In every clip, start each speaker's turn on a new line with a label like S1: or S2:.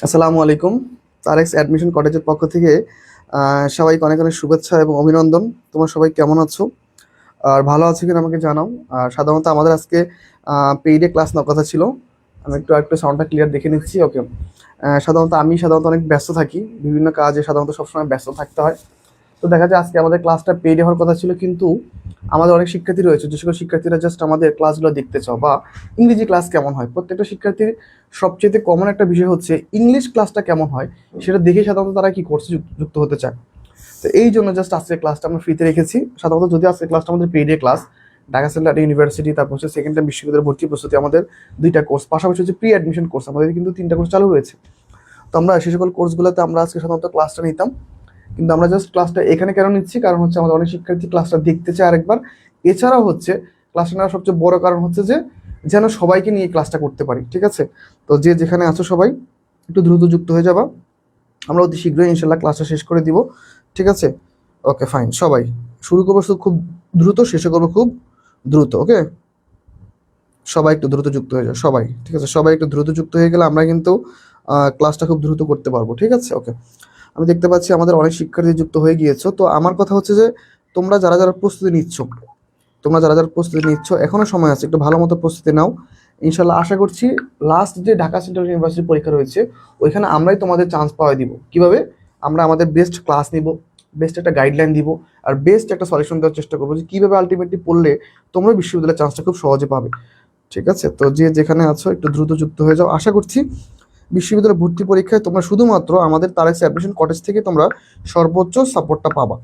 S1: আসসালামু আলাইকুম। তারেক্স অ্যাডমিশন কটেজের পক্ষ থেকে সবাইকে অনেক অনেক শুভেচ্ছা এবং অভিনন্দন। তোমরা সবাই কেমন আছো আর ভালো আছো কিনা আমাকে জানাও। আর সাধারণত আমাদের আজকে পেইডে ক্লাস নেওয়ার কথা ছিল। আমি একটু সাউন্ডটা ক্লিয়ার দেখে নিচ্ছি। ওকে। সাধারণত অনেক ব্যস্ত থাকি, বিভিন্ন কাজে সাধারণত সবসময় ব্যস্ত থাকতে হয়। তো দেখা যায় আজকে আমাদের ক্লাসটা পেইডে হওয়ার কথা ছিল, কিন্তু আমাদের অনেক শিক্ষার্থী রয়েছে যে সকল শিক্ষার্থীরা জাস্ট আমাদের ক্লাসগুলো দেখতে চাও বা ইংরেজি ক্লাস কেমন হয়। প্রত্যেকটা শিক্ষার্থীর সবচেয়ে কমন একটা বিষয় হচ্ছে ইংলিশ ক্লাসটা কেমন হয়, সেটা দেখে সাধারণত তারা কি কোর্সে যুক্ত হতে চায়। তো এই জন্য জাস্ট আজকের ক্লাসটা আমরা ফ্রিতে রেখেছি। সাধারণত যদি আজকের ক্লাসটা আমাদের পেইডে ক্লাস, ঢাকা সেন্ট্রাল ইউনিভার্সিটি, তারপর হচ্ছে সেকেন্ড টাইম বিশ্ববিদ্যালয়ের ভর্তি প্রস্তুতি, আমাদের দুইটা কোর্স, পাশাপাশি হচ্ছে প্রি অ্যাডমিশন কোর্স, আমাদের কিন্তু তিনটা কোর্স চালু রয়েছে। তো আমরা সেই সকল কোর্সগুলোতে আমরা আজকে সাধারণত ক্লাসটা নিতাম, কিন্তু আমরা জাস্ট ক্লাসটা এখানে কেন নিচ্ছি, কারণ হচ্ছে আমাদের অনেক শিক্ষার্থী ক্লাসটা দেখতে চায় আরেকবার। এছাড়াও হচ্ছে ক্লাসটা নেওয়ার সবচেয়ে বড় কারণ হচ্ছে যে যেন সবাইকে নিয়ে ক্লাসটা করতে পারি। ঠিক আছে? তো যে যেখানে আছো সবাই একটু দ্রুত যুক্ত হয়ে যাবা। আমরা অতি শীঘ্রই ইনশাল্লাহ ক্লাসটা শেষ করে দিব। ঠিক আছে? ওকে, ফাইন। সবাই শুরু করবো খুব দ্রুত, শেষে করবো খুব দ্রুত। ওকে, সবাই একটু দ্রুত যুক্ত হয়ে যাও সবাই। ঠিক আছে? সবাই একটু দ্রুত যুক্ত হয়ে গেলে আমরা কিন্তু ক্লাসটা খুব দ্রুত করতে পারবো। ঠিক আছে? ওকে। আমি দেখতে পাচ্ছি আমাদের অনেক শিক্ষার্থী যুক্ত হয়ে গিয়েছো। তো আমার কথা হচ্ছে যে তোমরা যারা যারা প্রস্তুতি নিচ্ছ, এখনো সময় আছে, একটু ভালো মতো প্রস্তুতি নাও। ইনশাল্লাহ আশা করছি লাস্ট যে ঢাকা সেন্ট্রাল ইউনিভার্সিটি পরীক্ষা রয়েছে, ওইখানে আমরাই তোমাদের চান্স পাওয়া দিব। কিভাবে? আমরা আমাদের বেস্ট ক্লাস নিব, বেস্ট একটা গাইডলাইন দিব, আর বেস্ট একটা সলিউশন দেওয়ার চেষ্টা করবো যে কীভাবে আলটিমেটলি পড়লে তোমরা বিশ্ববিদ্যালয়ের চান্সটা খুব সহজে পাবে। ঠিক আছে? তো যে যেখানে আছো একটু দ্রুত যুক্ত হয়ে যাও। আশা করছি বিশ্ববিদ্যালয় ভর্তি পরীক্ষায় তোমরা শুধুমাত্র আমাদের তারেক্স অ্যাডমিশন কটেজ থেকে তোমরা সর্বোচ্চ সাপোর্টটা পাবা।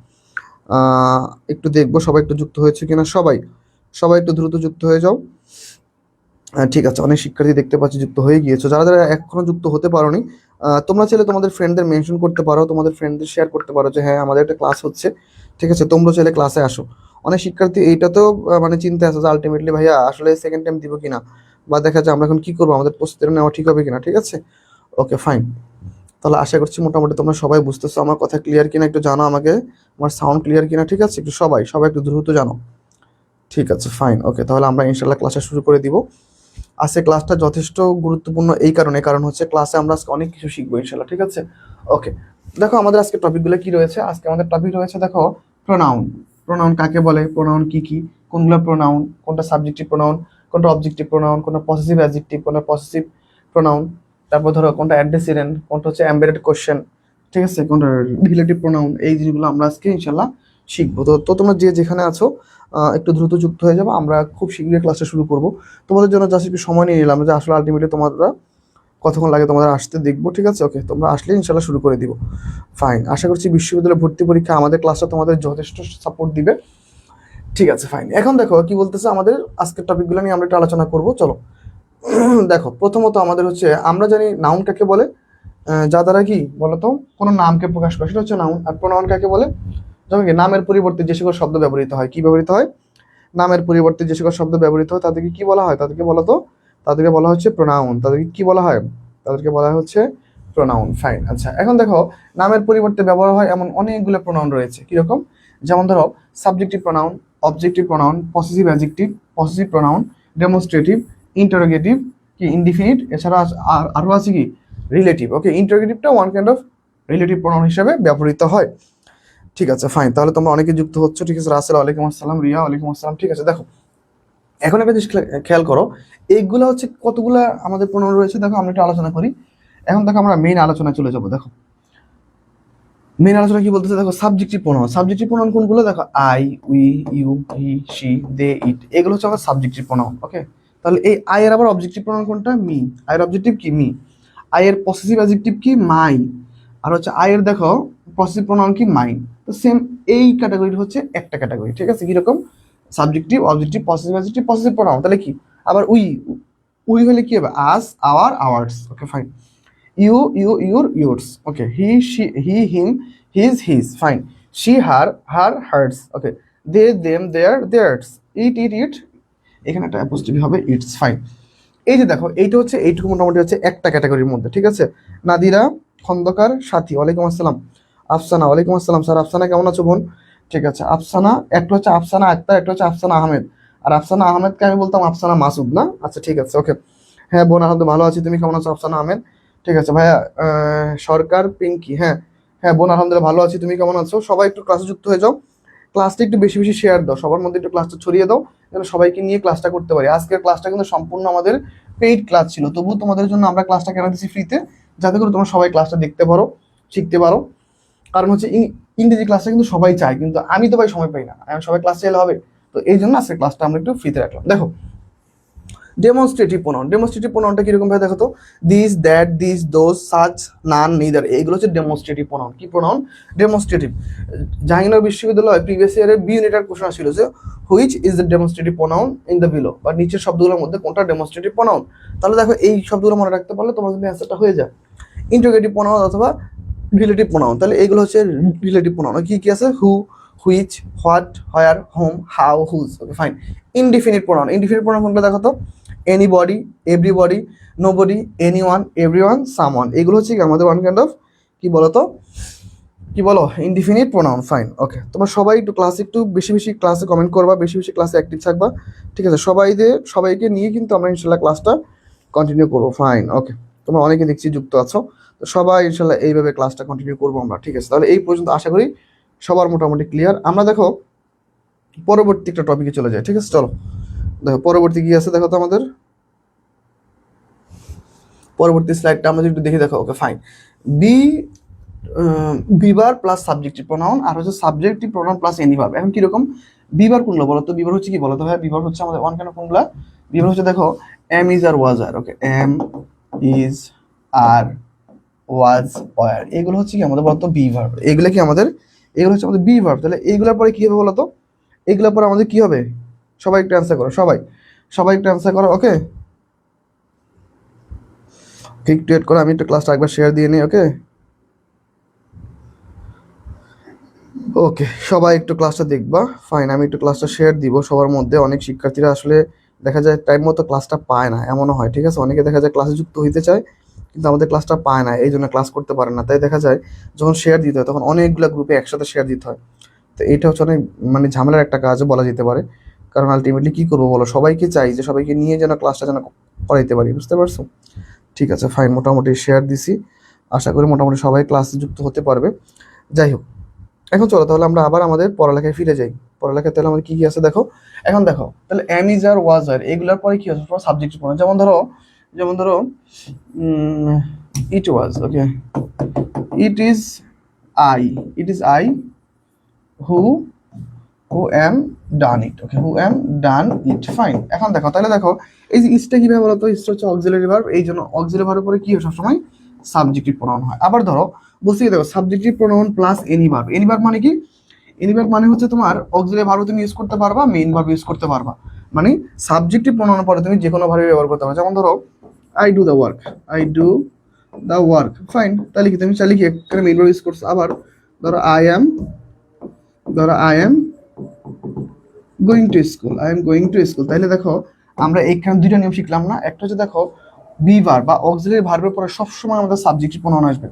S1: একটু দেখবো সবাই একটু যুক্ত হয়েছে কিনা। সবাই সবাই একটু দ্রুত যুক্ত হয়ে যাও। ঠিক আছে, অনেক শিক্ষার্থী দেখতে পাচ্ছি যুক্ত হয়ে গিয়েছো। যারা যারা এখনো যুক্ত হতে পারোনি, তোমরা চাইলে তোমাদের ফ্রেন্ডদের মেনশন করতে পারো, তোমাদের ফ্রেন্ডদের শেয়ার করতে পারো যে হ্যাঁ আমাদের একটা ক্লাস হচ্ছে। ঠিক আছে? তোমরা চাইলে ক্লাসে আসো। অনেক শিক্ষার্থী এইটাতেও মানে চিন্তা আছে যে আলটিমেটলি ভাইয়া আসলে সেকেন্ড টাইম দিব কিনা, বা দেখা যায় আমরা এখন কি করবো, আমাদের প্রস্তুতি নেওয়া ঠিক হবে কিনা। ঠিক আছে? ওকে, ফাইন। তাহলে আশা করছি মোটামুটি তোমরা সবাই বুঝতেছো আমার কথা ক্লিয়ার কিনা, একটু জানো আমাকে আমার সাউন্ড ক্লিয়ার কিনা। ঠিক আছে? একটু সবাই সবাই একটু দ্রুত জানো। ঠিক আছে, ফাইন। ওকে, তাহলে আমরা ইনশাল্লাহ ক্লাসটা শুরু করে দিব। আজকে ক্লাসটা যথেষ্ট গুরুত্বপূর্ণ এই কারণ হচ্ছে ক্লাসে আমরা আজকে অনেক কিছু শিখবো ইনশাল্লাহ। ঠিক আছে? ওকে, দেখো আমাদের আজকে টপিকগুলো কি রয়েছে। আজকে আমাদের টপিক রয়েছে, দেখো, প্রোনাউন। প্রোনাউন কাকে বলে, প্রোনাউন কি কি, কোনগুলো প্রোনাউন, কোনটা সাবজেক্টিভ প্রোনাউন, কোনটা অবজেক্টিভ প্রোনাউন, কোনটা পসেসিভ অ্যাডজেক্টিভ, কোনটা পসেসিভ প্রোনাউন, তারপর ধরো কোনটা অ্যান্টিসিডেন্ট, কোনটা হচ্ছে এমবেডেড কোশ্চেন। ঠিক আছে? কোনটা রিলেটিভ প্রোনাউন। এই জিনিসগুলো আমরা আজকে ইনশাল্লাহ শিখবো। তো তোমরা যে যেখানে আছো একটু দ্রুত যুক্ত হয়ে যাবো। আমরা খুব শীঘ্রই ক্লাসটা শুরু করব। তোমাদের জন্য জাস্ট একটু সময় নিয়ে নিলাম যে আসলে আলটিমেটলি তোমরা কতক্ষণ লাগে তোমাদের আসতে দেখবো। ঠিক আছে? ওকে, তোমরা আসলে ইনশাল্লাহ শুরু করে দিব। ফাইন। আশা করছি বিশ্ববিদ্যালয় ভর্তি পরীক্ষা আমাদের ক্লাসটা তোমাদের যথেষ্ট সাপোর্ট দিবে। ঠিক আছে, ফাইন। এখন দেখো কি বলতেছে আমাদের আজকের টপিকগুলো নিয়ে আমরা একটু আলোচনা করব। চলো। দেখো, প্রথমত আমাদের হচ্ছে, আমরা জানি নাউন কাকে বলে, যা দ্বারা কি বলতো কোনো নামকে প্রকাশ করে, সেটা হচ্ছে নাউন। আর প্রোনাউন কাকে বলে? যেমন কি নামের পরিবর্তে যে সকল শব্দ ব্যবহৃত হয়, কি ব্যবহৃত হয়? নামের পরিবর্তে যে সকল শব্দ ব্যবহৃত হয় তাদেরকে কি বলা হয়? তাদেরকে বলা হচ্ছে প্রোনাউন। তাদেরকে কি বলা হয়? তাদেরকে বলা হচ্ছে প্রোনাউন। ফাইন। আচ্ছা, এখন দেখো নামের পরিবর্তে ব্যবহার হয় এমন অনেকগুলো প্রোনাউন রয়েছে। কিরকম? যেমন ধরো subjective pronoun, objective pronoun, possessive adjective, possessive pronoun, demonstrative, interrogative, কি ইনডিফিনিট, এছাড়া আরো আছে কি রিলেটিভ। ওকে, ইন্টারোগেটিভটা one kind of relative pronoun হিসেবে ব্যবহৃত হয়। ঠিক আছে, ফাইন। তাহলে তোমরা অনেকে যুক্ত হচ্ছে। ঠিক আছে? রাসেল ওয়ালাইকুম আসসালাম, রিয়া ওয়ালাইকুম আসসালাম। ঠিক আছে, দেখো এখন একটা জিনিস খেয়াল করো, এইগুলা হচ্ছে কতগুলা আমাদের প্রোনাউন রয়েছে। দেখো আমরা একটু আলোচনা করি। এখন দেখো আমরা মেইন আলোচনায় চলে যাবো। দেখো মেইন আলোচনা কি বলতেছে, দেখো সাবজেক্টিভ প্রোনাউন। সাবজেক্টিভ প্রোনাউন কোনগুলো? দেখো I, we, you, he, she, they, it, এগুলো হচ্ছে আমার সাবজেক্টিভ প্রোনাউন। ওকে, তাহলে এই আই এর আবার অবজেক্টিভ প্রোনাউন কোনটা? মি। আই এর অবজেক্টিভ কি? মি। আই এর পসেসিভ অ্যাডজেক্টিভ কি? মাই। আর হচ্ছে আই এর দেখো পসেসিভ প্রোনাউন কি? মাইন। তো সেম এই ক্যাটাগরি হচ্ছে একটা ক্যাটাগরি। ঠিক আছে? কিরকম? Subjective, objective, possessive adjective, possessive pronoun. তাহলে কি? আবার উই, উই হলে কি হবে? Us, our, ours. Okay, fine. You, you, your, yours. Okay, he, she, he, him, his, his. Fine. She, her, her, hertz. Okay, they, them, there, there's. ইট, ইট, ইট, এখানে একটা apostrophe হবে, it's. Fine. এই যে দেখো এইটা হচ্ছে, এইটুকু মোটামুটি হচ্ছে একটা ক্যাটাগরির মধ্যে। ঠিক আছে? নাদিরা খন্দকার সাথী ওয়ালাইকুম আসসালাম। আফসানা ওয়ালাইকুম আসসালাম। স্যার আফসানা কেমন আছো বোন? ঠিক আছে, আফসানা একটা হচ্ছে আফসানা আক্তার, একটা হচ্ছে আফসানা আহমেদ। আর আফসানা আহমেদকে আমি বলতাম আফসানা মাসুদ, না? আচ্ছা, ঠিক আছে, ওকে। হ্যাঁ বোন, আলহামদুলিল্লাহ ভালো আছি। তুমি কেমন আছো আফসানা আহমেদ? ঠিক আছে ভাইয়া। সরকার পিঙ্কি, হ্যাঁ হ্যাঁ বোন আলহামদুলিল্লাহ ভালো আছি, তুমি কেমন আছো? সবাই একটু ক্লাসে যুক্ত হয়ে যাও, ক্লাসটা একটু বেশি বেশি শেয়ার দাও, সবার মধ্যে একটু ক্লাসটা ছড়িয়ে দাও যেন সবাইকে নিয়ে ক্লাসটা করতে পারি। আজকের ক্লাসটা কিন্তু সম্পূর্ণ আমাদের পেইড ক্লাস ছিল, তবুও তোমাদের জন্য আমরা ক্লাসটা কেন দিচ্ছি ফ্রিতে, যাতে করে তোমরা সবাই ক্লাসটা দেখতে পারো, শিখতে পারো। কারণ হচ্ছে ইংরেজি ক্লাসটা কিন্তু সবাই চায়, কিন্তু আমি তো ভাই সময় পাই না, আমি সবাই ক্লাস চাইলে হবে? তো এই জন্য আজকে ক্লাসটা আমরা একটু ফ্রিতে রাখলাম। দেখো ডেমনস্ট্রেটিভ প্রোনাউন, ডেমনস্ট্রেটিভ প্রোনাউনটা কিরকম ভাবে দেখো তো, this that this those such none neither, এইগুলো হচ্ছে ডেমনস্ট্রেটিভ প্রোনাউন। কি প্রোনাউন? ডেমনস্ট্রেটিভ। জাহাঙ্গীরনগর বিশ্ববিদ্যালয় প্রিভিয়াস ইয়ারের বি ইউনিটের কোশ্চেন ছিল যে which is the demonstrative pronoun in the below, বা নিচের শব্দগুলোর মধ্যে কোনটা ডেমনস্ট্রেটিভ প্রোনাউন। তাহলে দেখো এই শব্দগুলো মনে রাখতে পারলে তোমার কিন্তু অ্যান্সারটা হয়ে যায়। ইন্টিগ্রেটিভ প্রোনাউন অথবা রিলেটিভ প্রোনাউন, তাহলে এগুলো হচ্ছে রিলেটিভ প্রোনাউন। কি কি আছে? Who, which, what, where, whom, how, whose. Okay fine. Indefinite pronoun, indefinite pronoun কোনটা দেখো তো, anybody, everybody, nobody, anyone, everyone, someone. এগুলো হচ্ছে কি আমাদের ওয়ান কাইন্ড অফ কি বলতো, কি বলো, ইনডিফিনিট প্রোনাউন। ফাইন ওকে, তোমরা সবাই একটু ক্লাসে একটু বেশি বেশি ক্লাসে কমেন্ট করবা, বেশি বেশি ক্লাসে অ্যাক্টিভ থাকবা, ঠিক আছে? সবাইকে নিয়ে কিন্তু আমরা ইনশাল্লাহ ক্লাসটা কন্টিনিউ করবো। ফাইন ওকে, তোমরা অনেকে দেখছি যুক্ত আছো, তো সবাই ইনশাল্লাহ এইভাবে ক্লাসটা কন্টিনিউ করবো আমরা, ঠিক আছে? তাহলে এই পর্যন্ত আশা করি সবার মোটামুটি ক্লিয়ার। আমরা দেখো পরবর্তী একটা টপিকে চলে যাই, ঠিক আছে? চলো দেখো পরবর্তী কি আছে দেখো তো আমাদের পরবর্তী স্লাইডটা আমরা একটু দেখে দেখো। Okay fine. Be be verb plus subjective pronoun, আর হচ্ছে subjective pronoun plus any verb. এখন কিরকম বিবার কোনগুলো বলো তো? বিবার হচ্ছে কি বলো তো ভাই? বিবার হচ্ছে আমাদের ওয়ান কাইন্ড অফ কোনগুলা? বিবার হচ্ছে দেখো am is are was are. Okay, am is are was were, এগুলো হচ্ছে কি আমাদের বলতো বি ভার্ব। এগুলো কি আমাদের, এগুলো হচ্ছে আমাদের বি ভার্ব। তাহলে এইগুলোর পরে কি হবে বলো তো? এগুলোর পরে আমাদের কি হবে? সবাই একটু অ্যান্সার করো, সবাই একটু অ্যান্সার করো। ওকে, একটু ওয়েট করো, আমি একটু ক্লাসটা একবার শেয়ার দিয়ে নিই। ওকে ওকে, সবাই একটু ক্লাসটা দেখবা। ফাইন, আমি একটু ক্লাসটা শেয়ার দিব সবার মধ্যে। অনেক শিক্ষার্থীরা আসলে দেখা যায় টাইম মতো ক্লাসটা পায় না, এমনও হয়, ঠিক আছে? অনেকে দেখা যায় ক্লাসে যুক্ত হইতে চায় কিন্তু আমাদের ক্লাসটা পায় না, এই জন্য ক্লাস করতে পারে না। তাই দেখা যায় যখন শেয়ার দিতে হয় তখন অনেকগুলো গ্রুপে একসাথে শেয়ার দিতে হয়। তো এটা হচ্ছে অনেক মানে ঝামেলার একটা কাজও বলা যেতে পারে, কারণ আলটিমেটলি কী করবো বলো, সবাইকে চাই যে সবাইকে নিয়ে যেন ক্লাসটা যেন করাইতে পারি, বুঝতে পারছো? ঠিক আছে ফাইন, মোটামুটি শেয়ার দিছি, আশা করি মোটামুটি সবাই ক্লাসে যুক্ত হতে পারবে। যাই হোক, এখন চলো তাহলে আমরা আবার আমাদের পড়ালেখায় ফিরে যাই। পড়ালেখায় তাহলে আমাদের কি কি আছে দেখো। এখন দেখো তাহলে এম ইজ আর ওয়াজ আর এগুলোর পরে কি আছে? সাবজেক্ট পড়া, যেমন ধরো it was. Okay, it is I who am done it. Okay, who am done it. Fine, এখন দেখো তাহলে দেখো এই যে ইজটা কিভাবে বলতো? ইজটা হচ্ছে অক্সিলারি ভার্ব, এই জন্য অক্সিলারি ভার্বের পরে কি হয় সবসময়? সাবজেক্টিভ প্রোনাউন হয়। আবার ধরো বলছি দেখো subjective pronoun plus any verb. Any verb মানে কি? এনি ভার্ব মানে হচ্ছে তোমার অক্সিলারি ভার্ব তুমি ইউজ করতে পারবা, মেইন ভার্ব ইউজ করতে পারবা। মানে সাবজেক্টিভ প্রোনাউনের পরে তুমি যে কোনো ভার্ব ব্যবহার করতে পারো। যেমন ধরো I do the work, I do the work. Fine, তাহলে কি তুমি চাইলে কি এখানে মেইন ভার্ব ইউজ করছো। আবার ধরো I am going to school, I am going to school. তাহলে দেখো আমরা এইখানে দুইটা নিয়ম শিখলাম না? একটা হচ্ছে দেখো বি ভার্ব বা অক্সিলারি ভার্বের পরে সবসময় আমাদের সাবজেক্টিভ প্রোনাউন আসবে,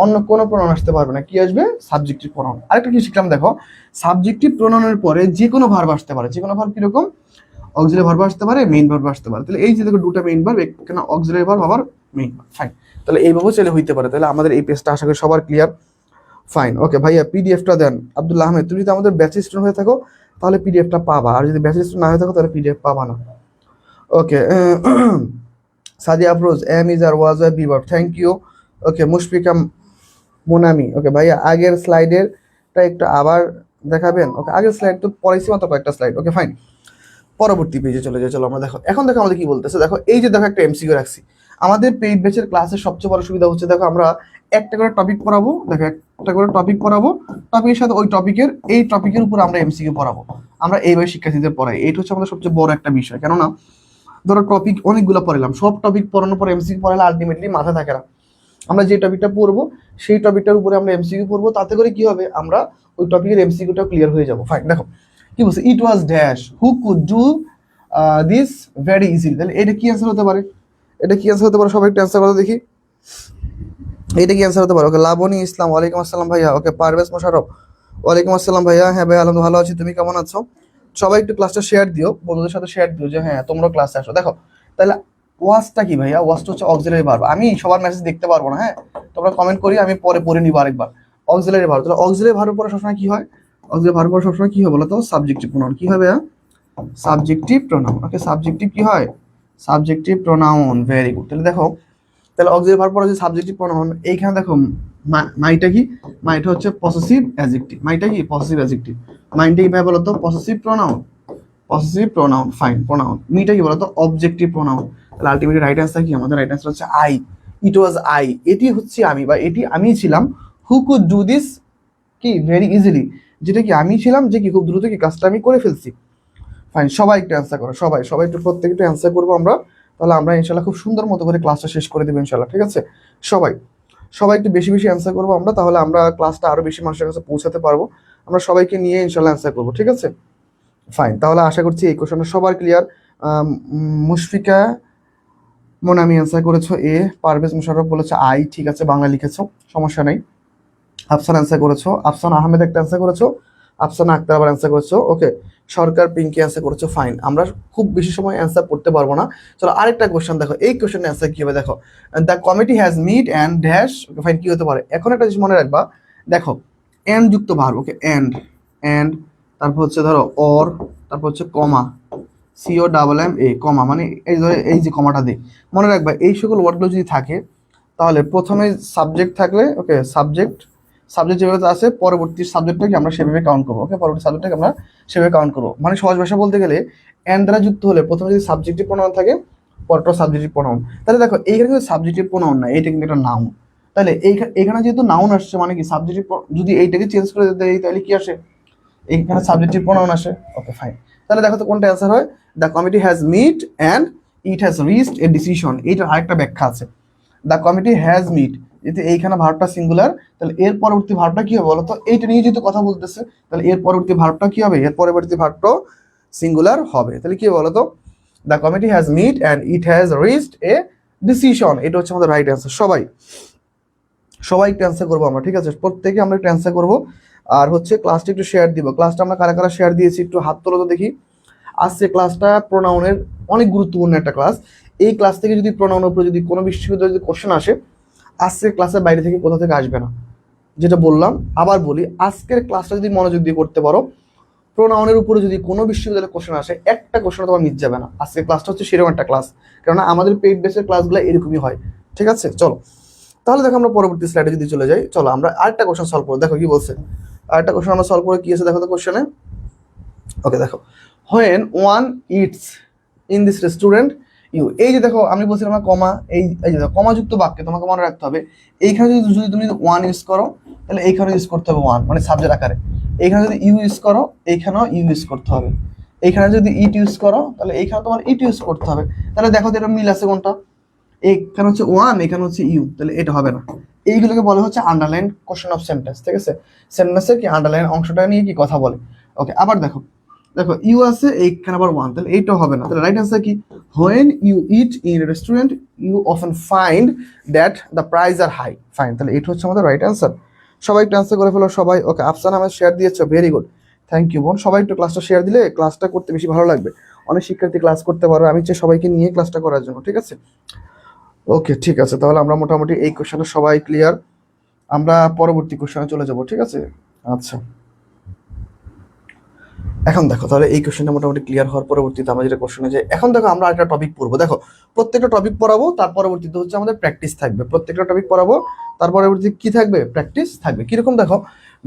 S1: অন্য কোনো প্রোনাউন আসতে পারবে না। কি আসবে? Subjective pronoun. আরেকটা কি শিখলাম দেখো, সাবজেক্টিভ প্রোনাউনের পরে যে কোনো ভার্ব আসতে পারে। যে কোনো ভার্ব কিরকম? অক্সিলারি ভার্ব আসতে পারে, মেইন ভার্ব আসতে পারে। তাহলে এই যে দেখো দুটো মেইন ভার্ব, এখানে অক্সিলারি ভার্ব আবার মেইন ভার্ব। ফাইন, তাহলে এইভাবে চলে হইতে পারে। তাহলে আমাদের এই পেজটা আশা করি সবার ক্লিয়ার। ফাইন ওকে ভাইয়া, পিডিএফটা দেন। আব্দুল্লাহ আহমেদ, তুমি যদি আমাদের ব্যাচের স্টুডেন্ট হয়ে থাকো তাহলে পিডিএফটা পাবা, আর যদি ব্যাচের স্টুডেন্ট না হয়ে থাকো তাহলে পিডিএফ পাবা না। Okay, Sadia Afroz, am is are was are be verb, thank you. Okay, Mushfika Monami, okay ভাইয়া আগের স্লাইডেরটা একটু আবার দেখাবেন। ওকে, আগের স্লাইড তো পড়াইছি মাত্র কয়েকটা স্লাইড। ওকে ফাইন, পরবর্তী পেজে চলে যাই। চলো আমরা দেখো এখন দেখো আমাদের কি বলতেছে। দেখো এই যে দেখো একটা এমসিকিউ রাখছি। আমাদের পেইড ব্যাচের ক্লাসের সবচেয়ে বড় সুবিধা হচ্ছে দেখো আমরা একটা করে টপিক পড়াবো। দেখো একটা করে টপিক পড়াবো, টপিকের সাথে ওই টপিকের উপর আমরা এমসিকিউ পড়াবো। আমরা এইভাবে শিক্ষার্থীদের পড়াই, এইটা হচ্ছে আমাদের সবচেয়ে বড় একটা বিষয়। কেননা ধরো টপিক অনেকগুলো পড়ালাম, সব টপিক পড়ানোর পর এমসিকিউ পড়ালে আলটিমেটলি মাথা থাকে না। আমরা যে টপিকটা পড়বো সেই টপিকটার উপরে আমরা এমসিকিউ পড়বো, তাতে করে কি হবে? আমরা ওই টপিকের এমসিকিউটা ক্লিয়ার হয়ে যাবো। ফাইন, দেখো কি বলছে, it was dash who could do this very easily. তাহলে এটা কি অ্যান্সার হতে পারে? এটা কি অ্যান্সার হতে পারে? সবাই একটু অ্যান্সার করো দেখি, এটা কি অ্যান্সার হতে পারে? ওকে, লাবণী ইসলাম, ওয়ালাইকুম আসসালাম ভাইয়া। ওকে, পারভেজ মোশারফ, ওয়ালাইকুম আসসালাম ভাইয়া। হ্যাঁ ভাইয়া আলহামদুলিল্লাহ ভালো আছি, তুমি কেমন আছো? সবাই একটু ক্লাসটা শেয়ার দিও, বন্ধুদের সাথে শেয়ার দিও যে হ্যাঁ তোমরা ক্লাসে আসো। দেখো তাহলে ওয়াজটা কি ভাইয়া? ওয়াজটা হচ্ছে অক্সিলারি ভার্ব। আমি সবার মেসেজ দেখতে পারবো না, হ্যাঁ, তোমরা কমেন্ট করি, আমি পরে পড়ে নিবো আরেকবার। অক্সিলারি ভার্ব, তাহলে অক্সিলারি ভার্বের পরে সবসময় কি হয়? অক্সিলারি ভার্বের পরে সবসময় কি হয় বলো তো? Subjective pronoun. কি হবে? Subjective pronoun. ওকে, সাবজেক্টিভ কি হয়? Subjective pronoun. Very good. তাহলে দেখো, তাহলে অক্সিলারি ভার্ব পরে যে সাবজেক্টিভ প্রোনাউন, এইখানে দেখো মাইটা কি? মাইটা হচ্ছে পসেসিভ অ্যাডজেক্টিভ। মাইটা কি? Possessive adjective. মাইনটা কি ভাই বলো তো? Possessive pronoun. Possessive pronoun, fine. Pronoun. মিটা কি বলো তো? Objective pronoun. তাহলে আলটিমেটলি রাইট অ্যান্সার কি? আমাদের রাইট অ্যান্সার হচ্ছে আই। It was I. এটি হচ্ছে আমি, বা এটি আমি ছিলাম। হু কুড ডু দিস কি ভেরি ইজিলি, যেটা কি আমি ছিলাম, যে কি খুব দ্রুত কি কাজটা আমি করে ফেলছি। ফাইন, সবাই একটু অ্যান্সার করো, সবাই সবাই একটু, প্রত্যেকে একটু অ্যান্সার করবো আমরা। তাহলে আমরা ইনশাল্লাহ খুব সুন্দর মতো করে ক্লাসটা শেষ করে দেবো ইনশাল্লাহ, ঠিক আছে? সবাই সবাই একটু বেশি বেশি অ্যান্সার করবো আমরা, তাহলে আমরা ক্লাসটা আরো বেশি মানুষের কাছে পৌঁছাতে পারবো। আমরা সবাইকে নিয়ে ইনশাল্লাহ অ্যান্সার করবো, ঠিক আছে? ফাইন, তাহলে আশা করছি এই কোশ্চেনটা সবার ক্লিয়ার। মুশফিকা মোনামি অ্যান্সার করেছো এ। পারভেজ মুশাররফ বলেছে আই, ঠিক আছে, বাংলা লিখেছো, সমস্যা নেই। আফসান অ্যান্সার করেছো, আফসান আহমেদ একটা অ্যান্সার করেছো, আফসানা আক্তার আবার অ্যান্সার করেছো। ওকে, সরকার পিঙ্কি অ্যান্সার করেছো, ফাইন। আমরা খুব বেশি সময় অ্যান্সার করতে পারবো না। চলো আরেকটা কোশ্চেন দেখো, এই কোশ্চেনের অ্যান্সার কি হবে দেখো। The committee has meet and dash. Okay fine, কি হতে পারে? এখন একটা জিনিস মনে রাখবা, দেখো এন্ড যুক্ত ভার্ব। ওকে, এন্ড, এন্ড, তারপর হচ্ছে ধরো অর, তারপর হচ্ছে কমা, COMMA কমা, মানে এই ধরে এই যে কমাটা দিই, মনে রাখবা এই সকল ওয়ার্ডগুলো যদি থাকে, তাহলে প্রথমে সাবজেক্ট থাকলে, ওকে, সাবজেক্ট, সাবজেক্ট যেভাবে আছে পরবর্তী সাবজেক্টটাকে আমরা সেভাবে কাউন্ট করবো। ওকে, পরবর্তী সাবজেক্টটাকে আমরা সেভাবে কাউন্ট করবো। মানে সহজ ভাষা বলতে গেলে এন্ড দ্বারা যুক্ত হলে প্রথমে যদি সাবজেক্টিভ প্রোনাউন থাকে, পরটা সাবজেক্টিভ প্রোনাউন। তাহলে দেখো এইখানে কিন্তু সাবজেক্টিভ প্রোনাউন না, এইটা কিন্তু একটা নাউন। তাহলে এইখানে যেহেতু নাউন আসছে, মানে কি সাবজেক্টিভ, যদি এইটাকে চেঞ্জ করে দেয় তাহলে কি আসে? এইখানে সাবজেক্টিভ প্রোনাউন আসে। ওকে ফাইন, তাহলে দেখো তো কোনটা অ্যান্সার হয়। The committee has meet and it has reached a decision. এইটার আরেকটা ব্যাখ্যা আছে। দ্য কমিটি হ্যাজ মিট, যেহেতু এইখানে ভার্বটা সিঙ্গুলার, তাহলে এর পরবর্তী ভার্বটা কি হবে বলো তো? এইটা নিয়ে যেহেতু কথা বলতেছে, তাহলে এর পরবর্তী ভার্বটা কি হবে? এর পরবর্তী ভার্বটা সিঙ্গুলার হবে। তাহলে কি বলো তো? The committee has meet and it has reached a decision. এটা হচ্ছে আমাদের রাইট অ্যান্সার। সবাই সবাই একটু অ্যান্সার করবো আমরা, ঠিক আছে? প্রত্যেকে আমরা একটু অ্যান্সার করবো। আর হচ্ছে ক্লাসটা একটু শেয়ার দিব। ক্লাসটা আমরা কারা কারা শেয়ার দিয়েছি একটু হাত তোলো তো দেখি। আজকে ক্লাসটা প্রোনাউনের অনেক গুরুত্বপূর্ণ একটা ক্লাস। এই ক্লাস থেকে যদি প্রোনাউনের উপরে যদি কোনো বিশ্ববিদ্যালয়ে যদি কোশ্চেন আসে, আজকের ক্লাসের বাইরে থেকে কোথা থেকে আসবে না। যেটা বললাম আবার বলি, আজকের ক্লাসটা যদি মনোযোগ দিয়ে করতে পারো, প্রোনাউনের উপরে যদি কোনো বিশ্ববিদ্যালয়ে কোশ্চেন আসে, একটা কোশ্চেন তোমার মিস যাবে না। আজকের ক্লাসটা হচ্ছে সেরকম একটা ক্লাস, কেননা আমাদের পেইড বেসের ক্লাসগুলো এরকমই হয়, ঠিক আছে? চলো তাহলে দেখো আমরা পরবর্তী স্লাইডে যদি চলে যাই, চলো আমরা আরেকটা কোশ্চেন সলভ করবো। দেখো কি বলছে, আরেকটা কোশ্চেন আমরা সলভ করে কি আছে দেখো তো কোশ্চেনে। ওকে দেখো, when one eats in this restaurant you. এই যে দেখো আমি বলছিলাম না কমা, এই যে কমাযুক্ত বাক্যে তোমাকে মনে রাখতে হবে, এইখানে যদি তুমি ওয়ান ইউজ করো, তাহলে এইখানে ইউজ করতে হবে ওয়ান, মানে সাবজেক্ট আকারে। এইখানে যদি ইউ ইউজ করো, এইখানেও ইউ ইউজ করতে হবে। এইখানে যদি ইট ইউজ করো, তাহলে এইখানে তোমার ইট ইউজ করতে হবে। তাহলে দেখো তো এটা মিল আছে কোনটা? এখানে হচ্ছে ওয়ান, এখানে হচ্ছে ইউ, তাহলে এটা হবে না। এইগুলোকে বলা হচ্ছে আন্ডারলাইন কোশ্চেন অফ সেন্টেন্স, ঠিক আছে? সেন্টেন্সের কি আন্ডারলাইন অংশটা নিয়ে কি কথা বলে। ওকে, আবার দেখো, দেখো ইউ আছে এইখানে আবার ওয়ান, তাহলে এইটাও হবে না। তাহলে রাইট অ্যান্সার কি? When you eat in restaurant you often find that the price are high. Fine, তাহলে এটা হচ্ছে আমাদের রাইট অ্যান্সার। সবাই একটু অ্যান্সার করে ফেলো সবাই। ওকে, আফসান আমার শেয়ার দিয়েছো, ভেরি গুড, থ্যাংক ইউ বোন। সবাই একটু ক্লাসটা শেয়ার দিলে ক্লাসটা করতে বেশি ভালো লাগবে। অনেক শিক্ষার্থী ক্লাস করতে পারো, আমি চাই সবাইকে নিয়ে ক্লাসটা করার জন্য, ঠিক আছে? ওকে ঠিক আছে, তাহলে আমরা মোটামুটি এই কোশ্চেনে সবাই ক্লিয়ার। আমরা পরবর্তী কোশ্চেনে চলে যাব, ঠিক আছে? আচ্ছা, এখন দেখো তাহলে এই কোশ্চেনটা মোটামুটি ক্লিয়ার হওয়ার পরবর্তীতে আমরা যেটা কোশ্চেনে যাই, এখন দেখো আমরা একটা টপিক পড়বো। দেখো প্রত্যেকটা টপিক পড়াবো, তার পরবর্তীতে হচ্ছে আমাদের প্র্যাকটিস থাকবে। প্রত্যেকটা টপিক পড়াবো, তার পরবর্তীতে কি থাকবে? প্র্যাকটিস থাকবে। কিরকম দেখো,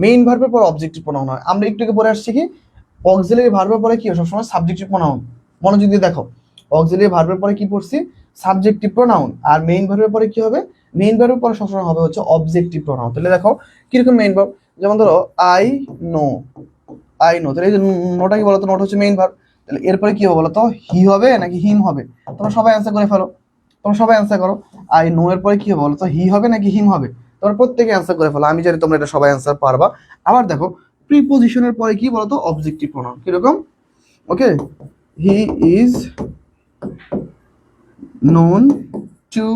S1: মেইন ভার্বের পর অবজেক্টিভ প্রোনাউন হয়। আমরা একটু আগে পরে আসছি কি, অক্সিলারি ভার্বের পরে কি হয়? সবসময় সাবজেক্টিভ প্রোনাউন। মনোযোগ দিয়ে দেখো, অক্সিলারি ভার্বের পরে কি পড়ছি? Subjective pronoun. আর মেইন ভার্বের পরে কি হবে? মেইন ভার্বের পরে সবসময় হবে হচ্ছে অবজেক্টিভ প্রোনাউন। তাহলে দেখো কিরকম মেইন ভার্ব, যেমন ধরো আই নো, আই নো, তাহলে এই যে নোটা কি বলতো? নোট হচ্ছে মেইন ভার্ব। তাহলে এরপরে কি হবে বলতো? হি হবে নাকি হিম হবে? তোমরা সবাই অ্যান্সার করে ফেলো, তোমরা সবাই অ্যান্সার করো। আই নো এর পরে কি হবে বলতো? হি হবে নাকি হিম হবে? তোমরা প্রত্যেকে অ্যান্সার করে ফেলো, আমি জানি তোমরা এটা সবাই অ্যান্সার পারবা। আবার দেখো প্রিপোজিশনের পরে কি বলতো? Objective pronoun. কিরকম? Okay, he is known to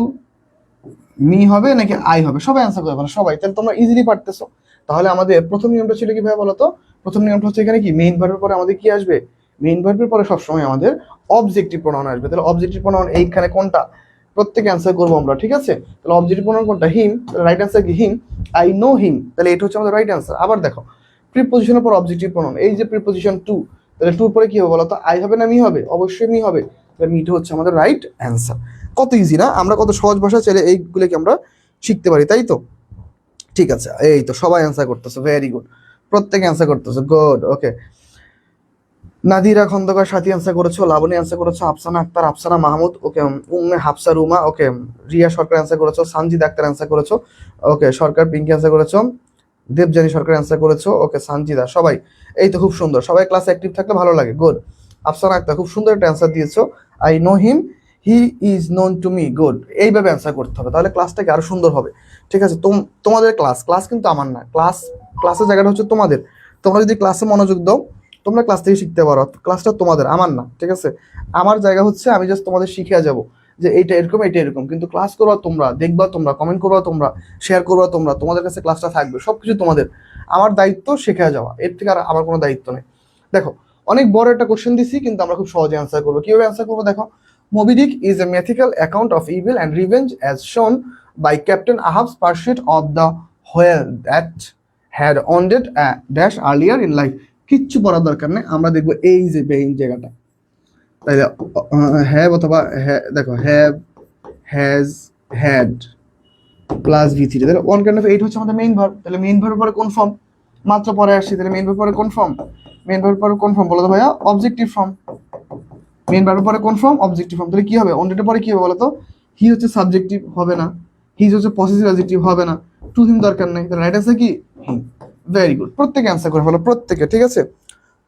S1: me হবে নাকি আই হবে? সবাই অ্যান্সার করে ফেলো সবাই, তাহলে তোমরা ইজিলি পারতেছো। তাহলে আমাদের প্রথম নিয়মটা ছিল কি ভাই বলতো? প্রথম নিয়মটা হচ্ছে এখানে কি, মেইন ভার্বের পরে আমাদের কি আসবে? মেইন ভার্বের পরে সবসময় আমাদের অবজেক্টিভ প্রোনাউন আসবে। তাহলে অবজেক্টিভ প্রোনাউন এইখানে কোনটা, প্রত্যেকে অ্যান্সার করবো আমরা, ঠিক আছে? তাহলে অবজেক্টিভ প্রোনাউন কোনটা? হিম। রাইট অ্যান্সার কি? হিম। আই নো হিম, তাহলে এটা হচ্ছে আমাদের রাইট অ্যান্সার। আবার দেখো প্রিপোজিশনের পর অবজেক্টিভ প্রোনাউন, এই যে প্রিপোজিশন টু, তাহলে টুর পরে কি হবে বলো তো? আই হবে না মি হবে? অবশ্যই মি হবে। তাহলে মিটা হচ্ছে আমাদের রাইট অ্যান্সার। কত ইজি না? আমরা কত সহজ ভাষা চাইলে এইগুলোকে আমরা শিখতে পারি, তাই তো? ঠিক আছে, এই তো সবাই অ্যান্সার করতেছো, ভেরি গুড, প্রত্যেকে অ্যান্সার করতেছো, গুড। ওকে, নাদিরা খন্দকার সাথী অ্যান্সার করেছো, লাবণী অ্যান্সার করেছো, আফসানা আক্তার, আফসানা মাহমুদ, ওকে, উম্মে হাফসা রুমা, ওকে, রিয়া সরকার অ্যান্সার করেছো, সানজিদ আক্তার অ্যান্সার করেছো, ওকে, সরকার পিঙ্কি অ্যান্সার করেছো, দেবজানী সরকার অ্যান্সার করেছো, ওকে, সানজিদা, সবাই এই তো খুব সুন্দর, সবাই ক্লাসে অ্যাক্টিভ থাকলে ভালো লাগে, গুড। আফসানা আক্তার খুব সুন্দর একটা অ্যান্সার দিয়েছো, I know him, he is known to me, good. এইভাবে অ্যান্সার করতে হবে, তাহলে ক্লাসটাকে আরো সুন্দর হবে, ঠিক আছে? তোমাদের ক্লাস কিন্তু আমার না, ক্লাসের জায়গাটা হচ্ছে তোমাদের। তোমরা যদি ক্লাসে মনোযোগ দাও, তোমরা ক্লাস থেকে শিখতে পারো, ক্লাসটা তোমাদের, আমার না, ঠিক আছে? আমার জায়গা হচ্ছে আমি জাস্ট তোমাদের শিখিয়ে যাব যে এইটা এরকম, এইটা এরকম, কিন্তু ক্লাস করবা তোমরা, দেখবা তোমরা, কমেন্ট করবা তোমরা, শেয়ার করবা তোমরা, তোমাদের কাছে ক্লাসটা থাকবে, সবকিছু তোমাদের। আমার দায়িত্ব শেখা যাওয়া, এর থেকে আর আমার কোনো দায়িত্ব নেই। দেখো অনেক বড় একটা কোশ্চেন দিছি, কিন্তু আমরা খুব সহজে অ্যান্সার করবো। কিভাবে অ্যান্সার করবো দেখো, Moby Dick is a mythical account of evil and revenge as shown by Captain Ahab's pursuit of the whale that had ended a dash earlier in life। কিচ্ছু পড়ার দরকার নেই, আমরা দেখবো এই যে এই জায়গাটা, তাই হ্যাভ অথবা দেখো হ্যাভ, হ্যাজ, হ্যাড প্লাস ভি3, তাহলে ওয়ান কাইন্ড অফ এইট হচ্ছে আমাদের মেইন ভার্ব। তাহলে মেইন ভার্বের পরে কোন ফর্ম? মাত্র পরে আসছি, তাহলে মেইন ভার্বের পরে কোন ফর্ম? মেইন ভার্বের পরে কোন ফর্ম বলো তো ভাইয়া? Objective form. মেইন ভার্বের পরে কোন ফর্ম? Objective form. তাহলে কি হবে? অনডেটের পরে কি হবে বলো তো? হি হচ্ছে সাবজেক্টিভ, হবে না। হিজ হচ্ছে পসেসিভ অ্যাডজেক্টিভ, হবে না। টু হিম দরকার নেই, তাহলে রাইট অ্যান্সার কি? হিম। ভেরি গুড, প্রত্যেকে অ্যান্সার করে ফেলো, প্রত্যেকে, ঠিক আছে?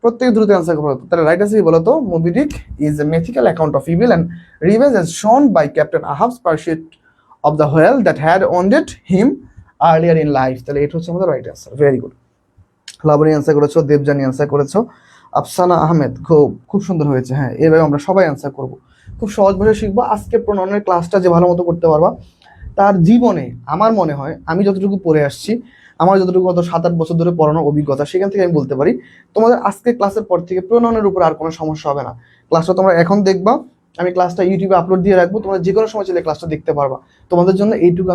S1: প্রত্যেকে দ্রুত অ্যান্সার করে ফেলো। তাহলে রাইট অ্যান্সার কি বলো তো? Moby Dick is a mythical account of evil and revenge as shown by Captain Ahab's pursuit of the whale that had wounded him earlier in life। তাহলে এটা হচ্ছে আমাদের right answer, very good. Laboni answer করেছো, Debjani answer করেছো, আফসানা আহমেদ, খুব খুব সুন্দর হয়েছে। হ্যাঁ, এভাবে আমরা সবাই অ্যান্সার করব, খুব সহজ ভাষায় শিখবো। আজকে প্রণয়নের ক্লাসটা যে ভালো মতো করতে পারবা, তার জীবনে আমার মনে হয়, আমি যতটুকু পড়ে আসছি, আমার যতটুকু গত 7-8 বছর ধরে পড়ানোর অভিজ্ঞতা, সেখান থেকে আমি বলতে পারি তোমাদের আজকে ক্লাসের পর থেকে প্রণয়নের উপর আর কোনো সমস্যা হবে না। ক্লাসটা তোমরা এখন দেখবা, আমি ক্লাসটা ইউটিউবে আপলোড দিয়ে রাখবো, তোমরা যে কোনো সময় চাইলে ক্লাসটা দেখতে পারবা। তোমাদের জন্য এইটুকু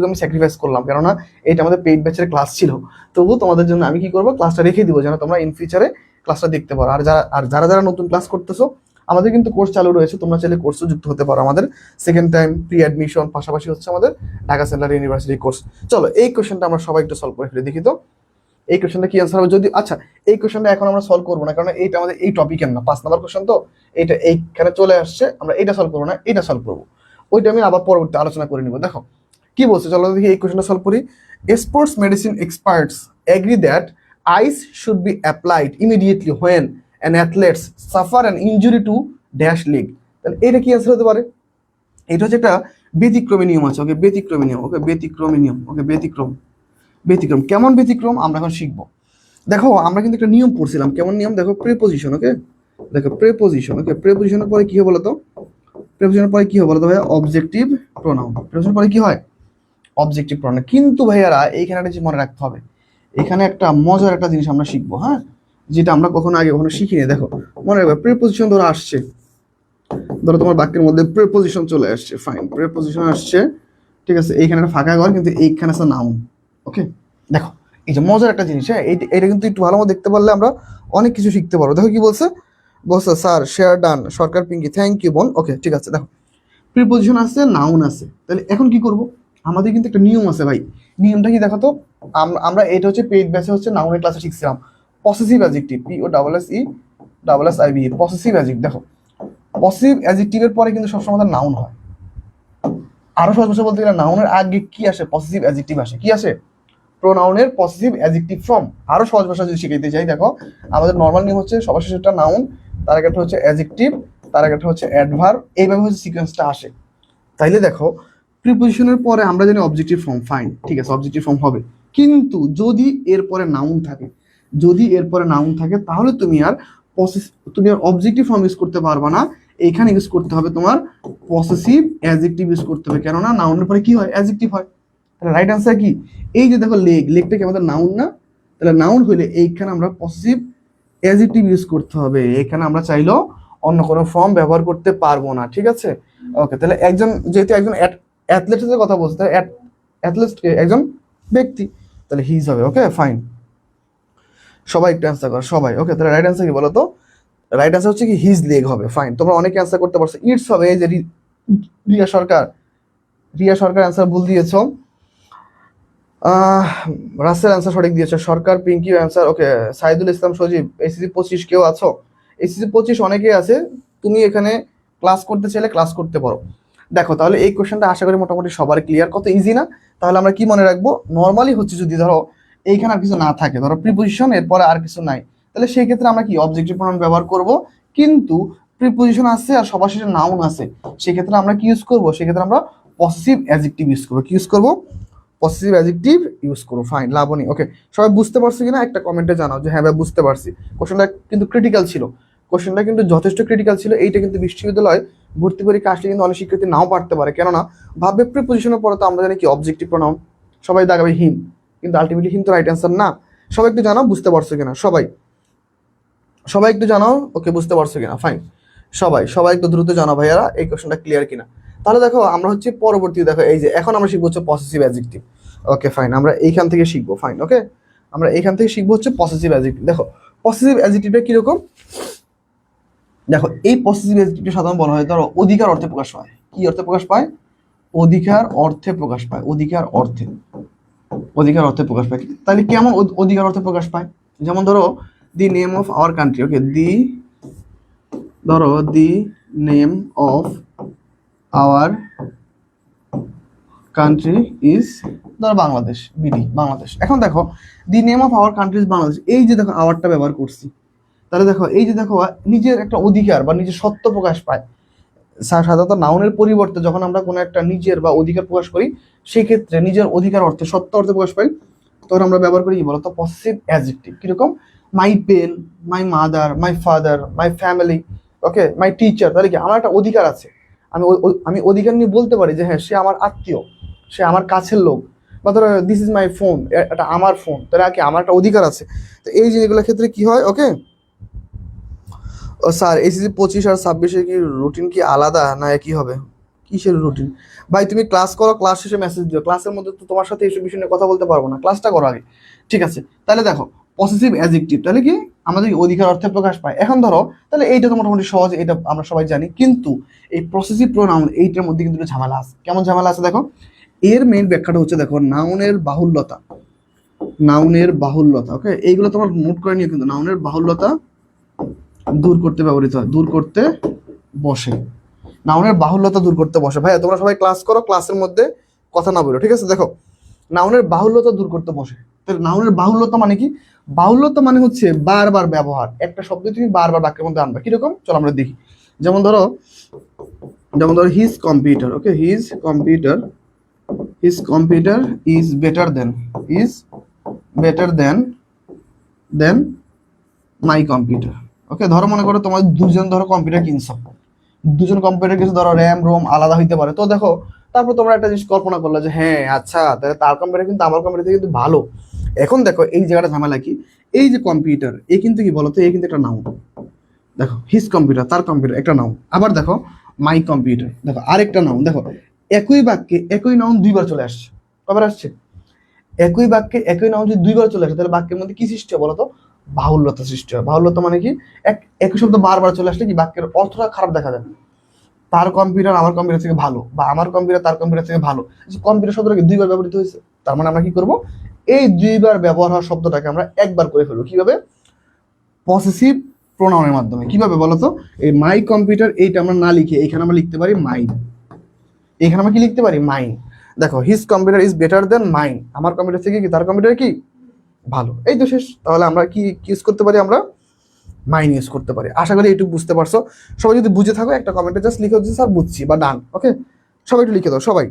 S1: আমি স্যাক্রিফাইস করলাম, কেননা এটা আমাদের পেইড ব্যাচের ক্লাস ছিল। তবু তোমাদের জন্য আমি কি করবো, ক্লাসটা রেখে দিব, যেন তোমরা ইন ফিউচারে ক্লাসটা দেখতে পারো। আর যারা নতুন ক্লাস করতেছো, আমাদের কিন্তু কোর্স চালু রয়েছে, তোমরা চাইলে কোর্সও যুক্ত হতে পারো। আমাদের সেকেন্ড টাইম প্রি অ্যাডমিশন, পাশাপাশি হচ্ছে আমাদের ঢাকা সেন্ট্রাল ইউনিভার্সিটি কোর্স। চলো এই কোশ্চেনটা আমরা সবাই একটু সলভ করে ফেলে দেখি তো, এই কোশ্চেনটা কি অ্যান্সার হবে। যদি আচ্ছা, এই কোশ্চেনটা এখন আমরা সলভ করবো না, কারণ এইটা আমাদের এই টপিকের না, 5 নাম্বার কোশ্চেন তো, এইটা এইখানে চলে আসছে, আমরা এইটা সলভ করবো না, এইটা সলভ করবো। ওইটা আমি আবার পরবর্তী আলোচনা করে নিব। দেখো কি বলছে, চলো দেখি এই কোশ্চেনটা সলভ করি। Sports medicine experts agree that ice should be applied immediately when an athletes suffer an injury to dash leg. তাহলে এটা কি অ্যান্সার হতে পারে? এটা হচ্ছে একটা ব্যতিক্রমী নিয়ম আছে, ওকে, ব্যতিক্রমী নিয়ম, ওকে, ব্যতিক্রমী নিয়ম, ওকে, ব্যতিক্রম কেমন ব্যতিক্রম আমরা এখন শিখবো। দেখো আমরা কিন্তু একটা নিয়ম পড়ছিলাম, কেমন নিয়ম? দেখো প্রিপোজিশন, ওকে, দেখো প্রিপোজিশন, ওকে, প্রিপোজিশনের পরে কি হবে বলতো? প্রিপোজিশনের পরে কি হবে বলতো ভাইয়া? Objective pronoun. প্রিপোজিশনের পরে কি হয়? Objective pronoun. কিন্তু ভাইয়ারা এইখানে একটা জিনিস মনে রাখতে হবে, এখানে একটা মজার একটা জিনিস আমরা শিখবো, হ্যাঁ, যেটা আমরা কখনো শিখিনি। দেখো মনে রাখবে, প্রিপোজিশন ধরো আসছে, ধরো তোমার বাক্যের মধ্যে প্রিপোজিশন চলে আসছে, ফাইন, প্রিপোজিশন আসছে, ঠিক আছে, এইখানে একটা ফাঁকা ঘর, কিন্তু এইখানে আছে নাউন, ওকে। দেখো এই যে মজার একটা জিনিস, হ্যাঁ, এটা কিন্তু একটু ভালো মতো দেখতে পারলে আমরা অনেক কিছু শিখতে পারবো। দেখো কি বলছে, sir share done, Sarkar Pinky, thank you বোন, ওকে, ঠিক আছে। দেখো প্রিপোজিশন আছে, নাউন আছে, তাহলে এখন কি করব? আমাদের কিন্তু একটা নিয়ম আছে ভাই। নিয়মটা কি দেখো তো, আমরা এটা হচ্ছে পেইড ব্যাচে হচ্ছে নাউনের ক্লাসে শিখছিলাম, possessive adjective, POSSESSIV, possessive adjective. দেখো পসেসিভ অ্যাডজেক্টিভের পরে কিন্তু সবসময় আমাদের নাউন হয়। আরো সহজ ভাষা বলতে গেলে নাউনের আগে কি আসে? পসেসিভ অ্যাডজেক্টিভ আসে। কি আসে? প্রোনাউনের পসেসিভ অ্যাডজেক্টিভ ফর্ম। আরো সহজ ভাষা যদি শিখাইতে চাই, দেখো আমাদের নর্মাল নিয়ম হচ্ছে সবার শেষে একটা নাউন, তার আগে একটা হচ্ছে অ্যাডজেক্টিভ, তার আগে একটা হচ্ছে অ্যাডভার্ব, এইভাবে হচ্ছে সিকোয়েন্সটা আসে। তাইলে দেখো প্রিপোজিশনের পরে আমরা জানি অবজেক্টিভ ফর্ম, ফাইন, ঠিক আছে, অবজেক্টিভ ফর্ম হবে। কিন্তু যদি এরপরে নাউন থাকে, তাহলে তুমি আর অবজেক্টিভ ফর্ম ইউজ করতে পারবা না, এইখানে ইউজ করতে হবে তোমার পসেসিভ অ্যাডজেক্টিভ ইউজ করতে হবে, কেননা নাউনের পরে কি হয়? অ্যাডজেক্টিভ হয়। তাহলে রাইট আনসার কি? এই যে দেখো লেগটা কি আমাদের নাউন না? তাহলে নাউন হইলে এইখানে আমরা পসেসিভ অ্যাডজেক্টিভ ইউজ করতে হবে, এখানে আমরা চাইলেও অন্য কোনো ফর্ম ব্যবহার করতে পারবো না, ঠিক আছে? ওকে, তাহলে একজন যেহেতু একজন অ্যাথলেটের কথা বলছে, তাহলে অ্যাথলেট একজন ব্যক্তি, তাহলে হিজ হবে। ওকে ফাইন, সবাই একটু অ্যান্সার করো সবাই। ওকে, তাহলে রাইট অ্যান্সার কি বলো তো? রাইট অ্যান্সার হচ্ছে কি হিজ লেগ হবে। ফাইন, তোমরা অনেকে অ্যান্সার করতে পারছো ইটস হবে। এই যে রিয়া সরকার, রিয়া সরকার অ্যান্সার ভুল দিয়েছো। রাসেল অ্যান্সার সঠিক দিয়েছে। সরকার পিঙ্কি অ্যান্সার ওকে। সাইদুল ইসলাম সজীব, এসিসি 25 কেউ আছো? এসিসি 25 অনেকেই আছে, তুমি এখানে ক্লাস করতে চাইলে ক্লাস করতে পারো। দেখো তাহলে এই কোশ্চেনটা আশা করি মোটামুটি সবার ক্লিয়ার, কত ইজি না? তাহলে আমরা কি মনে রাখবো, নর্মালি হচ্ছে যদি ধরো এইখানে আর কিছু না থাকে, ধরো প্রিপোজিশন এরপরে আর কিছু নাই, তাহলে সেই ক্ষেত্রে আমরা কি অবজেক্টিভ প্রনাউন ব্যবহার করব। কিন্তু প্রিপোজিশন আছে আর সবার শেষে নাউন আছে, সেক্ষেত্রে আমরা কি ইউজ করবো? সেক্ষেত্রে আমরা পসেসিভ অ্যাডজেক্টিভ ইউজ করবো। কি ইউজ করবো? পসেসিভ অ্যাডজেক্টিভ ইউজ করো। ফাইন, লাবণী ওকে। সবাই বুঝতে পারছো কিনা একটা কমেন্টে জানাও যে হ্যাঁ ভাই বুঝতে পারছি। কোশ্চেনটা কিন্তু ক্রিটিক্যাল ছিল, কোশ্চেনটা কিন্তু যথেষ্ট ক্রিটিক্যাল ছিল। এইটা কিন্তু বিশ্ববিদ্যালয় ভর্তি পরীক্ষা আসলে কিন্তু অনেক শিক্ষার্থী নাও পারতে পারে, কেননা ভাববে প্রিপোজিশনের পরে তো আমরা জানি কি অবজেক্টিভ প্রনাউন, সবাই দাগাবে হিম, কিন্তু আলটিমেটলি হিম তো রাইট অ্যান্সার না। সবাই একটু জানাও বুঝতে পারছো কিনা, সবাই সবাই একটু জানাও ওকে বুঝতে পারছো কিনা। ফাইন, সবাই সবাই একটু দ্রুত জানাও ভাইয়ারা এই কোশ্চেনটা ক্লিয়ার কিনা। তাহলে দেখো আমরা হচ্ছে পরবর্তী, দেখো এই যে এখন আমরা শিখবো হচ্ছে পসেসিভ অ্যাডজেক্টিভ। ওকে ফাইন, আমরা এইখান থেকে শিখবো। ফাইন ওকে, আমরা এইখান থেকে শিখবো হচ্ছে পসেসিভ অ্যাডজেক্টিভ। দেখো পসেসিভ অ্যাডজেক্টিভটা কিরকম, দেখো এই পসেসিভ অ্যাডজেক্টিভটা সাধারণত বলা হয় ধরো অধিকার অর্থে প্রকাশ পায়। কি অর্থে প্রকাশ পায়? অধিকার অর্থে প্রকাশ পায়। অধিকার অর্থে, অধিকার অর্থে প্রকাশ পায়। তাহলে কেমন অধিকার অর্থে প্রকাশ পায়? যেমন ধরো the name of our country. Okay, ধরো the name of our country is, ধরো বাংলাদেশ, বিডি বাংলাদেশ। এখন দেখো the name of our country is Bangladesh, এই যে দেখো আওয়ারটা ব্যবহার করছি, তাহলে দেখো এই যে দেখো নিজের একটা অধিকার বা নিজের সত্য প্রকাশ পায়। সাধারণত নাউনের পরিবর্তে যখন আমরা কোনো একটা নিজের বা অধিকার প্রকাশ করি, সেই ক্ষেত্রে নিজের অধিকার অর্থে সত্য অর্থে প্রকাশ পাই, তখন আমরা ব্যবহার করি কি বলতো? Possessive adjective. কিরকম? My pen, my mother, my father, my family, okay, my teacher. তাহলে কি আমার একটা অধিকার আছে, আমি অধিকার নিয়ে বলতে পারি যে হ্যাঁ সে আমার আত্মীয়, সে আমার কাছের লোক। বা ধরো দিস ইজ মাই ফোন, এটা আমার ফোন, তাহলে কি আমার একটা অধিকার আছে। তো এই জিনিসগুলোর ক্ষেত্রে কি হয়? ওকে, ও স্যার এসএসসি 25 আর 26 কি রুটিন কি আলাদা না একই হবে? কিসের রুটিন ভাই? তুমি ক্লাস করো, ক্লাস শেষে মেসেজ দিও। ক্লাসের মধ্যে তো তোমার সাথে এইসব বিষয় নিয়ে কথা বলতে পারবো না, ক্লাসটা করো আগে, ঠিক আছে? তাহলে দেখো পসেসিভ অ্যাডজেক্টিভ তাহলে কি আমাদের অধিকার অর্থে প্রকাশ পায়। এখন ধরো তাহলে এইটা তো মোটামুটি সহজ, এটা আমরা সবাই জানি, কিন্তু এই পসেসিভ প্রোনাউন এইটার মধ্যে কিন্তু একটু ঝামেলা আছে। কেমন ঝামেলা আছে দেখো, এর মেইন ব্যাখ্যাটা হচ্ছে দেখো নাউনের বাহুল্যতা। নাউনের বাহুল্যতা, ওকে, এইগুলো তোমার নোট করে নিও কিন্তু। নাউনের বাহুল্যতা দূর করতে ব্যবহৃত হয়, দূর করতে বসে। নাউনের বাহুল্যতা দূর করতে বসে। ভাইয়া তোমরা সবাই ক্লাস করো, ক্লাসের মধ্যে কথা না বলো, ঠিক আছে? দেখো নাউনের বাহুল্যতা দূর করতে বসে। তাহলে নাউনের বাহুল্যতা মানে কি? বাহুল্যতা মানে হচ্ছে বারবার ব্যবহার, একটা শব্দ তুমি বারবার বাক্যের মধ্যে আনবা। কিরকম? চলো আমরা দেখি। যেমন ধরো his computer, okay, his computer is better than my computer. Okay, ধরো মনে করো তোমার দুজন ধরো কম্পিউটার কিনছো, দুজন কম্পিউটার কিছু ধরো র্যাম রোম আলাদা হইতে পারে। তো দেখো তারপর তোমরা একটা জিনিস কল্পনা করলে যে হ্যাঁ আচ্ছা তাহলে তার কম্পিউটার কিন্তু আমার কম্পিউটার থেকে কিন্তু ভালো। এখন দেখো এই জায়গাটা ঝামেলা কি, এই যে কম্পিউটার এ কিন্তু কি বলতো, এ কিন্তু একটা নাউন। দেখো হিজ কম্পিউটার, তার কম্পিউটার একটা নাউন। আবার দেখো মাই কম্পিউটার, দেখো আরেকটা নাউন। দেখো একই বাক্যে একই নাউন দুইবার চলে আসছে। কবার আসছে? একই বাক্যে একই নাউন যদি দুইবার চলে আসে, তাহলে বাক্যের মধ্যে কি সৃষ্টি হয় বলতো? বাহুল্যতা সৃষ্টি হয়। বাহুল্যতা মানে কি? একই শব্দ বারবার চলে আসলে কি বাক্যের অর্থটা খারাপ দেখা যায়। তার কম্পিউটার আমার কম্পিউটার থেকে ভালো, বা আমার কম্পিউটার তার কম্পিউটার থেকে ভালো। কম্পিউটার শব্দটাকে দুইবার ব্যবহৃত হয়েছে, তার মানে আমরা কি করব? এই দুইবার ব্যবহার হওয়া শব্দটাকে আমরা একবার করে ফেলবো। কিভাবে? পসেসিভ প্রোনাউনের মাধ্যমে। কিভাবে বলতো? এই মাই কম্পিউটার এইটা আমরা না লিখে এখানে আমরা লিখতে পারি মাইন। এখানে আমরা কি লিখতে পারি? মাইন। দেখো his computer is better then mine, আমার কম্পিউটার থেকে কি তার কম্পিউটার কি ভালো। এই তো শেষ। তাহলে আমরা কি ইউজ করতে পারি? আমরা মাইন ইউজ করতে পারি। আশা করি এইটুকু বুঝতে পারছো। সবাই যদি বুঝে থাকো একটা কমেন্টে জাস্ট লিখে দিচ্ছি স্যার বুঝছি বা ডান। ওকে, সবাই একটু লিখে দাও, সবাই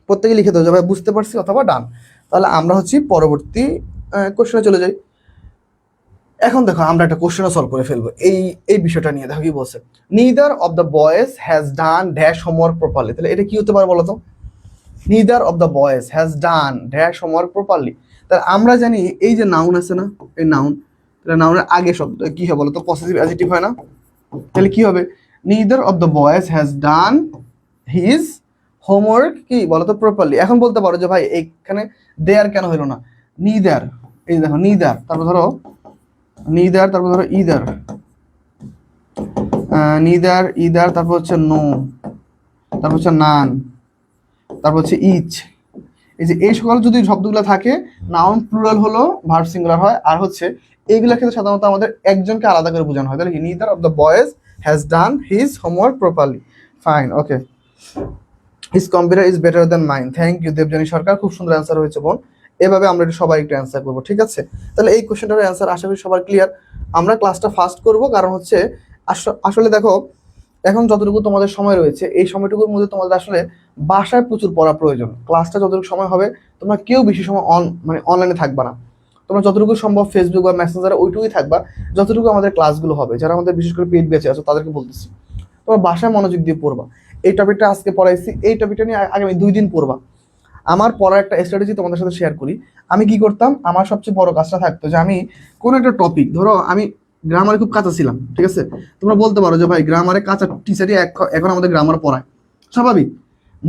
S1: প্রত্যেকে লিখে দাও যে ভাই বুঝতে পারছি অথবা ডান। তাহলে আমরা হচ্ছে পরবর্তী কোশ্চেনে চলে যাই। এখন দেখো আমরা একটা কোশ্চেনও সলভ করে ফেলবো এই বিষয়টা নিয়ে। দেখো কি বলছে, neither of the boys has done dash homework properly. তাহলে এটা কি হতে পারে বলতো? Neither of the boys has done dash homework properly. তাহলে আমরা জানি এই যে নাউন আছে না, এই নাউন, তাহলে নাউনের আগে শব্দ কি হবে বলো তো? পসেসিভ অ্যাডজেক্টিভ হয় না? তাহলে কি হবে? neither of the boys has done his homework কি বলো তো প্রপারলি। এখন বলতে পারো যে ভাই এখানে দেয়ার কেন হলো না? neither, এই দেখো neither, তারপর ধরো neither, তারপর ধরো either, either, তারপর হচ্ছে no, তারপর হচ্ছে none, তারপর হচ্ছে each। এই যে এই সকল যদি শব্দগুলো থাকে, নাউন প্লুরাল হলো, ভার্ব সিঙ্গুলার হয়। আর হচ্ছে এইগুলোর ক্ষেত্রে সাধারণত আমাদের একজনকে আলাদা করে বোঝানো হয়। তাহলে কি neither of the boys has done his homework properly, ফাইন, ওকে। his computer is better than mine, thank you Debjani Sarkar, খুব সুন্দর অ্যান্সার হয়েছে বোন। এভাবে আমরা সবাই একটু অ্যান্সার করবো, ঠিক আছে? তাহলে এই কোশ্চেনটার অ্যান্সার আশা করি সবার ক্লিয়ার। আমরা ক্লাসটা ফাস্ট করব, কারণ হচ্ছে আসলে দেখো এখন যতটুকু তোমাদের সময় রয়েছে, এই সময়টুকুর মধ্যে তোমাদের আসলে বাসায় প্রচুর পড়া প্রয়োজন। ক্লাসটা যতটুকু সময় হবে, তোমরা কেউ বেশি সময় অনলাইনে থাকবা না। তোমরা যতটুকু সম্ভব ফেসবুক বা মেসেঞ্জারে ওইটুকুই থাকবা যতটুকু আমাদের ক্লাসগুলো হবে। যারা আমাদের বিশেষ করে পেইড ব্যাচে আছে তাদেরকে বলতেছি, তোমরা বাসায় মনোযোগ দিয়ে পড়বা। এই টপিকটা আজকে পড়াইছি, এই টপিকটা নিয়ে আগামী 2 দিন পড়বা। আমার পড়ার একটা স্ট্র্যাটেজি তোমাদের সাথে শেয়ার করি। আমি কি করতাম, আমার সবচেয়ে বড় কাজটা থাকতো যে আমি কোনো একটা টপিক, ধরো আমি গ্রামারে খুব কাঁচা ছিলাম, ঠিক আছে? তোমরা বলতে পারো যে ভাই গ্রামারে কাঁচা টিচারই এখন আমাদের গ্রামার পড়ায়। স্বাভাবিক,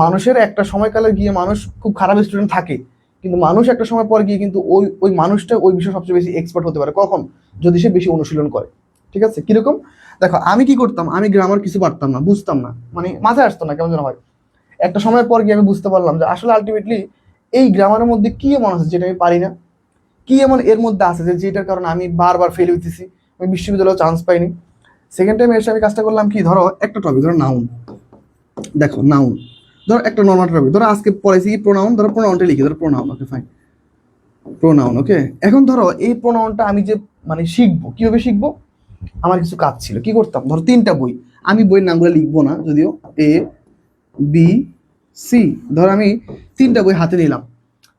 S1: মানুষের একটা সময়কালে গিয়ে মানুষ খুব খারাপ স্টুডেন্ট থাকে, কিন্তু মানুষ একটা সময় পর গিয়ে কিন্তু ওই মানুষটা ওই বিষয়ে সবচেয়ে বেশি এক্সপার্ট হতে পারে। কখন? যদি সে বেশি অনুশীলন করে, ঠিক আছে? কিরকম? দেখো আমি কি করতাম, আমি গ্রামার কিছু পারতাম না, বুঝতাম না, মানে মাথায় আসতো না, কেমন যেন হয়। একটা সময় পর গিয়ে আমি বুঝতে পারলাম যে আসলে আলটিমেটলি এই গ্রামারের মধ্যে কি এমন আছে যেটা আমি পারি না, কি এমন এর মধ্যে আছে যে যেটার কারণে আমি বারবার ফেল হইতেছি, আমি বিশ্ববিদ্যালয়ে চান্স পাইনি। সেকেন্ড টাইম এসে আমি কাজটা করলাম কি, ধরো একটা টপিক, ধরো নাউন, দেখো নাউন, ধরো একটা নর্মাল টপিক, ধরো আজকে পড়াইছি কি প্রোনাউন, ধরো প্রোনাউনটা লিখি, ধরো প্রোনাউন, ওকে ফাইন, প্রোনাউন, ওকে। এখন ধরো এই প্রোনাউনটা আমি যে মানে শিখবো, কিভাবে শিখবো? আমার কিছু কাজ ছিল, কি করতাম, ধরো 3টা বই, আমি বইয়ের নামগুলো লিখবো না যদিও, এ বি সি, ধর আমি 3টা বই হাতে নিলাম।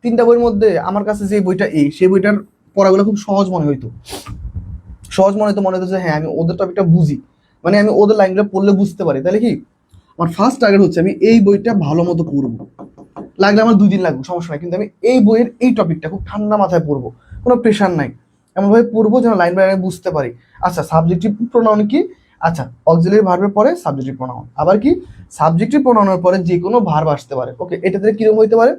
S1: 3টা বইয়ের মধ্যে আমার কাছে যে বইটা সেই বইটার পড়াগুলো খুব সহজ মনে হইতো, মনে হতো যে হ্যাঁ আমি ওদের টপিকটা বুঝি, মানে আমি ওদের লাইনগুলো পড়লে বুঝতে পারি। তাহলে কি আমার ফার্স্ট টার্গেট হচ্ছে আমি এই বইটা ভালো মতো পড়বো, লাগলে আমার 2 দিন লাগবে, সমস্যা নাই, কিন্তু আমি এই বইয়ের এই টপিকটা খুব ঠান্ডা মাথায় পড়বো, কোনো প্রেশার নাই, এমনভাবে পড়বো যেন লাইন বাই লাইন বুঝতে পারি। আচ্ছা, সাবজেক্টিভ প্রোনাউন কি? আচ্ছা, অক্সিলারি ভার্বের পরে সাবজেক্টিভ প্রোনাউন, আবার কি সাবজেক্টিভ প্রোনাউনের পরে যে কোনো ভার্ব আসতে পারে। ওকে, এটাতে কিরকম হইতে পারে?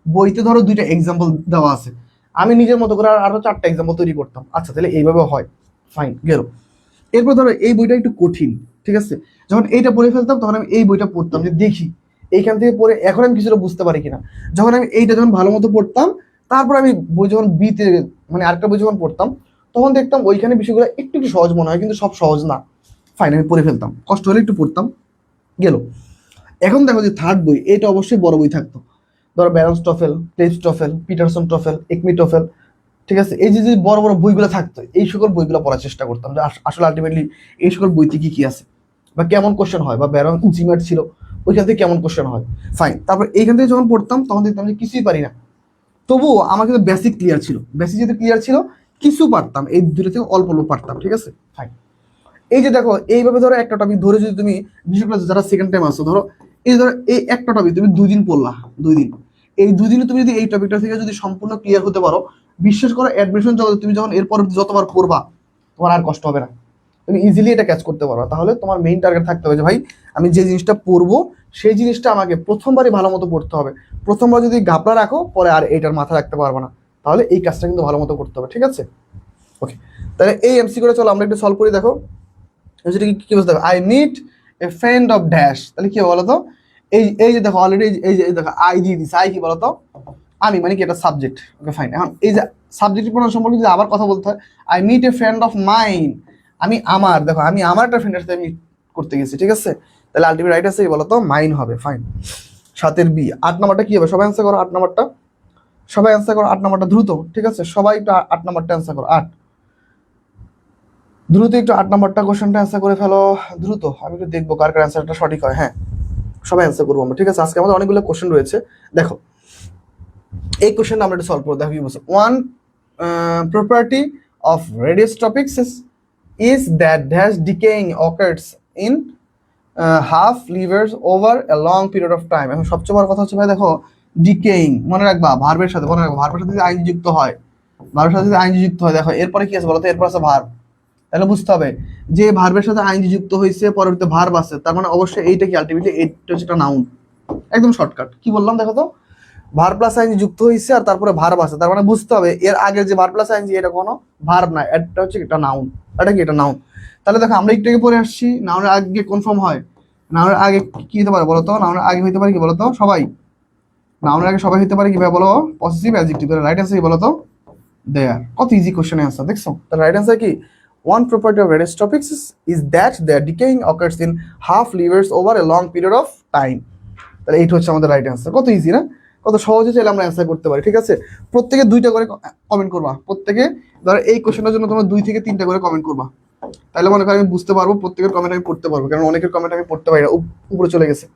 S1: বইতে ধরো 2টা এক্সাম্পল দেওয়া আছে, আমি নিজের মতো করে আরো 4টা এক্সাম্পল তৈরি করতাম। আচ্ছা, তাহলে এইভাবে হয়, ফাইন গেল। এরপর ধরো এই বইটা একটু কঠিন, ঠিক আছে? যখন এইটা পড়ে ফেলতাম তখন আমি এই বইটা পড়তাম, যে দেখি এইখান থেকে পড়ে এখন আমি কিছুটা বুঝতে পারি কিনা। যখন আমি এইটা যখন ভালো মতো পড়তাম, তারপর আমি বই যখন বিতে মানে আরেকটা বই যখন পড়তাম, তখন দেখতাম ওইখানে বিষয়গুলো একটু একটু সহজ মনে হয়, কিন্তু সব সহজ না। ফাইন, আমি পড়ে ফেলতাম, কষ্ট হলে একটু পড়তাম, গেল। এখন দেখো যে থার্ড বই, এটা অবশ্যই বড় বই থাকতো, ধরো ব্যারন্স টফেল, প্লেজ TOEFL, Peterson TOEFL, Acme TOEFL, ঠিক আছে? এই যে যে বড় বড় বইগুলো থাকতো, এই সকল বইগুলো পড়ার চেষ্টা করতাম যে আসলে আলটিমেটলি এই সকল বইতে কি কি আছে, বা কেমন কোশ্চেন হয়, বা ব্যারন জিমার ছিল ওইখান থেকে কেমন কোশ্চেন হয়। ফাইন, তারপর এইখান থেকে যখন পড়তাম তখন দেখতাম যে কিছুই পারি না, তবুও আমার কিন্তু বেসিক ক্লিয়ার ছিল, বেসিক যেহেতু ক্লিয়ার ছিল কিছু পারতাম, এই দুটো থেকে অল্প অল্প পারতাম, ঠিক আছে? ফাইন, এই যে দেখো এইভাবে ধরো একটা টপিক ধরে যদি তুমি বিশেষ করে যারা সেকেন্ড টাইম আসছো, ধরো এই ধরো এই একটা টপিক তুমি 2 দিন পড়লা, 2 দিন, এই 2 দিনে তুমি যদি এই টপিকটা থেকে যদি সম্পূর্ণ ক্লিয়ার হতে পারো, বিশ্বাস করো অ্যাডমিশন জগতে তুমি যখন এরপর যতবার পড়বা তোমার আর কষ্ট হবে না, তুমি ইজিলি এটা ক্যাচ করতে পারো। তাহলে তোমার মেইন টার্গেট থাকতে হবে যে ভাই আমি যে জিনিসটা পড়বো সেই জিনিসটা আমাকে প্রথমবারই ভালো মতো পড়তে হবে। প্রথমবার যদি গাপলা রাখো পরে আর এইটার মাথা রাখতে পারবে না, তাহলে এই কাজটা কিন্তু ভালো মতো করতে হবে, ঠিক আছে? ওকে, তাহলে এই এমসি করে চলো আমরা একটু সলভ করি। দেখো সেটা কি বুঝতে হবে, I need a friend of dash, তাহলে কি বলো তো? এই যে দেখো অলরেডি এই যে দেখো আই দিয়ে দিছে, আই কি বলতো? আমি, মানে কি এটা সাবজেক্ট। ওকে ফাইন, এখন এই যে সাবজেক্টিভ প্রোনাউন সম্পর্কে যদি আবার কথা বলতে হয়, I meet a friend of mine, আমি আমার, দেখো আমি আমার একটা ফ্রেন্ডের সাথে মিট করতে গেছি, ঠিক আছে? তাহলে আলটিমেট রাইট আছে কি বলতো? মাইন হবে, ফাইন। 7 বি। 8 নাম্বারটা কি হবে? সবাই অ্যান্সার করো 8 নাম্বারটা, সবাই অ্যান্সার করো 8 নাম্বারটা দ্রুত, ঠিক আছে? সবাই একটু 8 নাম্বারটা অ্যান্সার করো, 8 দ্রুত একটু 8 নাম্বারটা কোশ্চেনটা অ্যান্সার করে ফেলো দ্রুত, আমি একটু দেখবো কার কার অ্যান্সারটা সঠিক হয়। হ্যাঁ, সবাই অ্যান্সার করবো আমরা, ঠিক আছে? আজকে আমাদের অনেকগুলো কোশ্চেন রয়েছে। দেখো এই কোশ্চেনটা আমরা একটু সলভ করবো। দেখো কি বলছে, one property of radius topics is that dash decaying occurs in half livers over a long period of time। এখন সবচেয়ে বড় কথা হচ্ছে ভাই দেখো ডিকেইং, মনে রাখবা ভার্বের সাথে, মনে রাখবা ভার্বের সাথে যদি আইন যুক্ত হয় ভার্বের সাথে যদি আইনজি যুক্ত হয়, দেখো এরপরে কি আছে বলতো, এরপর আছে ভার্ব। তাহলে বুঝতে হবে যে ভার্বের সাথে আইনজি যুক্ত হয়েছে, পরবর্তীতে ভার্ব আছে, তার মানে অবশ্যই এইটা কি আলটিমেটলি এইটা হচ্ছে একটা নাউন। একদম শর্টকাট। কি বললাম দেখো তো, ভার্ব প্লাস আইনজি যুক্ত হয়েছে আর তারপরে ভার্ব আছে, তার মানে বুঝতে হবে এর আগের যে ভার্ব প্লাস আইনজি এটা কোনো ভার্ব না, এটা হচ্ছে একটা নাউন। এটা কি, এটা নাউন। তাহলে দেখো আমরা একটু আগে পরে আসছি, নাউনের আগে কনফার্ম হয়, নাউনের আগে কি হতে পারে বলতো, নাউনের আগে হইতে পারে কি বলতো সবাই, নাউনের আগে সবাই হইতে পারে কি ভাই বলো, পজিটিভ অ্যাডজেক্টিভ। রাইট অ্যান্সার কি বলতো, দেয়ার। কত ইজি কোশ্চেন অ্যান্সার দেখছো। তাহলে রাইট অ্যান্সার কি, one property of various topics is that their decaying occurs in half livers over a long period of time. তাহলে এইটা হচ্ছে আমাদের রাইট অ্যান্সার। কত ইজি না, কত সহজে চাইলে আমরা অ্যান্সার করতে পারি। ঠিক আছে, প্রত্যেকে 2টা করে কমেন্ট করবা, প্রত্যেকে ধরো এই কোশ্চেনের জন্য তোমরা 2 থেকে 3টা করে কমেন্ট করবা, তাহলে মনে করো আমি বুঝতে পারবো, প্রত্যেকের কমেন্ট আমি পড়তে পারবো, কারণ অনেকের কমেন্ট আমি পড়তে পারি না, উপরে চলে গেছে।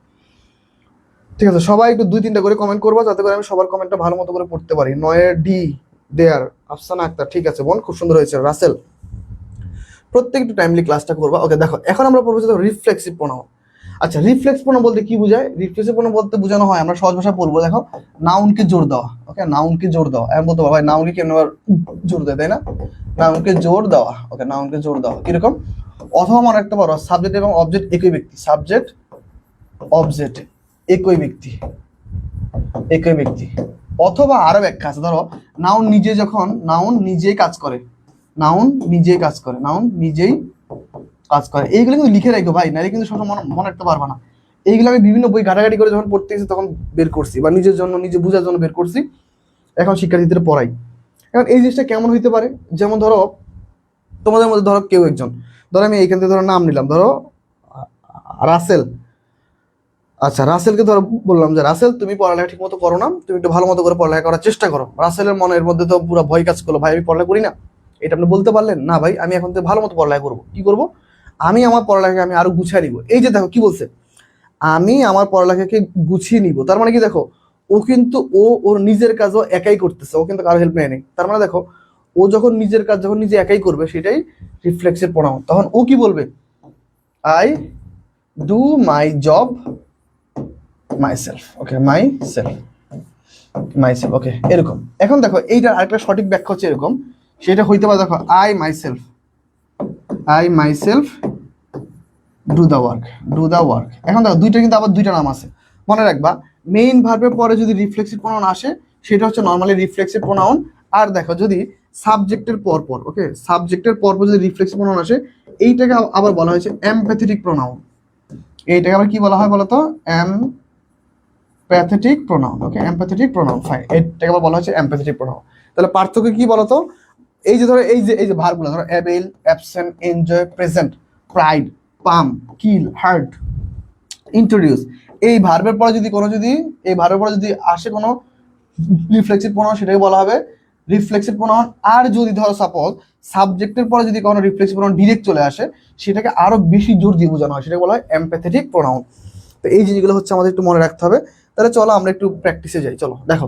S1: ঠিক আছে, সবাই একটু 2-3টা করে কমেন্ট করবা, যাতে করে আমি সবার কমেন্টটা ভালো মতো করে পড়তে পারি। 9 ডি দেয়ার, আফসানা আক্তার, ঠিক আছে বোন, খুব সুন্দর হয়েছে। রাসেল, প্রত্যেক একটু টাইমলি ক্লাসটা করবা। ওকে দেখো এখন আমরা পড়বো যে রিফ্লেক্সিভ প্রোনাউন। আচ্ছা, রিফ্লেক্স প্রোনাউন বলতে কি বোঝায়? রিফ্লেক্সিভ প্রোনাউন বলতে বোঝানো হয়, আমরা সহজ ভাষায় পড়বো, দেখো নাউনকে জোর দেওয়া। ওকে, নাউনকে জোর দেওয়া। আমি বলতে পারবো ভাই নাউনকে কেমন জোর দেয়, তাই না? নাউনকে জোর দেওয়া। ওকে, নাউনকে জোর দেওয়া কিরকম? অথবা মনে রাখতে পারো সাবজেক্ট এবং অবজেক্ট একই ব্যক্তি, সাবজেক্ট অবজেক্ট একই ব্যক্তি, একই ব্যক্তি। অথবা আরো ব্যাখ্যা আছে, ধরো নাউন নিজে, যখন নাউন নিজেই কাজ করে, নাউন নিজেই কাজ করে, নাউন নিজেই কাজ করে। এইগুলো কিন্তু লিখে রাখো ভাই, নাহলে কিন্তু সবসময় মনে রাখতে পারবা না। এইগুলো আমি বিভিন্ন বই ঘাটাঘাটি করে যখন পড়তে গেছি তখন বের করছি, বা নিজের জন্য, নিজে বোঝার জন্য বের করছি, এখন শিক্ষার্থীদের পড়াই। এখন এই জিনিসটা কেমন হইতে পারে, যেমন ধরো তোমাদের মধ্যে ধরো কেউ একজন, ধরো আমি এইখান থেকে ধরো নাম নিলাম, ধরো রাসেল। আচ্ছা, রাসেলকে ধরো বললাম যে রাসেল তুমি পড়ালেখা ঠিক মতো করো না, তুমি একটু ভালো মতো করে পড়ালেখা করার চেষ্টা করো। রাসেলের মনের মধ্যে তো পুরো ভয় কাজ করলো, ভাই আমি পড়ালেখা করি না, এটা আপনি বলতে পারলেন না? ভাই আমি এখন থেকে ভালো মতো পড়ালেখা করবো। কি করবো? আমি আমার পড়ালেখাকে আমি আরো গুছিয়ে নিব। এই যে দেখো কি বলছে, আমি আমার পড়ালেখাকে গুছিয়ে নিব, তার মানে কি দেখো ও কিন্তু ওর নিজের কাজও একাই করতেছে, ও কিন্তু কারো হেল্প নেয় নাই। তার মানে দেখো ও যখন নিজের কাজ যখন নিজে একাই করবে, সেটাই রিফ্লেক্সিভ প্রোনাউন। তখন ও কি বলবে, I do my job myself. Okay, myself, myself. Okay, এরকম। এখন দেখো এইটার আরেকটা সঠিক ব্যাখ্যা হচ্ছে এরকম, সেটা হইতে পারে দেখো I myself, I myself do the work, do the work. এখন দেখো দুইটা কিন্তু আবার দুইটা নাম আছে, মনে রাখবা মেইন ভার্বের পরে যদি রিফ্লেক্সিভ প্রোনাউন আসে সেটা হচ্ছে নর্মালি রিফ্লেক্সিভ প্রোনাউন। আর দেখো যদি সাবজেক্টের পর পর, ওকে সাবজেক্টের পর পর যদি রিফ্লেক্সিভ প্রোনাউন আসে, এইটাকে আবার বলা হয়েছে এমপ্যাথেটিক প্রোনাউন। এইটাকে আবার কি বলা হয় বলতো, এমপ্যাথেটিক প্রোনাউন। ওকে, এমপ্যাথেটিক প্রোনাউন, ফাইন, এটাকে আবার বলা হচ্ছে এমপ্যাথেটিক প্রোনাউন। তাহলে পার্থক্য কি বলতো, এই যে ধরো এই যে ভার্বগুলো ধরো avail, absent, enjoy, present, pride, plume, kill, hurt, introduce, এই ভার্বের পরে যদি কোনো এই ভার্বের পরে যদি আসে কোনো রিফ্লেক্সিভ প্রোনাউন, সেটাকে বলা হবে রিফ্লেক্সিভ প্রোনাউন। আর যদি ধরো সাপোজ সাবজেক্টের পরে যদি কোনো রিফ্লেক্সিভ প্রোনাউন ডিরেক্ট চলে আসে, সেটাকে আরো বেশি জোর দিয়ে বোঝানো হয়, সেটাকে বলা হয় এমপ্যাথেটিক প্রোনাউন। তো এই জিনিসগুলো হচ্ছে আমাদের একটু মনে রাখতে হবে। তাহলে চলো আমরা একটু প্র্যাকটিসে যাই। চলো দেখো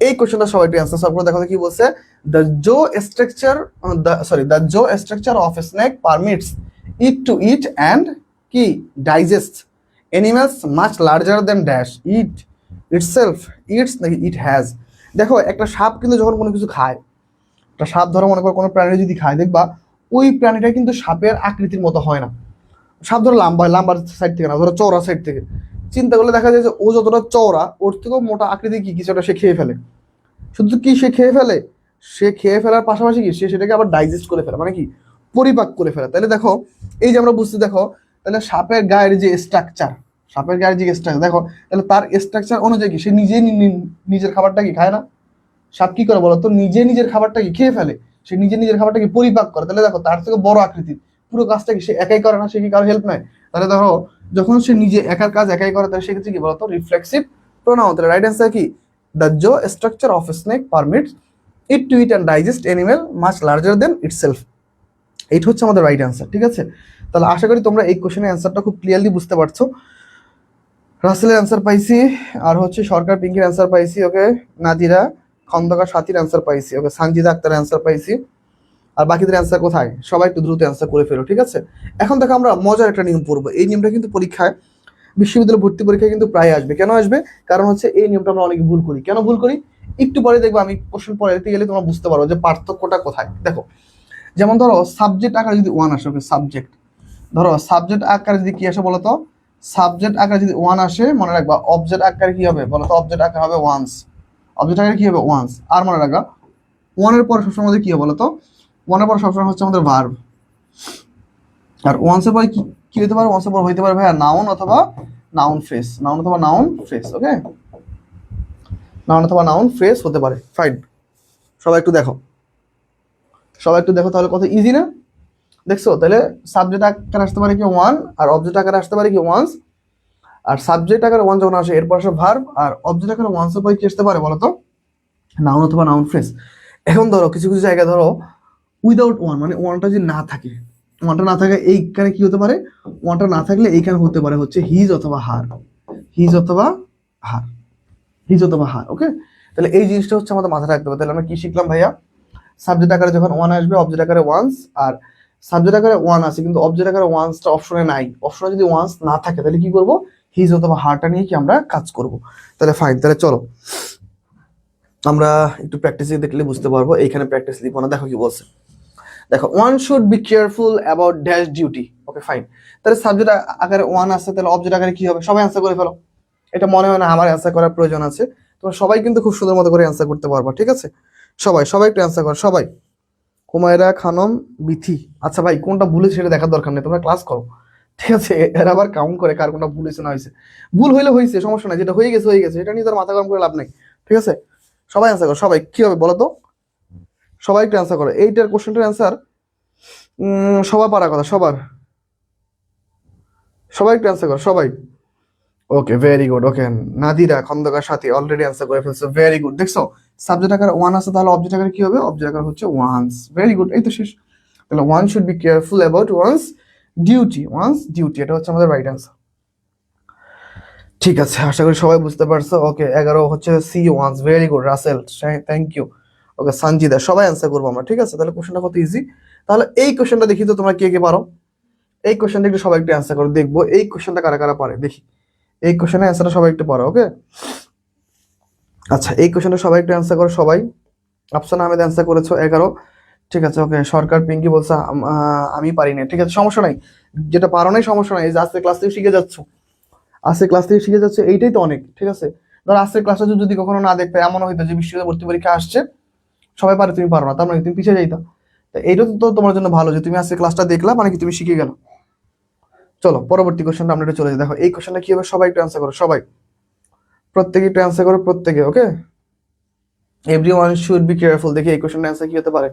S1: এই কোশ্চেনটা সবাই একটু অ্যান্সার সলভ করে দেখো কি বলছে। The jaw structure, the jaw structure of a snake permits it to eat and কি digest animals much larger than dash it itself its নাকি ইট হ্যাজ। দেখো একটা সাপ কিন্তু যখন কোনো কিছু খায়, একটা সাপ ধরো মনে করো কোনো প্রাণী যদি খায়, দেখবা ওই প্রাণীটা কিন্তু সাপের আকৃতির মতো হয় না। সাপ ধরো লাম্বার সাইড থেকে না, ধরো চওড়া সাইড থেকে চিন্তা করলে দেখা যায় যে ও যতটা চওড়া ওর থেকেও মোটা আকৃতি কি কিছুটা সে খেয়ে ফেলে। শুধু কি সে খেয়ে ফেলে, সে খেয়ে ফেলার পাশাপাশি কি সে সেটাকে আবার ডাইজেস্ট করে ফেলে, মানে কি পরিপাক করে ফেলে। তাহলে দেখো এই যে আমরা বুঝতে, দেখো তাহলে সাপের গায়ের যে স্ট্রাকচার, সাপের গায়ের যে স্ট্রাকচার দেখো, তাহলে তার স্ট্রাকচার অনুযায়ী কি সে নিজে নিজের খাবারটা কি খায় না? সাপ কি করে বলতো, নিজে নিজের খাবারটা কি খেয়ে ফেলে, সে নিজে নিজের খাবারটা কি পরিপাক করে। তাহলে দেখো তার থেকে বড় আকৃতির পুরো কাজটা কি সে একাই করে না, সে কি কারো হেল্প নেয়? তাহলে ধরো যখন সে নিজে একার কাজ একাই করে, তাহলে সেক্ষেত্রে কি বলতো রিফ্লেক্সিভ প্রোনাউন। তাহলে রাইট অ্যান্সার কি, the jaw structure of a snake permits it to eat and digest animal much larger than itself. এইটা হচ্ছে আমাদের রাইট অ্যান্সার। ঠিক আছে, তাহলে আশা করি তোমরা এই কোশ্চেনের অ্যান্সারটা খুব ক্লিয়ারলি বুঝতে পারছো। রাসেলের অ্যান্সার পাইছি, আর হচ্ছে সরকার পিঙ্কির অ্যান্সার পাইছি। ওকে, নাদিরা খন্দকার সাথীর অ্যান্সার পাইছি। ওকে, সানজিদা আক্তার অ্যান্সার পাইছি। আর বাকিদের অ্যান্সার কোথায়, সবাই একটু দ্রুত অ্যান্সার করে ফেলো। ঠিক আছে, এখন দেখো আমরা মজার একটা নিয়ম পড়বো। এই নিয়মটা কিন্তু পরীক্ষায়, বিশ্ববিদ্যালয় ভর্তি পরীক্ষায় কিন্তু প্রায় আসবে। কেন আসবে? কারণ হচ্ছে এই নিয়মটা আমরা অনেক ভুল করি। কেন ভুল করি? একটু পরে দেখবো, আমি কোশ্চেন পরে দিতে গেলে তোমরা বুঝতে পারো যে পার্থক্যটা কোথায়। দেখো যেমন ধরো সাবজেক্ট আকারে যদি ওয়ান আসে, ওকে সাবজেক্ট, ধরো সাবজেক্ট আকারে যদি কি আসে বলতো, সাবজেক্ট আকারে যদি ওয়ান আসে, মনে রাখবা অবজেক্ট আকারে কি হবে বলতো, অবজেক্ট আকারে হবে ওয়ান্স, অবজেক্ট আকারে কি হবে ওয়ান্স। আর মনে রাখবা ওয়ানের পর সবসময় আমাদের কি হবে বলতো, ওয়ানের পর সবসময় হচ্ছে আমাদের ভার্ব। আর ওয়ান্সের পর কি হতে পারে, ওয়ান্সের পর হইতে পারে ভাইয়া নাউন অথবা নাউন ফ্রেজ, নাউন অথবা নাউন ফ্রেজ, ওকে, নাউন অথবা নাউন ফ্রেজ হতে পারে। ফাইন, সবাই একটু দেখো, সবাই একটু দেখো, তাহলে কত ইজি না দেখছো। তাহলে সাবজেক্ট আকারে আসতে পারে কি ওয়ান, আর অবজেক্ট আকারে আসতে পারে কি ওয়ান্স। আর সাবজেক্ট আকারে ওয়ান যখন আসে এরপর আসে ভার্ব, আর অবজেক্ট আকারে ওয়ান্সের পরে কি আসতে পারে বলতো, নাউন অথবা নাউন ফ্রেজ। এখন ধরো কিছু কিছু জায়গায় ধরো উইদাউট ওয়ান, মানে ওয়ানটা যদি না থাকে, ওয়ানটা না থাকে এইখানে কি হতে পারে, ওয়ানটা না থাকলে এইখানে হতে পারে হচ্ছে হিজ অথবা হার, হিজ অথবা হার, হিজ অথবা হার, ওকে। তাহলে এই জিনিসটা হচ্ছে আমাদের মাথায় রাখতে হবে। তাহলে আমরা কি শিখলাম ভাইয়া, সাবজেক্ট আকারে যখন ওয়ান আসবে অবজেক্ট আকারে ওয়ান্স, আর সাবজেক্ট আকারে ওয়ান আছে কিন্তু অবজেক্ট আকারে ওয়ান্সটা অপশনে নাই, অপশনে যদি ওয়ান্স না থাকে তাহলে কি করব, হিজ অথবা হারটা নিয়ে কি আমরা কাজ করব। তাহলে ফাইন, তাহলে চলো আমরা একটু প্র্যাকটিস দেখলে বুঝতে পারবো, এইখানে প্র্যাকটিস লিখবো না। দেখো কি বলছে, দেখো one should be careful about dash duty, okay fine. তাহলে সাবজেক্ট আকারে ওয়ান আছে, তাহলে অবজেক্ট আকারে কি হবে, সবাই অ্যান্সার করে ফেলো। এটা মনে হয় না আমার অ্যান্সার করার প্রয়োজন আছে, তোমরা সবাই কিন্তু খুব সুন্দর মতো করে অ্যান্সার করতে পারবা, ঠিক আছে। সবাই সবাই একটু অ্যান্সার করো সবাই। হুমায়রা খানম বিথি, আচ্ছা ভাই কোনটা ভুলেছে সেটা দেখার দরকার নেই, তোমরা ক্লাস করো, ঠিক আছে। এরা আবার কাউন্ট করে কার কোনটা ভুল হয়েছে না হয়েছে, ভুল হইলে হয়েছে সমস্যা নাই, যেটা হয়ে গেছে হয়ে গেছে, এটা নিয়ে তার মাথা গরম করে লাভ নেই, ঠিক আছে। সবাই অ্যান্সার করো, সবাই কি হবে বলো তো, সবাই একটু অ্যান্সার করো এইটার কোশ্চেনটার অ্যান্সার। সবার পারার কথা, সবার, সবাই একটু অ্যান্সার করো সবাই। ওকে ভেরি গুড, ওকে নাদিরা খন্দকার সাথী অলরেডি অ্যান্সার করে ফেলছো, ভেরি গুড। দেখছো সাবজেক্ট আকারে ওয়ান আছে, তাহলে অবজেক্ট আকারে কি হবে, অবজেক্ট আকারে হচ্ছে ওয়ান্স, ভেরি গুড, এই তো শেষ। তাহলে one should be careful about one's duty, one's duty, এটা হচ্ছে আমাদের রাইট অ্যান্সার। ঠিক আছে, আশা করি সবাই বুঝতে পারছো। ওকে 11 হচ্ছে C one's, very good Rasel, thank you. Okay Sanjida, সবাই অ্যান্সার করবো আমরা, ঠিক আছে। তাহলে কোশ্চেনটা কত ইজি। তাহলে এই কোশ্চেনটা দেখি তো তোমরা কে কে পারো, এই কোশ্চেনটা একটু সবাই একটু অ্যান্সার করো, দেখবো এই কোশ্চেনটা কারা কারা পারে দেখি, এই কোশ্চেনের অ্যান্সারটা সবাই একটু পারো, ওকে। আচ্ছা এই কোশ্চেনটা সবাই একটু অ্যান্সার করো সবাই। আফসানা আহমেদ অ্যান্সার করেছো 11, ঠিক আছে। ওকে সরকার পিঙ্কি বলছে আমি পারি না, ঠিক আছে সমস্যা নাই, যেটা পারো নাই সমস্যা নাই, এই যে আজকে ক্লাস থেকে শিখে যাচ্ছ, আজকে ক্লাস থেকে শিখে যাচ্ছে এইটাই তো অনেক, ঠিক আছে। ধর আজকে ক্লাসটা যদি কখনো না দেখতে, এমন হইতো যে বিশ্ববিদ্যালয় ভর্তি পরীক্ষা আসছে সবাই পারে তুমি পারো না, তার মানে তুমি পিছিয়ে যাইতা। তো এইটা তো তোমার জন্য ভালো যে তুমি আজকে ক্লাসটা দেখলা, মানে কি তুমি শিখে গেলো। চলো পরবর্তী কোশ্চেনটা আমরা একটু চলে যাই। দেখো এই কোশ্চেনটা কি হবে, সবাই একটু অ্যান্সার করো সবাই, প্রত্যেকে একটু অ্যান্সার করো প্রত্যেকে, ওকে। এভরিওয়ান শুড বি কেয়ারফুল, দেখি এই কোশ্চেনটার অ্যান্সার কি হতে পারে,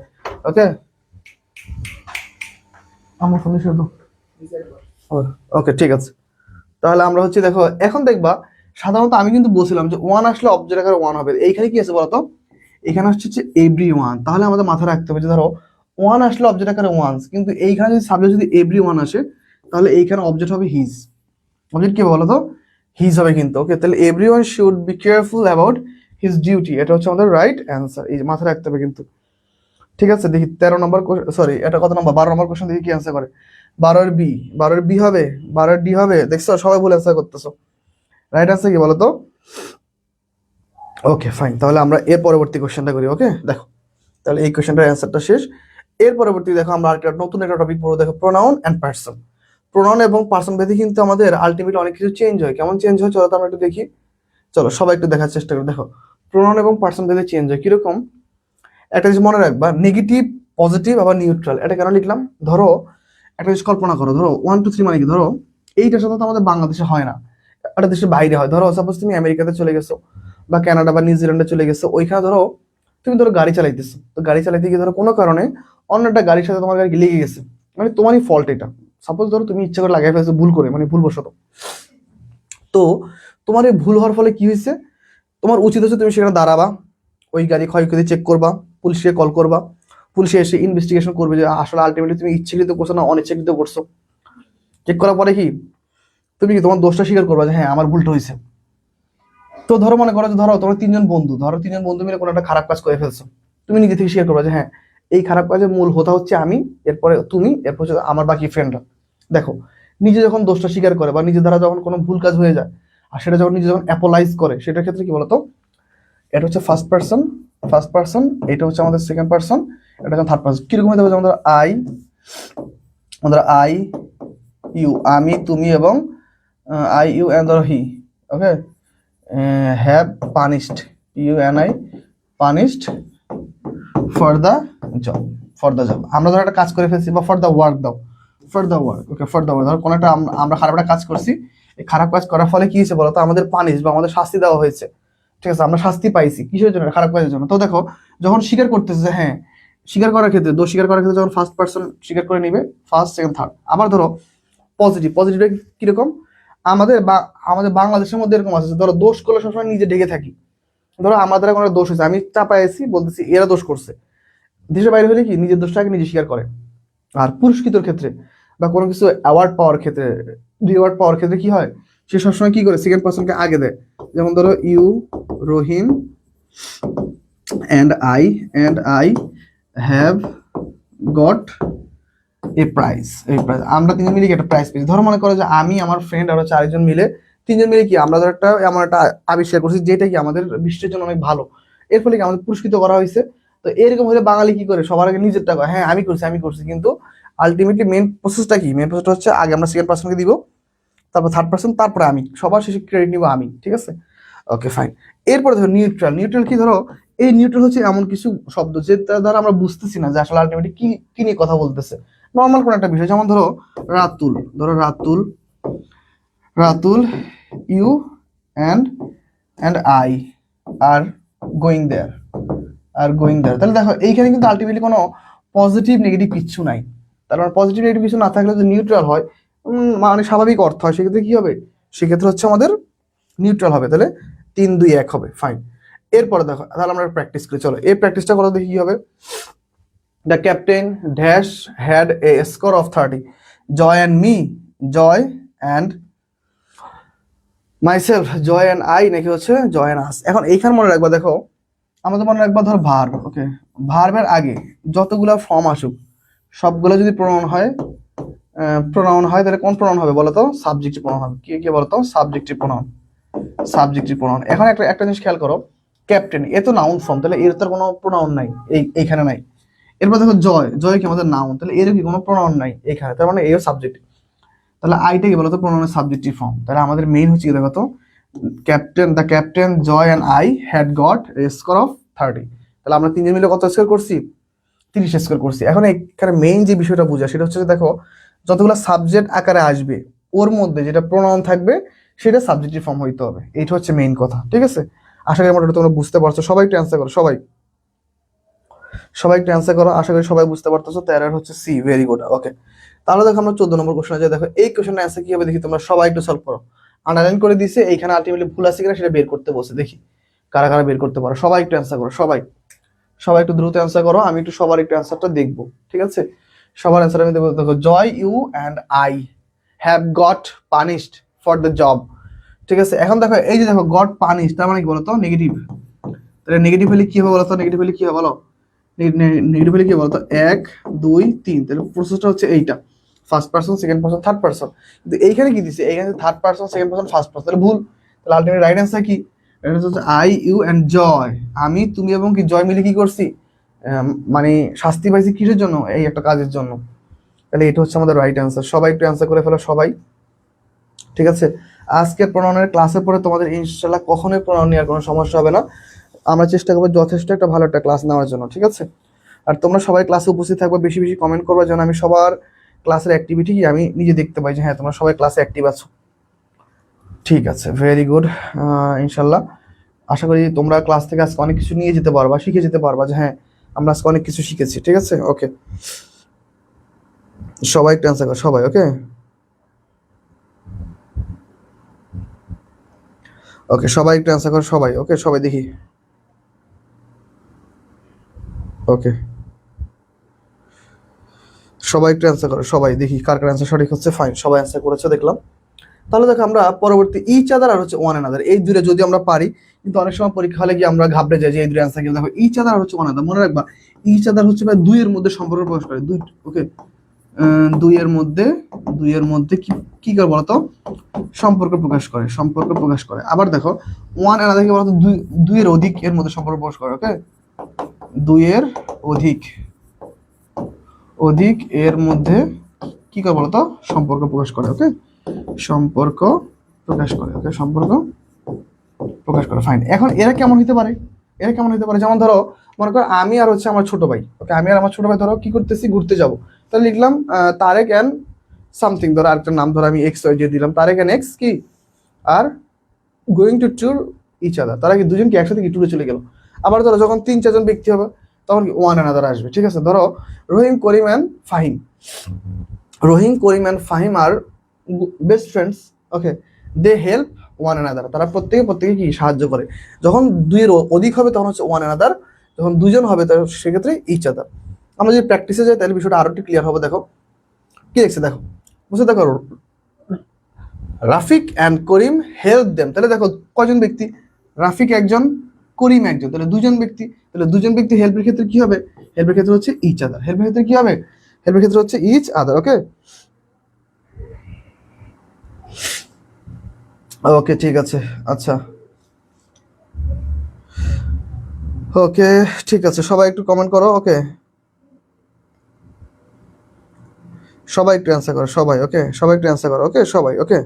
S1: ওকে। আমার ফোনে শুধু ওকে ঠিক আছে। তাহলে আমরা হচ্ছে দেখো এখন দেখবা, সাধারণত আমি কিন্তু বলছিলাম যে ওয়ান আসলে অবজেক্ট আকারে ওয়ান হবে, এইখানে কি আছে বলতো, এখানে হচ্ছে এভরি ওয়ান, তাহলে আমাদের মাথায় রাখতে হবে যে ধরো ওয়ান আসলে অবজেক্ট আকারে ওয়ান্স, কিন্তু এইখানে যদি সাবজেক্ট যদি এভরি ওয়ান আসে তাহলে এইখানে অবজেক্ট হবে হিজ, অবজেক্ট কি বলো তো, হিজ হবে কিন্তু, ওকে। তাহলে every one should be careful about his duty, এটা হচ্ছে আমাদের রাইট অ্যান্সার, এই মাথায় রাখতে হবে কিন্তু, ঠিক আছে। দেখি 13 নম্বর, সরি এটা কত নম্বর, 12 নম্বর কোশ্চেন দেখি কি অ্যান্সার করে। 12 বি, 12 বি হবে, 12 ডি হবে, দেখছো সবাই ভুল অ্যান্সার করতেছো, রাইট অ্যান্সার কি বলো তো। ওকে ফাইন, তাহলে আমরা এর পরবর্তী কোশ্চেনটা করি, ওকে। দেখো তাহলে এই কোশ্চেনটার অ্যান্সারটা শেষ। এর পরবর্তী দেখো আমরা একটা নতুন একটা টপিক পড়বো, দেখো প্রোনাউন এন্ড পারসন। প্রোনাউন এবং পারসন ভেদে কিন্তু আমাদের আলটিমেটলি অনেক কিছু চেঞ্জ হয়, কেমন চেঞ্জ হয় চলো তো আমরা একটু দেখি। চলো সবাই একটু দেখার চেষ্টা করি। দেখো প্রোনাউন এবং পারসন ভেদে চেঞ্জ হয় কিরকম, একটা জিনিস মনে রাখবা, নেগেটিভ পজিটিভ আবার নিউট্রাল, এটা কেন লিখলাম, ধরো একটা জিনিস কল্পনা করো, ধরো 1 2 3 মানে কি, ধরো এইটা সাধারণত আমাদের বাংলাদেশে হয় না, একটা দেশের বাইরে হয়। ধরো সাপোজ তুমি আমেরিকাতে চলে গেছো বা কানাডা বা নিউজিল্যান্ডে চলে গেছো, ওইখানে ধরো তুমি ধরো গাড়ি চালাইতেছো, তো গাড়ি চালাইতে গিয়ে ধরো কোনো কারণে অন্য একটা গাড়ির সাথে তোমার গাড়ি লেগে গেছে, মানে তোমারই ফল্ট এটা, সাপোজ ধরো তুমি ইচ্ছা করে লাগাই ফেলেছো ভুল করে, মানে ভুলবশত। তো তোমার এই ভুল হওয়ার ফলে কি হয়েছে, তোমার উচিত হচ্ছে তুমি সেখানে দাঁড়াবা, ওই গাড়ি ক্ষয়ক্ষতি চেক করবা, পুলিশকে কল করবা, পুলিশে এসে ইনভেস্টিগেশন করবে যে আসলে আলটিমেটলি তুমি ইচ্ছাকৃত করছো না অনিচ্ছাকৃত করছো। চেক করার পরে কি তুমি কি তোমার দোষটা স্বীকার করবা যে হ্যাঁ আমার ভুলটা হয়েছে। তো ধরো মনে করো যে ধরো তোমার তিনজন বন্ধু, ধরো তিনজন বন্ধু মিলে কোনো একটা খারাপ কাজ করে ফেলছো, তুমি নিজে থেকে স্বীকার করবা যে হ্যাঁ এই খারাপ কাজের মূল হোতা হচ্ছে আমি, এরপরে তুমি, এরপর হচ্ছে আমার বাকি ফ্রেন্ডরা। দেখো নিজে যখন দোষটা স্বীকার করে বা নিজের দ্বারা যখন কোনো ভুল কাজ হয়ে যায়, আর সেটা যখন নিজে যখন অ্যাপোলাইজ করে, সেটার ক্ষেত্রে কি বলতো, এটা হচ্ছে ফার্স্ট পার্সন, এটা হচ্ছে আমাদের সেকেন্ড পার্সন, এটা হচ্ছে থার্ড পার্সন। কিরকম হতে পারে? আমাদের আই ইউ, আমি তুমি এবং I you and he, okay, have punished, you and I punished for the job, আমরা ধরো একটা কাজ করে ফেলছি, বা ফর দ্য ওয়ার্ক দাও, ওকে, ফর দ্য ওয়ার্ক, ধরো কোনো একটা আমরা খারাপ একটা কাজ করছি, এই খারাপ কাজ করার ফলে কি হয়েছে বলতো? আমাদের পানিশ বা আমাদের শাস্তি দেওয়া হয়েছে, ঠিক আছে, আমরা শাস্তি পাইছি কিসের জন্য? খারাপ কাজের জন্য। তো দেখো, যখন স্বীকার করতেছে, হ্যাঁ, স্বীকার করার ক্ষেত্রে, দোষ স্বীকার করার ক্ষেত্রে যখন ফার্স্ট পার্সন স্বীকার করে নিবে, ফার্স্ট, সেকেন্ড, থার্ড। আবার ধরো পজিটিভটা কিরকম? আমাদের বাংলাদেশের মধ্যে এরকম আছে, ধরো দোষ করলে সবসময় নিজে ঢেকে থাকি। ধরো আমার দ্বারা কোনো দোষ হয়েছে, আমি চাপাইছি, বলতেছি এরা দোষ করছে। দেশের বাইরে হলে কি নিজের দোষটাকে নিজে স্বীকার করে। আর পুরস্কৃতর ক্ষেত্রে বা কোনো কিছু অ্যাওয়ার্ড পাওয়ার ক্ষেত্রে, রিওয়ার্ড পাওয়ার ক্ষেত্রে কি হয়? সে সবসময় কি করে? সেকেন্ড পার্সনকে আগে দেয়। যেমন ধরো you, Rahim and I have got a prize. আমরা তিনজন মিলে একটা প্রাইজ পেয়েছি। ধরো মনে করো যে আমি, আমার ফ্রেন্ড, আরো চারজন মিলে, তিনজন মিলে কি আমরা ধরো এমন একটা আবিষ্কার করছি যেটা কি আমাদের বিশ্বের জন্য অনেক ভালো, এর ফলে কি আমাদের পুরস্কৃত করা হয়েছে। তো এরকম হলে বাঙালি কি করে? সবার আগে নিজেরটা কয়, হ্যাঁ আমি করছি, কিন্তু আলটিমেটলি মেন প্রসেসটা কি? মেন প্রসেসটা হচ্ছে আগে আমরা সেকেন্ড পার্সনকে দিব, তারপর থার্ড পার্সন, তারপরে আমি, সবার শেষে ক্রেডিট নিব আমি, ঠিক আছে? ওকে, ফাইন। এরপরে ধরো নিউট্রাল কি? ধরো এই নিউট্রাল হচ্ছে এমন কিছু শব্দ যেটা দ্বারা আমরা বুঝতেছি না যে আসলে আলটিমেটলি কি নিয়ে কথা বলতেছে। নর্মাল কোন একটা বিষয়, যেমন ধরো Ratul you and I are going there, তাহলে দেখো এইখানে কিন্তু আলটিমেটলি কোনো পজিটিভ নেগেটিভ কিছু নাই। তার মানে পজিটিভ নেগেটিভ কিছু না থাকলে যদি নিউট্রাল হয়, মানে স্বাভাবিক অর্থ হয়, সেক্ষেত্রে কি হবে? সেক্ষেত্রে হচ্ছে আমাদের নিউট্রাল হবে, তাহলে 3, 2, 1 হবে, ফাইন। এরপরে দেখো, তাহলে আমরা প্র্যাকটিস করি, চলো এই প্র্যাকটিসটা করো, দেখি কি হবে। The captain dash had a score of 30, Joy and myself, Joy and I, নাকি হচ্ছে জয় অ্যান্ড আস। এখন এইখানে মনে রাখবা, দেখো আমাদের মনে রাখবা, ধর ভার্ব, ওকে, ভার্বের আগে যতগুলা ফর্ম আসুক সবগুলো যদি প্রোনাউন হয়, তাহলে কোন প্রোনাউন হবে বলো তো? সাবজেক্টিভ প্রোনাউন হবে। কি বলো তো? Subjective pronoun. এখন একটা জিনিস খেয়াল করো, ক্যাপ্টেন এ তো নাউন ফর্ম, তাহলে এর তো কোনো প্রোনাউন নাই, এইখানে নাই। এরপর দেখো জয় কি আমাদের নাউন, তাহলে এর কি কোনো প্রোনাউন নাই এখানে, তার মানে এও সাবজেক্ট। তাহলে আইটা কি বলতো? প্রোনাউনের সাবজেক্টিভ ফর্ম। তাহলে আমাদের মেইন হচ্ছে কি দেখো তো, the captain, Joy and I had got a score of 30। তাহলে আমরা তিনজন মিলে কত স্কোর করছি? 30 স্কোর করছি। এখন এখানে মেইন যে বিষয়টা বোঝা, সেটা হচ্ছে দেখো, যতগুলো সাবজেক্ট আকারে আসবে ওর মধ্যে যেটা প্রোনাউন থাকবে সেটা সাবজেক্টিভ ফর্ম হইতে হবে। এইটা হচ্ছে মেইন কথা, ঠিক আছে? আশা করি মোটামুটি তোমরা বুঝতে পারছো। সবাই একটু অ্যান্সার করো, সবাই একটু অ্যান্সার করো। আশা করি সবাই বুঝতে পারতেছো। তেরার হচ্ছে সি, ভেরি গুড, ওকে। তাহলে দেখো আমরা 14 নম্বর কোশ্চেনে যাই। দেখো এই কোশ্চেনের অ্যান্সার কি হবে দেখি, তোমরা সবাই একটু সলভ করো। আন্ডারলাইন করে দিছে, এইখানে আলটিমেটলি ভুল আছে কিনা সেটা বের করতে বসে, দেখি কারা কারা বের করতে পারো। সবাই একটু অ্যান্সার করো, সবাই একটু দ্রুত অ্যান্সার করো, আমি একটু সবার একটু অ্যান্সারটা দেখবো, ঠিক আছে? সবার অ্যান্সার আমি দেখবো। দেখো, Joy you and I have got punished for the job, ঠিক আছে? এখন দেখো এই যে দেখো গট পানিশ, তার মানে কি বলতো? নেগেটিভ। তাহলে নেগেটিভ হলে কি হবে বলতো? নেগেটিভ হলে কি বলো? 1, 2, 3। তাহলে প্রসেসটা হচ্ছে এইটা, first person, second person, third person. কিন্তু এইখানে কি দিছে? এইখানে third person, second person, first person, তাহলে ভুল। তাহলে আলটিমেট রাইট অ্যান্সার কি? রাইট অ্যান্সার হচ্ছে আই ইউ অ্যান্ড জয়, আমি তুমি এবং কি জয় মিলে কি করছি? মানে শাস্তি পাইছি কিসের জন্য? এই একটা কাজের জন্য। তাহলে এটা হচ্ছে আমাদের রাইট অ্যান্সার। সবাই একটু অ্যান্সার করে ফেলো, সবাই, ঠিক আছে? আজকের প্রোনাউনের ক্লাসের পরে তোমাদের ইনশাআল্লাহ কখনোই প্রোনাউন নেওয়ার কোনো সমস্যা হবে না। আমরা চেষ্টা করবো যথেষ্ট একটা ভালো একটা ক্লাস নেওয়ার জন্য, ঠিক আছে? আর তোমরা সবাই ক্লাসে উপস্থিত থাকবে, বেশি বেশি কমেন্ট করবে, যেন আমি সবার ক্লাসের অ্যাক্টিভিটি কি আমি নিজে দেখতে পাই যে হ্যাঁ তোমরা সবাই ক্লাসে অ্যাক্টিভ আছো। ঠিক আছে, ভেরি গুড। ইনশাল্লাহ আশা করি তোমরা ক্লাস থেকে আজকে অনেক কিছু নিয়ে যেতে পারবা, শিখে যেতে পারবা যে হ্যাঁ আমরা আজকে অনেক কিছু শিখেছি, ঠিক আছে? ওকে, সবাই একটু অ্যান্সার করো, সবাই, ওকে সবাই একটু অ্যান্সার করো, সবাই, ওকে, সবাই দেখি, ওকে সবাই একটু অ্যান্সার করো, সবাই দেখি কার কার অ্যান্সার সঠিক হচ্ছে। ফাইন, সবাই অ্যান্সার করেছো দেখলাম। তাহলে দেখো আমরা পরবর্তী ইচ আদার আর হচ্ছে ওয়ান অ্যানাদার, এই দুটো যদি আমরা পারি, কিন্তু অনেক সময় পরীক্ষা হলে গিয়ে আমরা ঘাবড়ে যাই যে এই দুটো অ্যান্সার কি। দেখো ইচ আদার আর হচ্ছে ওয়ান অ্যানাদার, মনে রাখবা ইচ আদার হচ্ছে দুইয়ের মধ্যে সম্পর্ক প্রকাশ করে, দুই, ওকে, দুইয়ের মধ্যে কি কি করে বলতো, সম্পর্ক প্রকাশ করে, সম্পর্ক প্রকাশ করে। আবার দেখো ওয়ান অ্যানাদার কি বলতো, দুইয়ের অধিক এর মধ্যে সম্পর্ক প্রকাশ করে। ওকে, দুইয়ের অধিক অধিক এর মধ্যে কি করে বলতো, সম্পর্ক প্রকাশ করে। ওকে, সম্পর্ক প্রকাশ করে। ওকে, সম্পর্ক প্রকাশ করে। ফাইন। এখন এরা কেমন হতে পারে, এরা কেমন হতে পারে, যেমন ধরো মনে করো আমি আর হচ্ছে আমার ছোট ভাই। ওকে, আমি আর আমার ছোট ভাই ধরো কি করতেছি, ঘুরতে যাব। তাহলে লিখলাম তারেক এন্ড সামথিং, ধরো আরেকটা নাম ধরো আমি এক্স ওয়াই দিয়ে দিলাম, তারেক এন্ড এক্স কি are going to tour each other. তারা কি দুজন কি একসাথে কি ট্যুরে চলে গেল। আবার ধরো যখন 3-4 জন ব্যক্তি হবে তখন কি ওয়ান অ্যানাদার আসবে। ঠিক আছে, ধরো Rahim, Karim and Fahim. Rahim, Karim and Fahim are best friends. Okay, they help one another. তারা প্রত্যেকে কি সাহায্য করে। যখন দুইয়ের অধিক হবে তখন হচ্ছে ওয়ান অ্যানাদার, যখন দুজন হবে তখন সেক্ষেত্রে ইচ আদার। আমরা যদি প্র্যাকটিসে যাই তাহলে বিষয়টা আরো একটু ক্লিয়ার হবে। দেখো কি দেখছে, দেখো বুঝতে, দেখো Rafiq and Karim help them. তাহলে দেখো কয়জন ব্যক্তি, রাফিক একজন, করিম একজন, তাহলে দুজন ব্যক্তি। তাহলে দুজন ব্যক্তি হেল্পের ক্ষেত্রে কি হবে, হেল্পের ক্ষেত্রে হচ্ছে ইচ আদার। হেল্পের ক্ষেত্রে কি হবে, হেল্পের ক্ষেত্রে হচ্ছে ইচ আদার। ওকে, ওকে ঠিক আছে। আচ্ছা, ওকে ঠিক আছে, সবাই একটু কমেন্ট করো। ওকে, সবাই একটু অ্যান্সার করো, সবাই। ওকে, সবাই একটু অ্যান্সার করো। ওকে, সবাই। ওকে,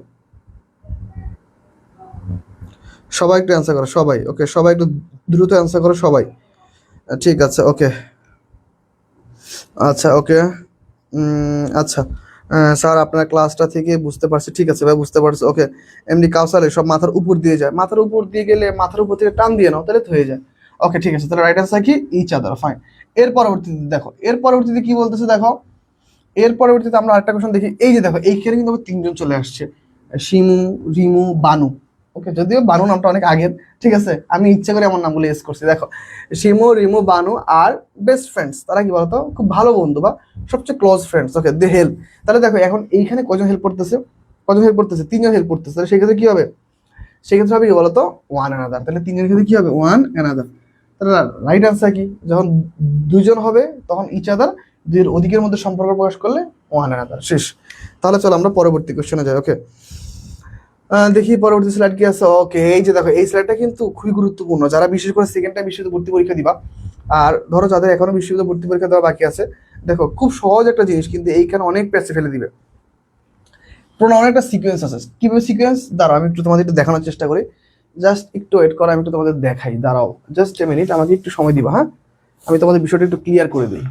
S1: সবাই একটু অ্যান্সার করো, সবাই। ওকে, সবাই একটু দ্রুত অ্যান্সার করো সবাই। ঠিক আছে, ওকে। আচ্ছা, ওকে। আচ্ছা, স্যার আপনার ক্লাসটা থেকে বুঝতে পারছি। ঠিক আছে ভাই, বুঝতে পারছি। ওকে, এমনি কাউসারে সব মাথার উপর দিয়ে যায়, মাথার উপর দিয়ে গেলে মাথার উপর থেকে টান দিয়ে নাও তাহলে তো হয়ে যায়। ওকে ঠিক আছে, তাহলে রাইট অ্যান্সার কি ইচ আদার। ফাইন। এর পরবর্তীতে দেখো, এর পরবর্তীতে কি বলতেছে দেখো, এর পরবর্তীতে আমরা আরেকটা কোশ্চেন দেখি। এই যে দেখো এইখানে কিন্তু আবার 3 জন চলে আসছে, শিমু, রিমু, বানু। ওকে, যদিও বানু নামটা অনেক আগের। ঠিক আছে, আমি ইচ্ছা করে আমার নামগুলো ইউজ করছি। দেখো Shimu, Rimu, Banu are best friends. তারা কি বলতো, খুব ভালো বন্ধু বা সবচেয়ে close friends. Okay, they help. তাহলে দেখো এখন এইখানে কজন হেল্প করতেছে, কজন হেল্প করতেছে, 3 জন হেল্প করতেছে। তাহলে সেক্ষেত্রে কি হবে, সেক্ষেত্রে হবে কি বলতো, ওয়ান অ্যানাদার। তাহলে 3 জনের ক্ষেত্রে কি হবে, ওয়ান অ্যানাদার। তাহলে রাইট আনসার কি, যখন 2 জন হবে তখন ইচ আদার, 2 এর অধিকের মধ্যে সম্পর্ক প্রকাশ করলে ওয়ান অ্যানাদার। শেষ। তাহলে চলো আমরা পরবর্তী কোশ্চেনে যাই। ওকে, দেখি পরবর্তী স্লাইড কি আছে। ওকে, এই যে দেখো এই স্লাইডটা কিন্তু খুবই গুরুত্বপূর্ণ, যারা বিশেষ করে সেকেন্ড টাইম বিশ্ববিদ্যালয় ভর্তি পরীক্ষা দিবা আর ধরো যাদের এখনো বিশ্ববিদ্যালয় ভর্তি পরীক্ষা দেওয়া বাকি আছে। দেখো খুব সহজ একটা জিনিস, কিন্তু এইখানে অনেক প্যাচে ফেলে দিবে। প্রোনাউন একটা সিকোয়েন্স আছে। কিভাবে সিকোয়েন্স, দাঁড়াও আমি একটু তোমাদের একটু দেখানোর চেষ্টা করি। জাস্ট একটু ওয়েট করো, আমি একটু তোমাদের দেখাই। দাঁড়াও জাস্ট এ মিনিট, আমাকে একটু সময় দিবা। হ্যাঁ, আমি তোমাদের বিষয়টা একটু ক্লিয়ার করে দিই।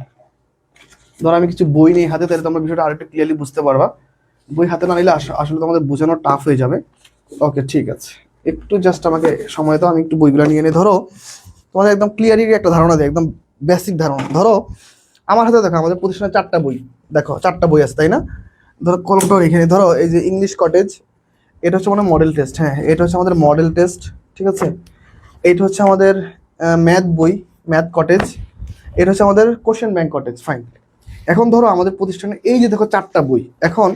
S1: ধরো আমি কিছু বই নেই হাতে, তাহলে তোমরা বিষয়টা আরেকটু ক্লিয়ারলি বুঝতে পারবা। বই হাতে না নিলে আসলে তোমাদের বোঝানো টাফ হয়ে যাবে। ওকে ঠিক আছে, একটু জাস্ট আমাকে সময় দাও, আমি একটু বইগুলো নিয়ে নিই। ধরো তোমাদের একদম ক্লিয়ারলি একটা ধারণা দেয়, একদম বেসিক ধারণা। ধরো আমার হাতে দেখো আমাদের প্রতিষ্ঠানে 4টা বই, দেখো 4টা বই আছে তাই না। ধরো কলমটাও এখানে, ধরো এই যে ইংলিশ কটেজ, এটা হচ্ছে মানে মডেল টেস্ট। হ্যাঁ, এটা হচ্ছে আমাদের মডেল টেস্ট। ঠিক আছে, এইটা হচ্ছে আমাদের ম্যাথ বই, ম্যাথ কটেজ। এটা হচ্ছে আমাদের কোশ্চেন ব্যাংক কটেজ। ফাইন। এখন ধরো আমাদের প্রতিষ্ঠানে এই যে দেখো 4টা বই। এখন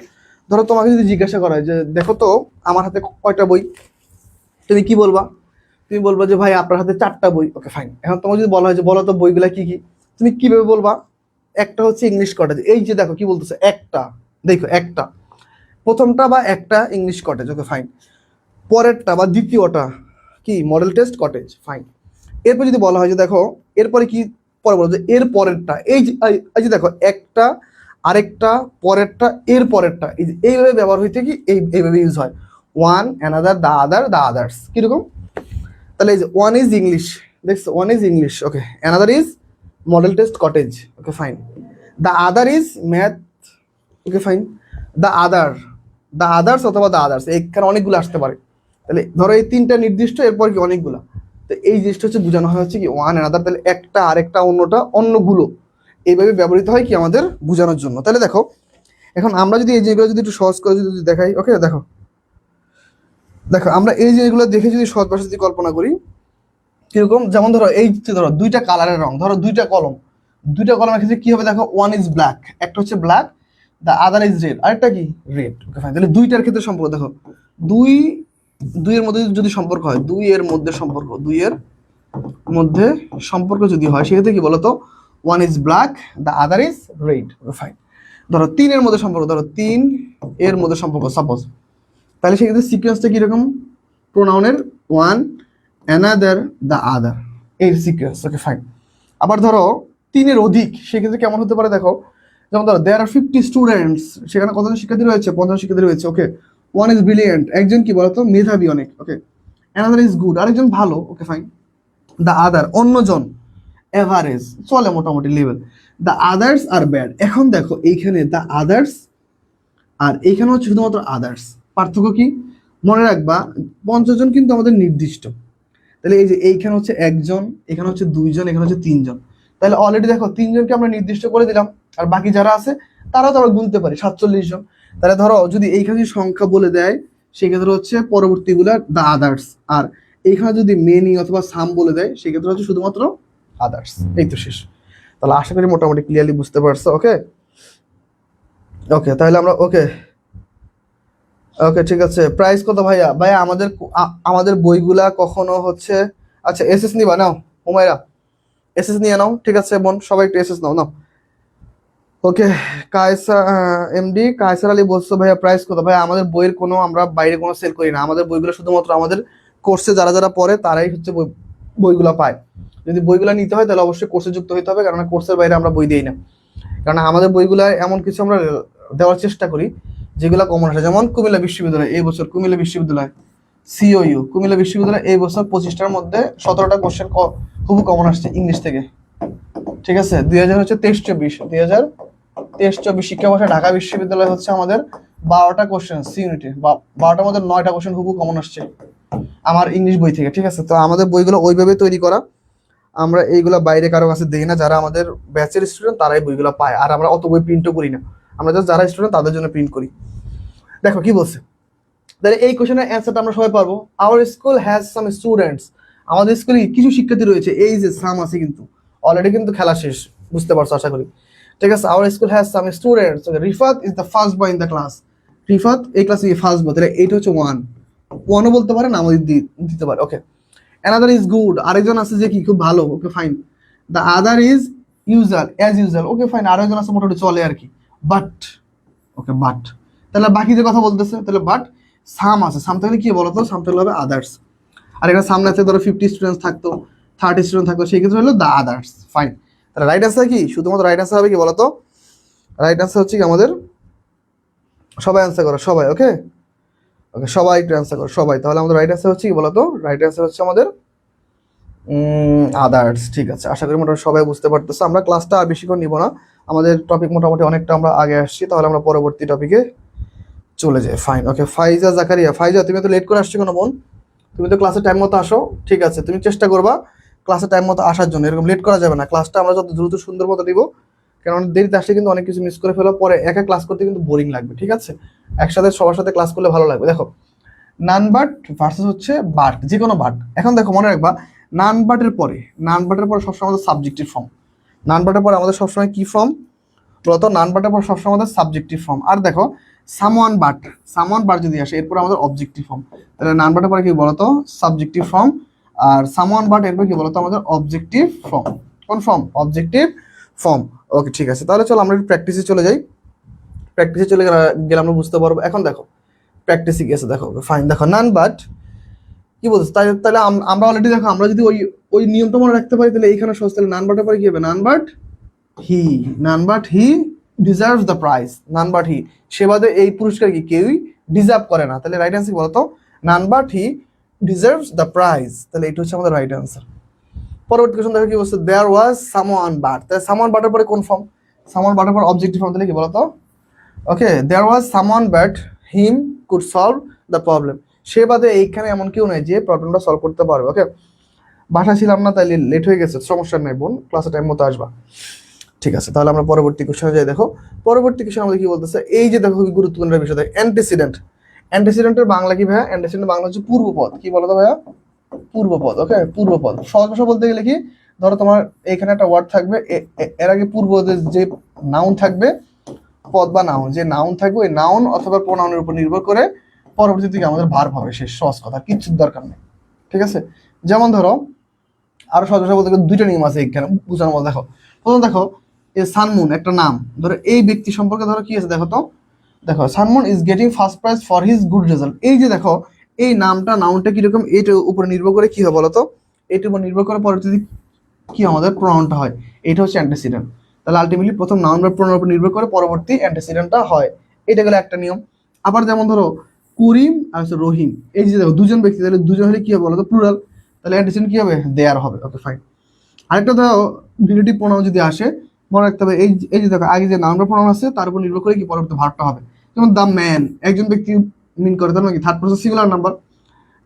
S1: ধরো তোমাকে যদি জিজ্ঞাসা করা হয় যে দেখো তো আমার হাতে কয়টা বই, তুমি কি বলবা, তুমি বলবা যে ভাই আপনার হাতে 4টা বই। Okay fine. এখন তোমাকে যদি বলা হয় যে বলো তো বইগুলা কি কি, তুমি কিভাবে বলবা, একটা হচ্ছে ইংলিশ কটেজ। এই যে দেখো কি বলতেছে, একটা, দেখো একটা, প্রথমটা বা একটা ইংলিশ কটেজ। Okay fine. পরেরটা বা দ্বিতীয়টা কি মডেল টেস্ট কটেজ। ফাইন। এরপর যদি বলা হয় যে দেখো এরপরে কি, পরে বলো যে এর পরেরটা, এই যে দেখো একটা, আরেকটা, পরেরটা, এর পরেরটা, এই যে এইভাবে ব্যবহার হইতে কি এইভাবে ইউজ হয়, ওয়ান অ্যানাদার, দা আদার, দা আদার্স। কিরকম, তাহলে এই যে ওয়ান ইজ ইংলিশ, দেখছো one is English. Okay, another is model test cottage. Okay fine. The other is math. Okay fine. The other, the others অথবা দ্য আদার্স, এখানে অনেকগুলো আসতে পারে। তাহলে ধরো এই 3টা নির্দিষ্ট, এরপর কি অনেকগুলো। তো এই জিনিসটা হচ্ছে বোঝানো হয় হচ্ছে কি ওয়ান অ্যানাদার। তাহলে একটা, আরেকটা, অন্যটা, অন্যগুলো, এইভাবে ব্যবহৃত হয় কি আমাদের বোঝানোর জন্য। তাহলে দেখো এখন আমরা যদি এই জিনিসগুলো যদি একটু সহজ করে যদি দেখাই। ওকে দেখো, দেখো আমরা এই জিনিসগুলো দেখে যদি সহজ ভাষা যদি কল্পনা করি কিরকম, যেমন ধরো এই যে ধরো 2টা কালারের রং, ধরো 2টা কলম, 2টা কলমের ক্ষেত্রে কি হবে দেখো, ওয়ান ইজ ব্ল্যাক, একটা হচ্ছে black, the other is red, আরেকটা কি রেড। Okay fine. তাহলে 2টার ক্ষেত্রে সম্পর্ক দেখো, দুই, দুইয়ের মধ্যে যদি সম্পর্ক হয়, দুইয়ের মধ্যে সম্পর্ক, দুইয়ের মধ্যে সম্পর্ক যদি হয় সেক্ষেত্রে কি বলতো, one is black, the other is red. Okay fine. ধরো 3 এর মধ্যে সম্পর্ক, ধরো 3 এর মধ্যে সম্পর্ক সাপোজ, তাহলে সেক্ষেত্রে সিকোয়েন্সটা কিরকম, প্রোনাউনের ওয়ান, অ্যানাদার, দ্য আদার, এর সিকোয়েন্স। Okay fine. আবার ধরো 3 এর অধিক, সেক্ষেত্রে কেমন হতে পারে দেখো, যেমন ধরো দেয়ার আর 50 স্টুডেন্টস, সেখানে কতজন শিক্ষার্থী রয়েছে, 50 শিক্ষার্থী রয়েছে। ওকে, ওয়ান ইজ ব্রিলিয়েন্ট, একজন কি বলতো মেধাবী অনেক। ওকে, অ্যানাদার ইজ গুড, আরেকজন ভালো। Okay fine. দ্য আদার, অন্যজন এভারেজ, চলে মোটামুটি level. The others are bad. এখন দেখো এইখানে দ্য আদার্স আর এইখানে হচ্ছে শুধুমাত্র আদার্স, পার্থক্য কি মনে রাখবা, 50 জন কিন্তু আমাদের নির্দিষ্ট, তাহলে এই যে এইখানে হচ্ছে একজন, এখানে হচ্ছে 2 জন, এখানে হচ্ছে 3 জন, তাহলে অলরেডি দেখো 3 জনকে আমরা নির্দিষ্ট করে দিলাম, আর বাকি যারা আছে তারাও তো আমরা গুনতে পারি 47 জন। তাহলে ধরো যদি এইখানে সংখ্যা বলে দেয় সেক্ষেত্রে হচ্ছে পরবর্তীগুলা দ্য আদার্স, আর এইখানে যদি মেনি অথবা সাম বলে দেয় সেক্ষেত্রে হচ্ছে শুধুমাত্র আদার্স। এই তো শেষ। তাহলে আশা করি মোটামুটি ক্লিয়ারলি বুঝতে পারছো। ওকে ওকে, তাহলে আমরা ওকে ওকে ঠিক আছে। প্রাইস কত ভাইয়া? ভাইয়া আমাদের আমাদের বইগুলা কখনো হচ্ছে, আচ্ছা এসএস নিবা নাও, হুমায়রা এসএস নিয়ে নাও, ঠিক আছে বোন, সবাই একটু এসএস নাও নাও। ওকে, কায়সার এমডি কায়সার আলী বলছো ভাইয়া প্রাইস কত? ভাইয়া আমাদের বইয়ের কোনো, আমরা বাইরে কোনো সেল করি না, আমাদের বইগুলো শুধুমাত্র আমাদের কোর্সে যারা যারা পড়ে তারাই হচ্ছে বইগুলো পায়। যদি বইগুলো নিতে হয় তাহলে অবশ্যই কোর্সে যুক্ত হতে হবে, কারণ কোর্সের বাইরে আমরা বই দিই না। কারণ আমাদের বইগুলো এমন কিছু আমরা দেওয়ার চেষ্টা করি যেগুলো কমন আসে, যেমন কুমিল্লা বিশ্ববিদ্যালয় এই বছর, কুমিল্লা বিশ্ববিদ্যালয় সিওইউ কুমিল্লা বিশ্ববিদ্যালয় এই বছর 25টার মধ্যে 17টা কোশ্চেন খুব কমন আসছে ইংলিশ থেকে, ঠিক আছে। 2023-24 শিক্ষাবর্ষে ঢাকা বিশ্ববিদ্যালয় হচ্ছে আমাদের 12টা কোশ্চেন সি ইউনিটে, বা 12টার মধ্যে 9টা কোশ্চেন খুব কমন আসছে আমার ইংলিশ বই থেকে, ঠিক আছে। তো আমাদের বইগুলো ওইভাবে তৈরি করা, আমরা এইগুলো বাইরে কারো কাছে দিই না, যারা আমাদের ব্যাচের স্টুডেন্ট তারাই বইগুলো পায়, আর আমরা অত বই প্রিন্টও করি না, আমরা জাস্ট যারা স্টুডেন্ট তাদের জন্য প্রিন্ট করি। দেখো কি বলছে, তাহলে এই কোশ্চেনের অ্যান্সারটা আমরা সবাই পারবো। Our school has some students, আমাদের স্কুলে কিছু শিক্ষার্থী রয়েছে, এই যে সাম আছে কিন্তু অলরেডি কিন্তু খেলা শেষ, বুঝতে পারছো আশা করি, ঠিক আছে। Our school has some students, Rifat is the first boy in the class, Rifat এই ক্লাসে ফার্স্ট বয়, তাহলে এইটা হচ্ছে ওয়ানও বলতে পারে না, আমাদের দিতে পারে। ওকে, অ্যানাদার ইজ গুড, আরেকজন আছে যে কি খুব ভালো। Okay fine. The other is user as user. Okay fine, আরেকজন আছে মোটামুটি চলে আর কি, বাট। ওকে বাট, তাহলে বাকি যে কথা বলতেছে, তাহলে বাট সাম আছে, সাম থাকলে কি বলতো, সাম থাকলে হবে আদার্স। আর এখানে সামনে আছে ধরো 50 স্টুডেন্টস থাকতো, 30 স্টুডেন্ট থাকতো, সেই ক্ষেত্রে হলো দ্য আদার্স। ফাইন, তাহলে রাইট আনসার কি, শুধুমাত্র রাইট আনসার হবে কি বলতো, রাইট আনসার হচ্ছে কি আমাদের, সবাই আনসার করো সবাই। ওকে ওকে, সবাই একটু আনসার করো সবাই। তাহলে আমাদের রাইট আনসার হচ্ছে কি বলতো, রাইট আনসার হচ্ছে আমাদের আদার্স। ঠিক আছে, আশা করি মোটামুটি সবাই বুঝতে পারতেছে। আমরা ক্লাসটা আর বেশিক্ষণ নিব না, আমাদের টপিক মোটামুটি অনেকটা আমরা আগে আসছি, তাহলে আমরা পরবর্তী টপিকে চলে যাই। ফাইন। ওকে, ফাইজা জাকারিয়া, ফাইজা তুমি তো লেট করে আসছো কেন বোন? তুমি তো ক্লাসে টাইম মতো আসো, ঠিক আছে, তুমি চেষ্টা করবা ক্লাসে টাইম মতো আসার জন্য, এরকম লেট করা যাবে না। ক্লাসটা আমরা যত দ্রুত সুন্দর মতো দিব, কারণ দেরিতে আসলে কিন্তু অনেক কিছু মিস করে ফেলা, পরে একা ক্লাস করতে কিন্তু বোরিং লাগবে, ঠিক আছে। একসাথে সবার সাথে ক্লাস করলে ভালো লাগবে। দেখো নান বাট ভার্সেস হচ্ছে বাট, যে কোনো বাট। এখন দেখো মনে রাখবা, নান বাটের পরে সবসময় আমাদের সাবজেক্টিভ ফর্ম, নান বাটের পরে আমাদের সবসময় কি ফর্ম বলতো, নান বাটের পর সবসময় আমাদের সাবজেক্টিভ ফর্ম। আর দেখো সামওয়ান বাট যদি আসে এরপর আমাদের অবজেক্টিভ ফর্ম, তাহলে নান বাটের পরে কি বলতো সাবজেক্টিভ ফর্ম, আর সামওয়ান বাট এরপর কি বলতো আমাদের অবজেক্টিভ ফর্ম। কোন ফর্ম? Objective form. ওকে ঠিক আছে, তাহলে চলো আমরা একটু প্র্যাকটিসে চলে যাই। প্র্যাকটিসে চলে গেলে আমরা বুঝতে পারবো। এখন দেখো প্র্যাকটিসে গেছে, দেখো ফাইন। দেখো নান বাট কি বলছে, তাহলে আমরা অলরেডি দেখো, আমরা যদি ওই নিয়মটা মনে রাখতে পারি তাহলে এইখানে সহজ। তাহলে নান বাটের পরে কি হবে, none but he deserves the prize, none but he, সে বাদে এই পুরস্কার কি কেউই ডিজার্ভ করে না। তাহলে রাইট আনসার বলতো নান but he deserves the prize, তাহলে এটা হচ্ছে আমাদের রাইট আনসার। পরবর্তী কোশ্চেন দেখো কি বলছে, দেয়ার ওয়াজ সামওয়ান বাট, তাহলে সামওয়ান বাটের পরে কোন ফর্ম? সামওয়ান বাটের পর অবজেক্টিভ ফর্ম, তাহলে কি বলতো okay, there was someone but him could solve the problem, সে বাদে এইখানে এমন কেউ নাই যে প্রবলেমটা সলভ করতে পারবে। ওকে, বাসা ছিলাম না তাই লেট হয়ে গেছে, সমস্যা নেই বোন, ক্লাসে টাইম মতো আসবা। ঠিক আছে, তাহলে আমরা পরবর্তী কোশ্চেনে যাই। দেখো পরবর্তী কোশ্চেন আমাদের কি বলতেছে, এই যে দেখো খুবই গুরুত্বপূর্ণ বিষয়, অ্যান্টিসিডেন্ট। অ্যান্টিসিডেন্টের বাংলা কি ভাইয়া? অ্যান্টিসিডেন্ট বাংলা হচ্ছে পূর্বপদ। কি বলো তো ভাইয়া? পূর্বপদ। ওকে, পূর্বপদ সহজ ভাষা বলতে গেলে কি, ধরো তোমার এখানে একটা ওয়ার্ড থাকবে, এর আগে পূর্বপদের যে নাউন থাকবে, পদ বা নাউন, যে নাউন থাকবে ওই নাউন অথবা প্রোনাউনের উপর নির্ভর করে পরবর্তী দিকে আমাদের ভার্ব হবে, শেষ, সহজ কথা, কিচ্ছুর দরকার নেই, ঠিক আছে। যেমন ধরো আরো সহজ ভাষা বলতে গেলে দুইটা নিয়ম আছে এখানে বোঝানোর মতো। দেখো প্রথম দেখো, এ সানমুন একটা নাম, ধরো এই ব্যক্তি সম্পর্কে ধরো কি আছে দেখো তো, দেখো Sunmoon is getting first prize for his good result. এই যে দেখো এই নাউনটা কিরকম, এটার উপর নির্ভর করে কি হয় বলো তো, এটার উপর নির্ভর করে পরবর্তীতে কি আমাদের প্রনাউনটা হয়। এটা হচ্ছে অ্যান্টিসিডেন্ট। তাহলে আলটিমেটলি প্রথম নাউন বা প্রনাউনের উপর নির্ভর করে পরবর্তী অ্যান্টিসিডেন্টটা হয়। এটা গেলে একটা নিয়ম। আবার যেমন ধরো করিম আর হচ্ছে রহিম, এই যে দেখো দুজন ব্যক্তি, তাহলে দুজন হলে কি হবে বলো তো, প্লুরাল, তাহলে অ্যান্টিসিডেন্ট কি হবে, দেয়ার হবে। Okay fine. আরেকটা ধরো রিলেটিভ প্রোনাউন যদি আসে, মনে রাখতে হবে এই যে দেখো আগে যে নাউন বা প্রোনাউন আছে তার উপর নির্ভর করে কি পরবর্তী ভার্বটা হবে। যেমন দ্য ম্যান একজন ব্যক্তি মিন করে, তার মানে কি থার্ড পারসন সিঙ্গুলার নাম্বার।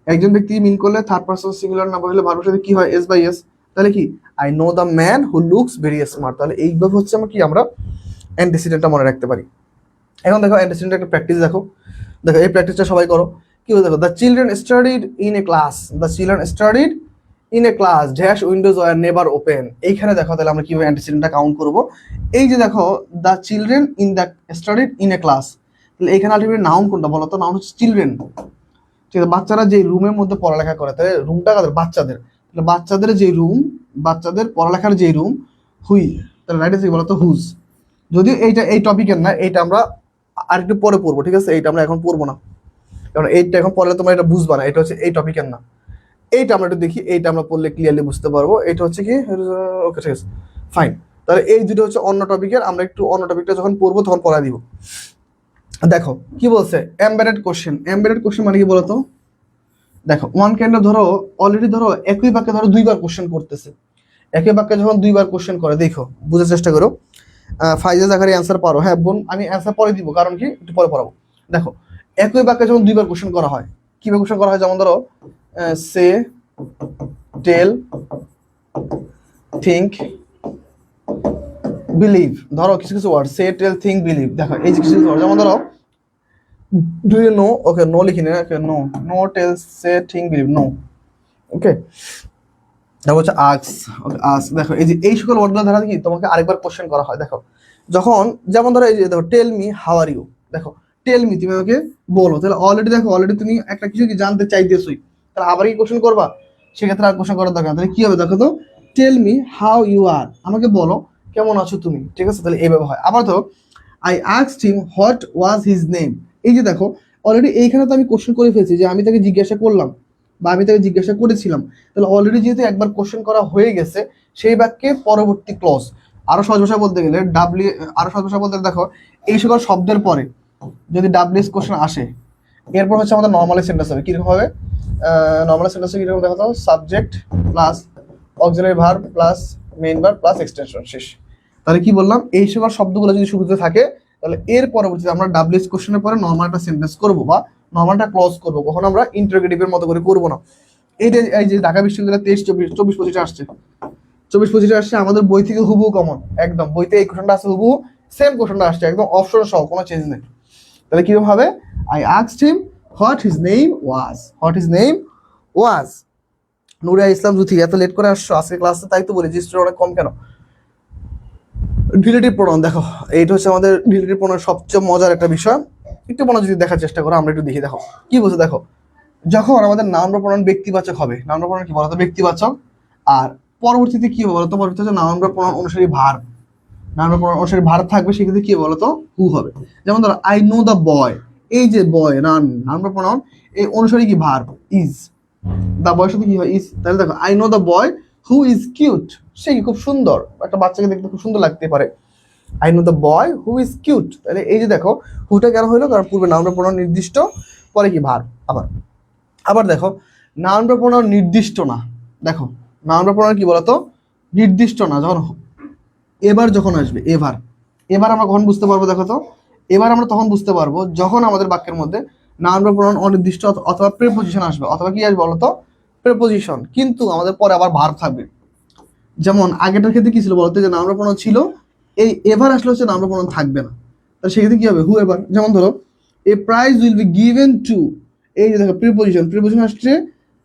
S1: একজন ব্যক্তি মিন করলে থার্ড পারসন সিঙ্গুলার নাম্বার হলে ভার্বের সাথে কি হয়, এস বাই এস। তাহলে কি I know the man who looks very smart. তাহলে এইভাবে হচ্ছে আমরা কি আমরা অ্যান্টিসিডেন্টটা মনে রাখতে পারি। এখন দেখো অ্যান্টিসিডেন্ট একটা প্র্যাকটিস দেখো, দেখো এই প্র্যাকটিসটা সবাই করো। কি বলে দেখো, the children studied in a class, the children studied in a class dash windows are never open. এইখানে দেখো তাহলে আমরা কিভাবে অ্যান্টিসিডেন্টটা কাউন্ট করবো। এই যে দেখো the children in the studied in a class, তাহলে এখানে আলটিমেটলি নাউন কোনটা বলো তো, নাউন হচ্ছে চিলড্রেন। ঠিক আছে, বাচ্চারা যে রুমের মধ্যে পড়ালেখা করে, তাহলে রুমটা কাদের, বাচ্চাদের। তাহলে বাচ্চাদের যে রুম, বাচ্চাদের পড়ালেখার যে রুম, হুই, তাহলে রাইট আছে বলতো হুজ। যদিও এইটা এই টপিকের না, এইটা আমরা আরেকটু পরে পড়বো, ঠিক আছে, এইটা আমরা এখন পড়বো না, কারণ এইটা এখন পড়লে তোমরা এটা বুঝবা না, এটা হচ্ছে এই টপিকের না। এইটা আমরা একটু দেখি, এইটা আমরা পড়লে ক্লিয়ারলি বুঝতে পারবো। এটা হচ্ছে কি, ওকে ঠিক আছে ফাইন। তাহলে এই দুটো হচ্ছে অন্য টপিকের, আমরা একটু অন্য টপিকটা যখন পড়বো তখন পড়া দিব। দেখো কি বলছে, এমবেডেড কোশ্চেন। এমবেডেড কোশ্চেন মানে কি বলতো, দেখো ওয়ান কাইন্ড ধরো অলরেডি ধরো একই বাক্যে ধরো দুইবার কোশ্চেন করতেছে। একই বাক্যে যখন দুইবার কোশ্চেন করে, দেখো বুঝার চেষ্টা করো। ফাইজা জাকারি অ্যান্সার পারো, হ্যাঁ বোন আমি অ্যান্সার পরে দিব, কারণ কি একটু পরে পড়াবো। দেখো একই বাক্যে যখন দুইবার কোশ্চেন করা হয়, কিভাবে কোশ্চেন করা হয়, যেমন ধরো সে, টেল, থিঙ্ক, বিলিভ, ধরো কিছু কিছু word say, tell, think, believe. দেখো এই যে কিছু কিছু ওয়ার্ড, যেমন ধরো do you know, okay know লিখিনি, okay know, know, tell, say, think, believe, know. Okay, তারপর হচ্ছে আক্স, ওকে আক্স। দেখো এই যে এই সকল ওয়ার্ডগুলো দ্বারা কি তোমাকে আরেকবার কোশ্চেন করা হয়। দেখো যখন যেমন ধরো এই যে দেখো tell me how are you, দেখো টেল মি তুমি আমাকে বলো, তাহলে অলরেডি দেখো অলরেডি তুমি একটা কিছু কি জানতে চাইতেছই, তাহলে আবার কি কোশ্চেন করবা, সেক্ষেত্রে আর কোশ্চেন করার দরকার। তাহলে কি হবে দেখো তো, tell me how you are, আমাকে বলো কেমন আছো তুমি, ঠিক আছে, তাহলে এইভাবে হয়। আবার ধরো I asked him what was his name, এই যে দেখো অলরেডি এইখানে তো আমি কোশ্চেন করে ফেলছি, যে আমি তাকে জিজ্ঞাসা করলাম বা আমি তাকে জিজ্ঞাসা করেছিলাম, তাহলে অলরেডি যেহেতু একবার কোশ্চেন করা হয়ে গেছে, সেই বাক্যে পরবর্তী ক্লজ। আরো সহজ ভাষা বলতে গেলে আরো সহজ ভাষা বলতে গেলে দেখো এই সকল শব্দের পরে যদি ডাব্লিউএস কোশ্চেন আসে, এরপর হচ্ছে আমাদের নর্মালি সেন্টেন্স হবে। কিরকম হবে নর্মালি সেন্টেন্সে কিরকম দেখো তো, subject plus auxiliary verb plus main verb plus extension, শেষ। তাহলে কি বললাম, এই সকল শব্দগুলো যদি শুরুতে থাকে, তাহলে এর পরবর্তীতে আমরা ডাব্লিউএস কোশ্চেনের পরে নর্মাল একটা সেন্টেন্স করবো বা নর্মালটা ক্লোজ করবো, কখন আমরা ইন্টারোগেটিভের মতো করে করবো না। এই যে ঢাকা বিশ্ববিদ্যালয় 23-24-25 আসছে, 24-25 আসছে, আমাদের বই থেকে হুবহু কমন, একদম বইতে এই কোশ্চেনটা আছে হুবহু সেম কোশ্চেনটা আসছে, একদম অপশন সহ, কোনো চেঞ্জ নেই। তাহলে কিরকম হবে, I asked him what his name was, what his name was. Nuria Islam Juthi, এত লেট করে আসছো আজকে ক্লাসে, তাই তো বলি রেজিস্টার অনেক কম কেন। রিলেটিভ প্রোনাউন, দেখো এইটা হচ্ছে আমাদের রিলেটিভ প্রোনাউন সবচেয়ে মজার একটা বিষয়। একটু মনোযোগ দিয়ে দেখার চেষ্টা করো, আমরা একটু দেখি। দেখো কি বলছে, দেখো যখন আমাদের নাউন বা প্রোনাউন ব্যক্তিবাচক হবে, নাউন বা প্রোনাউন কি বলতো ব্যক্তিবাচক, আর পরবর্তীতে কি হবে বলতো, পরবর্তীতে হচ্ছে নাউন বা প্রোনাউন অনুসারী ভার্ব, নাউন বা প্রোনাউন অনুসারী ভার্ব থাকবে, সেক্ষেত্রে কি বলতো হু হবে। যেমন ধরো আই নো দ্য বয়, এই যে বয় নাউন বা প্রোনাউন, এই অনুসারী কি ভার্ব ইজ, দা বয়ের সাথে কি হয় ইজ। তাহলে দেখো I know the boy who is cute, সে কি খুব সুন্দর, একটা বাচ্চাকে দেখতে খুব সুন্দর লাগতে পারে। I know the boy who is cute, তাহলে এই যে দেখো হুটা কেন হইলো, কারণ পূর্বে নাউন বা প্রোনাউন নির্দিষ্ট, পরে কি ভার্ব। আবার দেখো নাউন বা প্রোনাউন নির্দিষ্ট না, দেখো নাউন বা প্রোনাউন কি বলতো নির্দিষ্ট না, যখন এবার যখন আসবে, এবার আমরা কখন বুঝতে পারবো, দেখো তো এবার আমরা তখন বুঝতে পারবো যখন আমাদের বাক্যের মধ্যে নাউন বা প্রোনাউন অনির্দিষ্ট অথবা প্রিপোজিশন আসবে, অথবা কি আসবে বলতো প্রিপোজিশন, কিন্তু আমাদের পরে আবার ভার্ব থাকবে। যেমন আগেটার ক্ষেত্রে কি ছিল বলতো, যে নাউন বা প্রোনাউন ছিল, এই এবার আসলে হচ্ছে নাউন বা প্রোনাউন থাকবে না, তাহলে সেক্ষেত্রে কি হবে হু এবার। যেমন ধরো a prize will be given to, এই যে দেখো প্রিপোজিশন আসছে,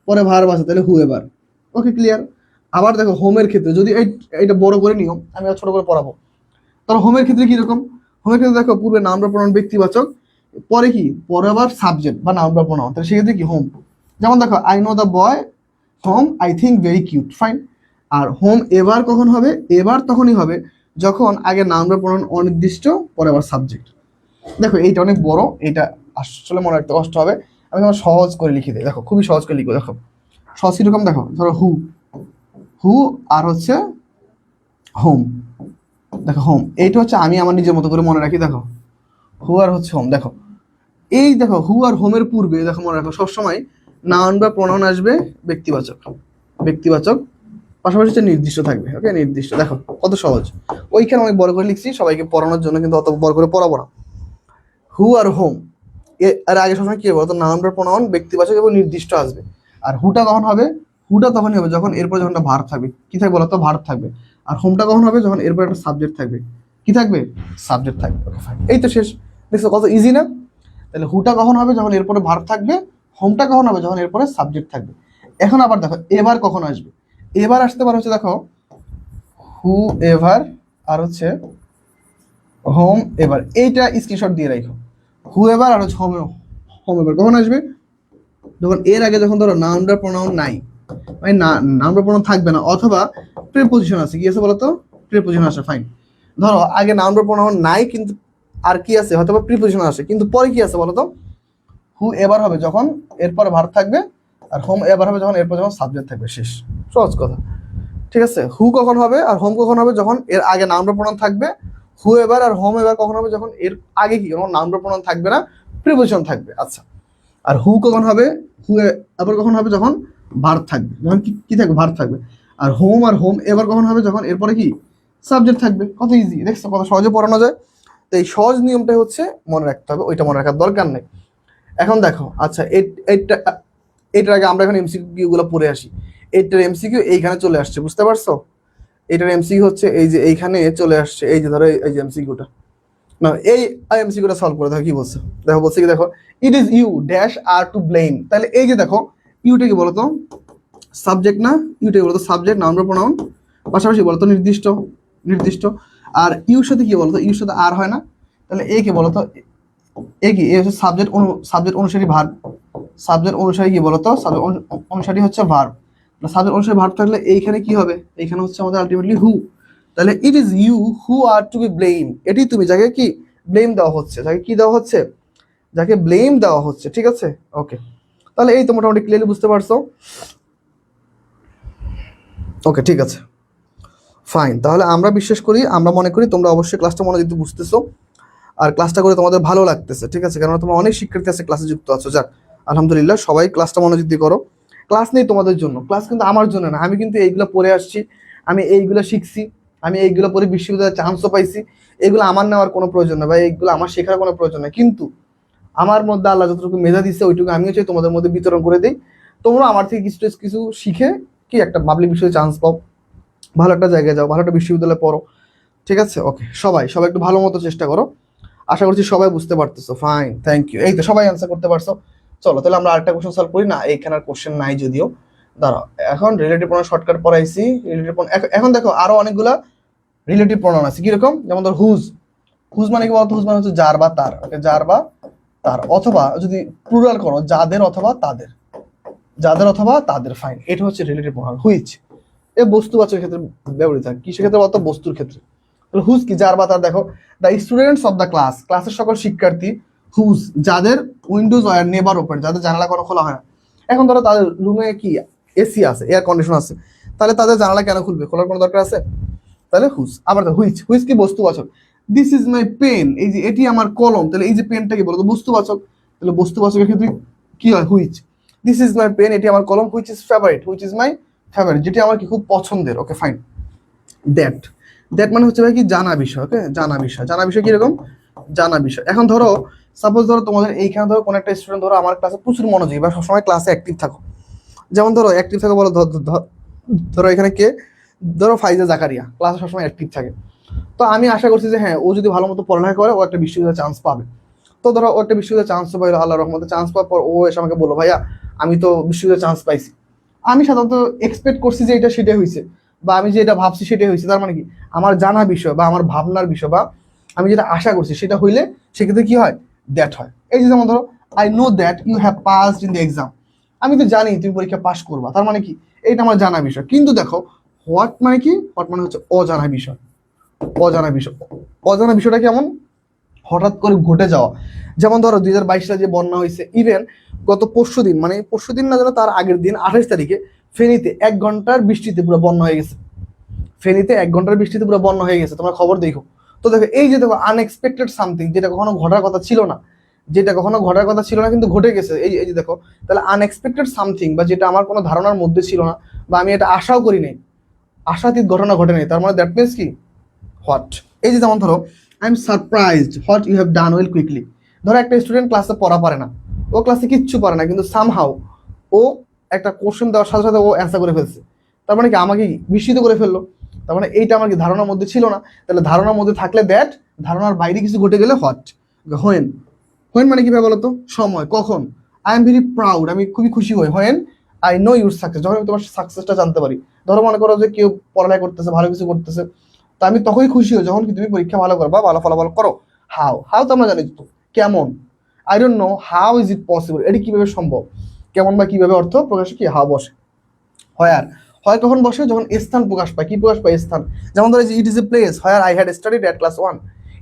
S1: পরে ভার্ব আছে, তাহলে হু এবার। Okay clear. আবার দেখো হোমের ক্ষেত্রে যদি এইটা বড় করে নিয়ম, আমি আর ছোট করে পড়াবো। তাহলে হোমের ক্ষেত্রে কি রকম, হোমের ক্ষেত্রে দেখো পূর্বে নাউন বা প্রোনাউন ব্যক্তিবাচক, পরে কি পরে আবার সাবজেক্ট বা নাউন বা প্রোনাউন, তাহলে সেক্ষেত্রে কি হোম। যেমন দেখো I know the boy whom I think very cute, fine. আর হোম এবার কখন হবে, এবার তখনই হবে যখন আগে নাউন বা প্রোনাউন অনির্দিষ্ট পরে আবার সাবজেক্ট। দেখো এইটা অনেক বড়, এটা আসলে মনে রাখতে কষ্ট হবে, আমি তোমার সহজ করে লিখে দিই। দেখো খুবই সহজ করে লিখবো। দেখো সহজ কিরকম, দেখো ধরো হু, হু আর হচ্ছে হোম। দেখো হোম, এইটা হচ্ছে আমি আমার নিজের মতো করে মনে রাখি। দেখো হু আর হচ্ছে হোম। দেখো এই দেখো হু আর হোমের পূর্বে দেখো মনে রাখো সবসময় নাউন বা প্রোনাউন আসবে ব্যক্তিবাচক, ব্যক্তিবাচক পাশাপাশি হচ্ছে নির্দিষ্ট থাকবে। ওকে, নির্দিষ্ট। দেখো কত সহজ, ওইখানে অনেক বড় করে লিখছি সবাইকে পড়ানোর জন্য, কিন্তু অত বড় করে পড়াবো না। হু আর হোম এর আগে সবসময় কি হবে বলতো, নাউন বা প্রোনাউন ব্যক্তিবাচক এবং নির্দিষ্ট আসবে। আর হুটা কখন হবে, হুটা তখনই হবে যখন এরপর যখন একটা ভার্ব থাকবে। কি থাকবে বলতো, ভার্ব থাকবে। আর হোমটা কখন হবে, যখন এরপর একটা সাবজেক্ট থাকবে। কি থাকবে, সাবজেক্ট থাকবে। ওকে ফাইন, এই তো শেষ। দেখছো কত ইজি না? তাহলে হুটা কখন হবে, যখন এরপরে ভার্ব থাকবে। হোমটা কখন হবে, যখন এরপরে সাবজেক্ট থাকবে। এখন আবার দেখো এবার কখন আসবে, এবার আসতে পারে হচ্ছে দেখো হু এভার আর হচ্ছে হোম এবার। এইটা স্ক্রিনশট দিয়ে রাখো, হু এভার আর হচ্ছে হোম, হোম এভার কখন আসবে, যখন এর আগে যখন ধরো নাউন বা প্রোনাউন নাই, মানে নাউন বা প্রোনাউন থাকবে না, অথবা প্রিপোজিশন আছে। কি আছে বলতো, প্রিপোজিশন আছে। ফাইন, ধরো আগে নাউন বা প্রোনাউন নাই কিন্তু আর কি আছে, হয়তো বা প্রিপোজিশন আছে, কিন্তু পরে কি আছে বলতো, হু এবার হবে যখন এরপর ভার্ব থাকবে, আর হোম এবার হবে যখন এরপর যখন সাবজেক্ট থাকবে। শেষ, সহজ কথা। ঠিক আছে, হু কখন হবে আর হোম কখন হবে, যখন এর আগে নাউন বা প্রোনাউন থাকবে। হু এবার আর হোম এবার কখন হবে, যখন এর আগে কি কোনো নাউন বা প্রোনাউন থাকবে না, প্রিপোজিশন থাকবে। আচ্ছা, আর হু কখন হবে, হু আবার কখন হবে, যখন ভার্ব থাকবে, যখন কি থাকবে, ভার্ব থাকবে। আর হোম এবার কখন হবে, যখন এরপরে কি সাবজেক্ট থাকবে। কত ইজি, দেখছো কত সহজে পড়ানো যায়। তো এই সহজ নিয়মটাই হচ্ছে মনে রাখতে হবে, ওইটা মনে রাখার দরকার নেই। এখন দেখো, আচ্ছা এইটা, এটার আগে আমরা এখন এমসিকিউ গুলো পড়ে আসি। এইটার এমসিকিউ এইখানে চলে আসছে, বুঝতে পারছো? এটার এমসিকিউ হচ্ছে এই যে এইখানে চলে আসছে, এই যে ধরো এই যে এমসিকিউটা না, এই এমসিকিউটা সলভ করে দেখো কি বলছে। দেখো বলছে কি, দেখো it is you dash are to blame. তাহলে এই যে দেখো ইউটা কি বলতো, সাবজেক্ট না, ইউটা কি বলতো সাবজেক্ট, নাউন বা প্রোনাউন, পাশাপাশি বলতো নির্দিষ্ট, নির্দিষ্ট। আর ইউর সাথে কি বলতো, ইউর সাথে আর হয় না। তাহলে এ কি বলতো, এ কি, এ হচ্ছে সাবজেক্ট, সাবজেক্ট অনুসারী ভার্ব। সাবজেক্ট অনুসারী কি বলতো, সাবজেক্ট অনুসারী হচ্ছে ভার্ব। সাবজেক্ট অনুসারী ভার্ব থাকলে এইখানে কি হবে, এইখানে হচ্ছে আমাদের আলটিমেটলি হু। তাহলে it is you who are to be blame, এটি তুমি যাকে কি ব্লেম দেওয়া হচ্ছে, যাকে কি দেওয়া হচ্ছে, যাকে ব্লেম দেওয়া হচ্ছে। ঠিক আছে, ওকে। তাহলে এই তো মোটামুটি ক্লিয়ারলি বুঝতে পারছো। ওকে, ঠিক আছে, ফাইন। তাহলে আমরা বিশ্বাস করি, আমরা মনে করি তোমরা অবশ্যই ক্লাসটা মনোযোগ দিয়ে বুঝতেছো, আর ক্লাসটা করে তোমাদের ভালো লাগতেছে। ঠিক আছে, কারণ তোমরা অনেক শিক্ষার্থী আছে ক্লাসে যুক্ত আছো। যাক, আলহামদুলিল্লাহ, সবাই ক্লাসটা মনোযোগ দিয়ে করো। ক্লাস নেই তোমাদের জন্য, ক্লাস কিন্তু আমার জন্য না। আমি কিন্তু এইগুলো পড়ে আসছি, আমি এইগুলো শিখছি, আমি এইগুলো পরে বিশ্ববিদ্যালয়ে চান্সও পাইছি। এগুলো আমার নেওয়ার কোনো প্রয়োজন নেই, বা এইগুলো আমার শেখার কোনো প্রয়োজন নেই। কিন্তু আমার মধ্যে আল্লাহ যতটুকু মেধা দিচ্ছে ওইটুকু আমিও চাই তোমাদের মধ্যে বিতরণ করে দিই। তোমরা আমার থেকে কিছু কিছু শিখে কি একটা পাবলিক বিষয়ে চান্স পাও, ভালো একটা জায়গায় যাও, ভালো একটা বিশ্ববিদ্যালয়ে পড়ো। ঠিক আছে, ওকে। সবাই সবাই একটু ভালো মতো চেষ্টা করো। আশা করছি সবাই বুঝতে পারতেছো। Fine, thank you. এই তো সবাই অ্যান্সার করতে পারছো। চলো তাহলে আমরা আরেকটা কোশ্চেন সলভ করি। না, এইখানে আর কোশ্চেন নাই যদিও, দাঁড়াও। এখন রিলেটিভ প্রোনাউন শর্টকাট পড়াইছি, রিলেটিভ প্রোনাউন। এখন দেখো আরো অনেকগুলা রিলেটিভ প্রোনাউন আছে। কিরকম, যেমন ধর হুজ। হুজ মানে কি বলতো, হুজ মানে হচ্ছে যার বা তার। ওকে, যার বা তার, অথবা যদি প্লুরাল করো যাদের অথবা তাদের, যাদের অথবা তাদের। ফাইন, এটা হচ্ছে রিলেটিভ প্রোনাউন। হুইচ এ বস্তুবাচক ক্ষেত্রে ব্যবহৃত হয়। কিসের ক্ষেত্রে বলতো, বস্তুর ক্ষেত্রে। হুজ কি, যার বা তার। দেখো the students of the class, ক্লাসের সকল শিক্ষার্থী। হুজ, যাদের উইন্ডোজ আর নেভার ওপেন, যাদের জানালা কোনো খোলা হয় না। এখন ধরো তাদের রুমে কি এসি আছে, এয়ার কন্ডিশন আছে, তাহলে তাদের জানালা কেন খুলবে, খোলার কোনো দরকার আছে? তাহলে হুজ। আবার হুইচ, হুইচ কি বস্তুবাচক। দিস ইজ মাই পেন, এই যে এটি আমার কলম। তাহলে এই যে পেনটা কি বলতো, বস্তুবাচক। তাহলে বস্তুবাচকের ক্ষেত্রে কি হয়, which. This is my pen, এটি আমার কলম। Which is favourite, which is my favourite, যেটি আমার কি খুব পছন্দের। Okay fine. দ্যাট, দ্যাট মানে হচ্ছে ভাই কি, জানা বিষয়। ওকে, জানা বিষয়। জানা বিষয় কিরকম, জানা বিষয়। এখন ধরো সাপোজ ধরো তোমাদের এইখানে ধরো কোনো একটা স্টুডেন্ট ধরো আমার ক্লাসে প্রচুর মনোযোগী বা সবসময় ক্লাসে অ্যাক্টিভ থাকো। যেমন ধরো অ্যাক্টিভ থাকো বলো, ধরো এখানে কে, ধরো ফাইজা জাকারিয়া ক্লাসে সবসময় অ্যাক্টিভ থাকে। তো আমি আশা করছি যে হ্যাঁ, ও যদি ভালো মতো পড়ালেখা করে ও একটা বিশ্ববিদ্যালয়ে চান্স পাবে। তো ধরো ও একটা বিশ্ববিদ্যালয়ে চান্স পাইলো, আল্লাহ রহমতে চান্স পাওয়ার পর ও এসে আমাকে বললো, ভাইয়া আমি তো বিশ্ববিদ্যালয়ে চান্স পাইছি। আমি সাধারণত এক্সপেক্ট করছি যে এটা সেটাই হয়েছে, বা আমি যেটা ভাবছি সেটাই হয়েছে। তার মানে কি, আমার জানা বিষয় বা আমার ভাবনার বিষয় বা আমি যেটা আশা করছি সেটা হইলে সেক্ষেত্রে কি হয়, দ্যাট হয়। এই যে যেমন ধরো, I know that you have passed in the exam. আমি তো জানি তুমি পরীক্ষা পাস করবা, তার মানে কি, এইটা আমার জানা বিষয়। কিন্তু দেখো হোয়াট মানে কি, হোয়াট মানে হচ্ছে অজানা বিষয়। অজানা বিষয়। অজানা বিষয়টা কেমন? হঠাৎ করে ঘটে যাওয়া। যেমন ধরো 2022 সালে যে বন্যা হয়েছে, ইভেন গত পরশুদিন, মানে পরশুদিন না যেন তার আগের দিন 28 তারিখে ফেনীতে 1 ঘন্টার বৃষ্টিতে পুরো বন্যা হয়ে গেছে। ফেনীতে 1 ঘন্টার বৃষ্টিতে পুরো বন্যা হয়ে গেছে, তোমরা খবর দেখো। তো দেখো এই যে দেখো আনএক্সপেক্টেড সামথিং, যেটা কখনো ঘটার কথা ছিল না, যেটা কখনো ঘটার কথা ছিল না কিন্তু ঘটে গেছে। এই যে দেখো, তাহলে আনএক্সপেক্টেড সামথিং, বা যেটা আমার কোনো ধারণার মধ্যে ছিল না, বা আমি এটা আশাও করি নাই, আশাতীত ঘটনা ঘটে নেই, তার মানে দ্যাট মিনস কি হোয়াট। এই যে যেমন ধরো I am surprised what you have done well quickly. ধরো একটা স্টুডেন্ট ক্লাসে পড়া পারে না, ও ক্লাসে কিচ্ছু পারে না, কিন্তু সামহাউ ও একটা কোশ্চেন দেওয়ার সাথে সাথে ও অ্যান্সার করে ফেলছে। তার মানে কি আমাকে বিস্মিত করে ফেললো। তার মানে এইটা আমার কি ধারণার মধ্যে ছিল না। তাহলে ধারণার মধ্যে থাকলে দ্যাট, ধারণার বাইরে কিছু ঘটে গেলে হোয়াট। হোয়েন, হোয়েন মানে কিভাবে বলতো? সময়, কখন। আই এম ভেরি প্রাউড, আমি খুবই খুশি হই। When I know your success, যখন আমি তোমার সাকসেসটা জানতে পারি। ধরো মনে করো যে কেউ পড়ালেখা করতেছে, ভালো কিছু করতেছে, তো আমি তখনই খুশি হই যখন কি তুমি পরীক্ষা ভালো করো বা ভালো ফলাফল করো। হাউ, হাউ তো আমরা জানি তো কেমন। I don't know how is it possible, এটি কিভাবে সম্ভব। কেমন বা কিভাবে অর্থ প্রকাশে কি হাউ বসে। হোয়ার, হয় কখন বসে? যখন স্থান প্রকাশ পায়। কি প্রকাশ পায়? স্থান। যেমন ধরো it is a place where I had studied at class 1।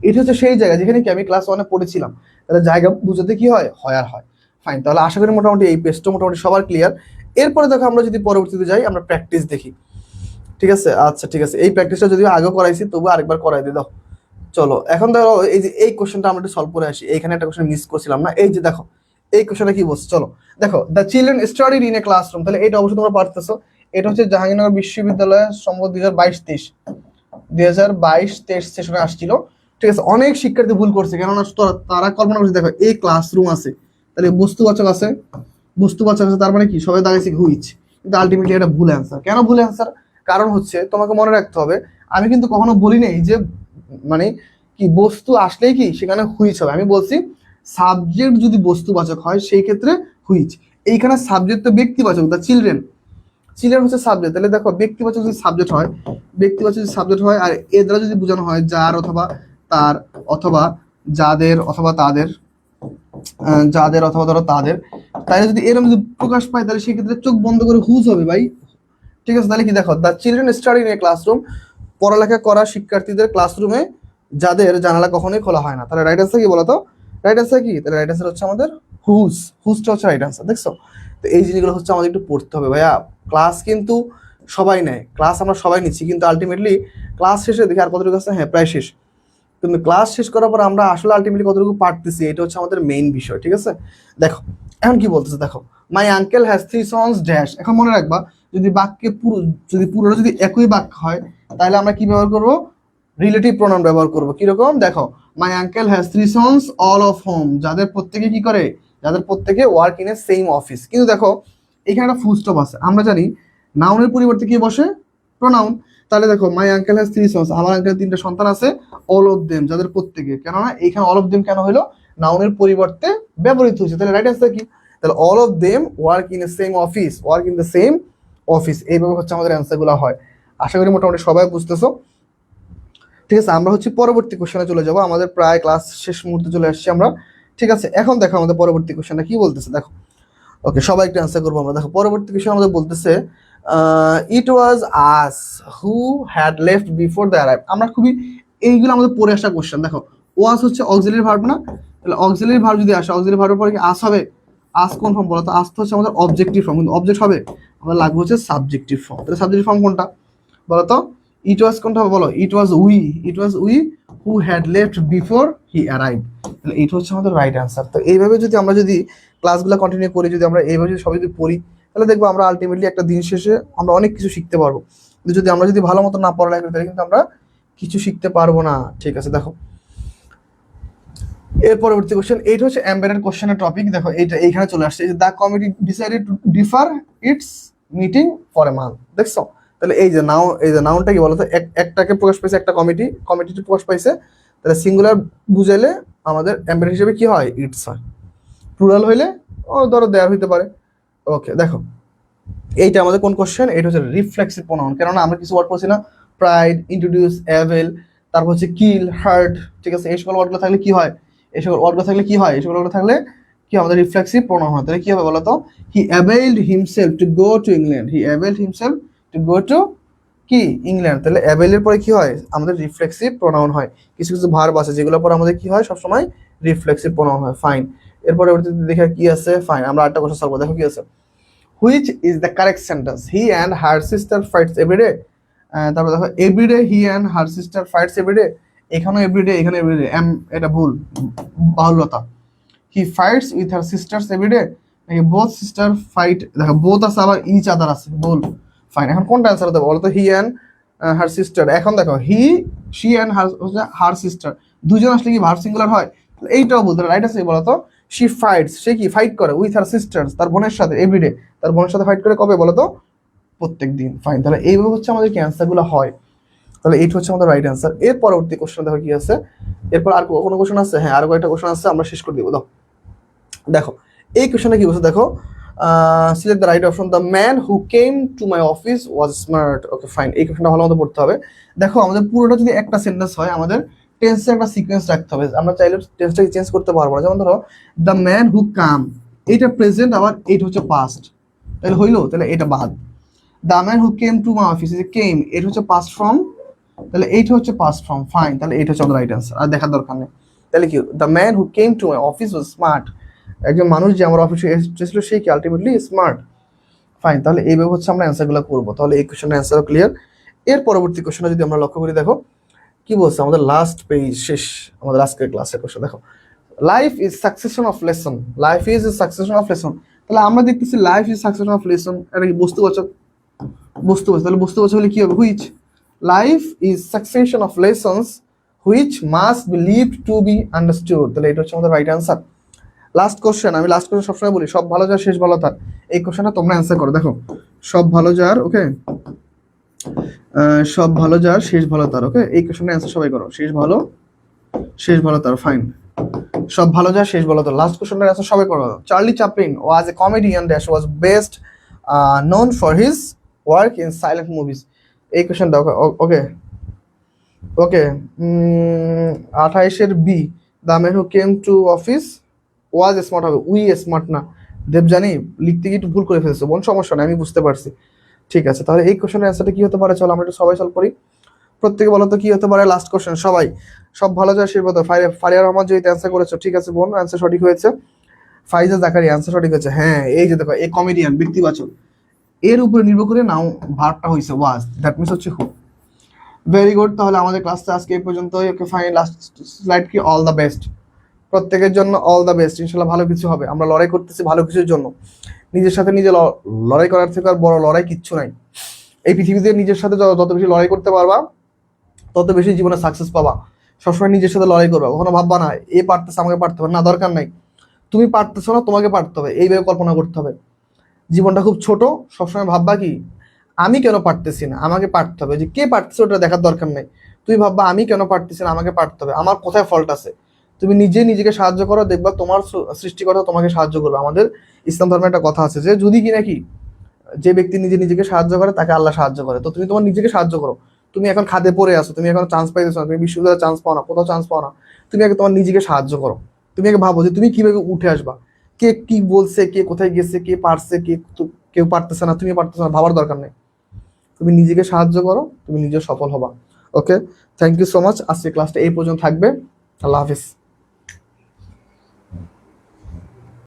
S1: এটি হচ্ছে সেই জায়গা যেখানে কি আমি ক্লাস 1-এ পড়েছিলাম। তাহলে জায়গা বুঝাতে কি হয়? হোয়ার হয়। ফাইন, তাহলে আশা করি মোটামুটি এই পেজটা মোটামুটি সবার ক্লিয়ার। এরপরে দেখো আমরা যদি পরবর্তীতে যাই, আমরা প্র্যাকটিস দেখি। ঠিক আছে, আচ্ছা ঠিক আছে, এই প্র্যাকটিসটা যদিও আগেও করাইছি, তবু আরেকবার করাই দিয়ে দাও। চলো এখন ধরো এই যে এই কোশ্চেনটা আমরা একটু সলভ করে আসি। এইখানে একটা কোশ্চেন মিস করছিলাম না, এই যে দেখো এই কোশ্চেনটা কি বলছে। চলো দেখো, the children studied in A classroom. তাহলে এটা অবশ্যই তোমরা পারতেছো। এটা হচ্ছে জাহাঙ্গীরনগর বিশ্ববিদ্যালয়ে সম্ভবত 2022-23 সেশনে আসছিল। ঠিক আছে, অনেক শিক্ষার্থী ভুল করছে, কেননা তারা কল্পনা করছে দেখো এই ক্লাসরুম আছে, তাহলে বস্তুবাচক আছে, বস্তুবাচক আছে, তার মানে কি সবাই দাঁড়িয়েছে হুইচ, কিন্তু আলটিমেটলি এটা ভুল অ্যান্সার। কেন ভুল অ্যান্সার? কারণ হচ্ছে তোমাকে মনে রাখতে হবে, আমি কিন্তু কখনো বলি নাই যে মানে কি বস্তু আসলেই কি সেখানে হুইচ হবে। আমি বলছি সাবজেক্ট যদি বস্তুবাচক হয় সেই ক্ষেত্রে হুইচ। এইখানে সাবজেক্ট তো ব্যক্তিবাচক, দ্য চিলড্রেন, চিলড্রেন হচ্ছে সাবজেক্ট। তাহলে দেখো ব্যক্তিবাচক যদি সাবজেক্ট হয়, ব্যক্তিবাচক যদি সাবজেক্ট হয়, আর এর দ্বারা যদি বোঝানো হয় যার অথবা তার অথবা যাদের অথবা তাদের, যাদের অথবা ধরো তাদের, তাই যদি এরকম যদি প্রকাশ পায় তাহলে সেক্ষেত্রে চোখ বন্ধ করে হুজ হবে ভাই। ঠিক আছে, তাহলে কি দেখো, the children study in a classroom, পড়ালেখা করা শিক্ষার্থীদের ক্লাসরুমে যাদের জানালা কখনোই খোলা হয় না। তাহলে রাইট আনসার কি বলতো? রাইট আনসার কি? তাহলে রাইট আনসার হচ্ছে আমাদের হুজ। হুজটা হচ্ছে রাইট আনসার। দেখছো, তো এই জিনিসগুলো হচ্ছে আমাদের একটু পড়তে হবে ভাইয়া। ক্লাস কিন্তু সবাই নেয়, ক্লাস আমরা সবাই নিচ্ছি, কিন্তু আলটিমেটলি ক্লাস শেষে দেখি আর কতটুকু আছে, হ্যাঁ প্রায় শেষ, কিন্তু ক্লাস শেষ করার পর আমরা আসলে আলটিমেটলি কতটুকু পারতেছি, এটা হচ্ছে আমাদের মেইন বিষয়। ঠিক আছে, দেখো এখন কি বলতেছে, দেখো my uncle has 3 sons dash. এখন মনে রাখবা, যদি বাক্যে পুরো যদি একই বাক্য হয়, তাহলে আমরা কি ব্যবহার করব? রিলেটিভ প্রোনাউন ব্যবহার করব। কিরকম? দেখো, my uncle has 3 sons all of home, যাদের প্রত্যেকে কি করে? যাদের প্রত্যেকে work in a same office. কিন্তু দেখো এখানে একটা ফুল স্টপ আছে, আমরা জানি নাউনের পরিবর্তে কি বসে? প্রোনাউন। তাহলে দেখো মাই আঙ্কেল হ্যাজ 3 সন্স, আমার আঙ্কেল 3টা সন্তান আছে, অল অফ দেম, যাদের প্রত্যেকে। কেননা এইখানে অল অফ দেম কেন হলো? নাউনের পরিবর্তে ব্যবহৃত হয়েছে। তাহলে রাইট আনসার কি? তাহলে all of them work in a same office, work in the same office. এইভাবে হচ্ছে আমাদের অ্যান্সারগুলো হয়। আশা করি মোটামুটি সবাই বুঝতেছো। ঠিক আছে, আমরা হচ্ছে পরবর্তী কোশ্চেনে চলে যাব, আমাদের প্রায় ক্লাস শেষ মুহূর্তে চলে আসছি আমরা। ঠিক আছে, এখন দেখো আমাদের পরবর্তী কোশ্চেনটা কি বলতেছে, দেখো। ওকে, সবাই একটু অ্যান্সার করবো আমরা। দেখো পরবর্তী কোশ্চেন আমাদের বলতেছে it was us who had left before the arrive. আমরা খুবই এইগুলো আমাদের পড়ে আসা কোশ্চেন। দেখো ওয়াজ হচ্ছে অক্সিলারি ভার্ব না? তাহলে অক্সিলারি ভার্ব যদি আসে, অক্সিলারি ভার্বের পরে কি আস হবে? আস কোন ফর্ম বলো তো? আস তো হচ্ছে আমাদের অবজেক্টিভ ফর্ম, কিন্তু অবজেক্ট হবে আমাদের লাগবে হচ্ছে সাবজেক্টিভ ফর্ম। তাহলে সাবজেক্টিভ ফর্ম কোনটা বলো তো? ইট ওয়াজ কোনটা হবে বলো? It was we, it was we who had left before he arrive. তাহলে এইটা হচ্ছে আমাদের রাইট অ্যান্সার। তো এইভাবে যদি আমরা যদি ক্লাসগুলো কন্টিনিউ করি, যদি আমরা এইভাবে যদি সবাই যদি পড়ি, তাহলে দেখবো আমরা আলটিমেটলি একটা দিন শেষে আমরা অনেক কিছু শিখতে পারবো। কিন্তু যদি আমরা যদি ভালো মতো না পড়ালেখা করি, তাহলে কিন্তু আমরা কিছু শিখতে পারবো না। ঠিক আছে, দেখো এর পরবর্তী কোশ্চেন, এইটা হচ্ছে এমবেডেড কোশ্চেনের টপিক। দেখো এইটা এইখানে চলে আসছে, the committee decided to differ it's meeting for a month. দেখছো, তাহলে এই যে নাউন, এই যে নাউনটা কি বলতো? একটাকে প্রকাশ পাইছে, একটা কমিটিতে প্রকাশ পাইছে। তাহলে সিঙ্গুলার বুঝাইলে আমাদের এমবেডেড হিসেবে কি হয়? ইটস হয়। প্লুরাল হইলে ও ধরো দেয়ার হইতে পারে। ওকে, দেখো এইটা আমাদের কোন কোশ্চেন? এটা হচ্ছে রিফ্লেক্সিভ প্রোনাউন। কেননা আমরা কিছু ওয়ার্ড পড়ছি না, প্রাইড, ইন্ট্রোডিউস, অ্যাভেল, তারপর হচ্ছে কিল, হার্ট। ঠিক আছে, এই সকল ওয়ার্ডগুলো থাকলে কি হয়? এই সকল ওয়ার্ডগুলো থাকলে কি হয়? এই সকল ওয়ার্ডগুলো থাকলে কি আমাদের রিফ্লেক্সিভ প্রোনাউন হয়। তাহলে কি হবে বলো তো? He availed himself to go to England, he availed himself to go to কি ইংল্যান্ড, তাহলে অ্যাভেলের পরে কি হয় আমাদের রিফ্লেক্সিভ প্রোনাউন হয়। কিছু কিছু ভার্ব আছে যেগুলোর পর আমাদের কি হয় সবসময় রিফ্লেক্সিভ প্রোনাউন হয়। ফাইন, এরপরে দেখে কি আছে, ফাইন আমরা আরেকটা কোশ্চেন সলভ করব। দেখো কি আছে, which is the correct sentence, he and her sister fights everyday. তারপরে দেখো everyday he and her sister fights everyday, এখানেও এভরিডে এখানে এভরিডে, এটা ভুল, বাহুল্যতা। He fights with her sisters everyday, নাকি বোথ সিস্টার ফাইট, দেখো বোথ আছে আবার ইচ আদার আছে, ভুল। ফাইন, এখন কোনটা অ্যান্সার হতে বলো তো, হি অ্যান্ড হার সিস্টার। এখন দেখো হি, শি অ্যান্ড হার সিস্টার, দুজন আসলে কি ভার্ব সিঙ্গুলার হয়, এইটাও বলতে রাইট আছে বলো তো। শি ফাইটস, সে কি ফাইট করে, উইথ হার সিস্টার্স, তার বোনের সাথে, এভরিডে, তার বোনের সাথে ফাইট করে কবে বলো তো, প্রত্যেক দিন। ফাইন, তাহলে এইভাবে হচ্ছে আমাদের কি অ্যান্সারগুলো হয়। তাহলে এইটা হচ্ছে আমাদের রাইট অ্যান্সার। এর পরবর্তী কোশ্চেন দেখো কি আছে, এরপর আর কোনো কোশ্চেন আছে, হ্যাঁ আর কয়েকটা কোশ্চেন আছে, আমরা শেষ করে দিব। দাও দেখো এই কোশ্চেনে কি বলছে দেখো, select the right option, the man who came to my office was smart. Okay fine, এই কোশ্চেনটা ভালো মতো পড়তে হবে। দেখো আমাদের পুরোটা যদি একটা সেন্টেন্স হয়, আমাদের টেন্সে একটা সিকোয়েন্স রাখতে হবে, আমরা চাইলে টেন্সটাকে চেঞ্জ করতে পারবো না। যেমন ধরো দ্য ম্যান হু কাম, এটা প্রেজেন্ট, আবার এইটা হচ্ছে পাস্ট, তাহলে হইলো, তাহলে এটা বাদ। The man who came to my office, এই যে কেম, এটা হচ্ছে পাস্ট ফর্ম, তাহলে এইটা হচ্ছে পাস্ট ফর্ম। ফাইন, তাহলে এইটা হচ্ছে আমাদের রাইট অ্যান্সার, আর দেখার দরকার নেই। তাহলে কি, the man who came to my office was smart, একজন মানুষ যে আমার অফিসে এসেছিল সে কি আলটিমেটলি স্মার্ট। ফাইন, তাহলে এইভাবে হচ্ছে আমরা অ্যান্সারগুলো করবো। তাহলে এই কোশ্চেনের অ্যান্সারও ক্লিয়ার। এর পরবর্তী কোশ্চেনটা যদি আমরা লক্ষ্য করি, দেখো কি বলছে, আমাদের লাস্ট পেজ শেষ, আমাদের আজকের ক্লাসের কোশ্চেন দেখো, life is succession of lesson, life is succession of lesson. তাহলে আমরা দেখতেছি life is succession of lesson, এটা কি বস্তুবাচক, বস্তুবাচক, তাহলে বস্তুবাচক হলে কি হবে, which, life is succession of lessons which must be lived to be understood, তাহলে এটা হচ্ছে আমাদের রাইট অ্যান্সার। লাস্ট কোশ্চেন, আমি লাস্ট কোশ্চেন সবসময় বলি, সব ভালো যার শেষ ভালো তার, এই কোশ্চেনটা তোমরা অ্যান্সার করো। দেখো সব ভালো যার, ওকে, সব ভালো যার শেষ ভালো তার, ওকে, এই কোশ্চেনটা অ্যান্সার সবাই করো, শেষ ভালো, শেষ ভালো তার। ফাইন, সব ভালো যার শেষ ভালো তার, লাস্ট কোশ্চেনটার অ্যান্সার সবাই করো। Charlie Chaplin was a comedian dash was best known for his work in silent movies, এই কোশ্চেনটা ওকে ওকে। 28-এর B, the man who came to office was smart হবে, উই স্মার্ট না, দেবজানি লিখতে গিয়ে একটু ভুল করে ফেলেছো বোন, সমস্যা নেই আমি বুঝতে পারছি। ঠিক আছে, তাহলে এই কোশ্চেনের অ্যান্সারটা কি হতে পারে, চলো আমরা একটু সবাই সলভ করি। প্রত্যেকে বলো তো কি হতে পারে লাস্ট কোশ্চেন, সবাই, সব ভালো যায় শেষ ভালো। ফারিয়া রহমান যদি অ্যান্সার করেছো, ঠিক আছে বোন, অ্যান্সার সঠিক হয়েছে। ফাইজা জাকারি অ্যান্সার সঠিক হয়েছে, হ্যাঁ এই যে দেখো, এ কমেডিয়ান ব্যক্তিবাচক, এর উপরে নির্ভর করে নাও ভার্বটা হয়েছে ওয়াজ, দ্যাট মিনস হচ্ছে হু। ভেরি গুড, তাহলে আমাদের ক্লাসটা আজকে এই পর্যন্তই। ওকে ফাইন, লাস্ট স্লাইড কি, অল দ্য বেস্ট প্রত্যেকের জন্য, অল দ্য বেস্ট, ইনশাল্লাহ ভালো কিছু হবে। আমরা লড়াই করতেছি ভালো কিছুর জন্য, নিজের সাথে নিজে লড়াই করার থেকে আর বড় লড়াই কিচ্ছু নাই এই পৃথিবীতে। নিজের সাথে যত বেশি লড়াই করতে পারবা তত বেশি জীবনে সাকসেস পাবা। সবসময় নিজের সাথে লড়াই করবা, কখনো ভাববা না এ পারতেছে আমাকে পারতে হবে না, দরকার নাই, তুমি পারতেছো না তোমাকে পারতে হবে, এইভাবে কল্পনা করতে হবে। জীবনটা খুব ছোট, সবসময় ভাববা কি আমি কেন পারতেছি না, আমাকে পারতে হবে, যে কে পারতেছে ওটা দেখার দরকার নেই, তুমি ভাববা আমি কেন পারতেছি না, আমাকে পারতে হবে, আমার কোথায় ফল্ট আছে। তুমি নিজে নিজেকে সাহায্য করো, দেখবা তোমার সৃষ্টিকর্তা তোমাকে সাহায্য করবে। আমাদের ইসলাম ধর্মে একটা কথা আছে যে যদি কি নাকি যে ব্যক্তি নিজে নিজেকে সাহায্য করে তাকে আল্লাহ সাহায্য করে। তো তুমি তোমার নিজেকে সাহায্য করো। তুমি এখন খাদে পড়ে আছো, তুমি এখন চান্স পাইতেছো না, তুমি বিশ্ববিদ্যালয়ে চান্স পাও না, কোথাও চান্স পাও না, তুমি আগে তোমার নিজেকে সাহায্য করো। তুমি আগে ভাবো যে তুমি কিভাবে উঠে আসবা, কে কি বলছে, কে কোথায় গেছে, কে পারছে, কেউ পারতেছে না, তুমি পারতেছো না, ভাবার দরকার নেই। তুমি নিজেকে সাহায্য করো, তুমি নিজে সফল হবা। ওকে, থ্যাংক ইউ সো মাচ। আজকে ক্লাসটা এই পর্যন্ত থাকবে। আল্লাহ হাফিজ।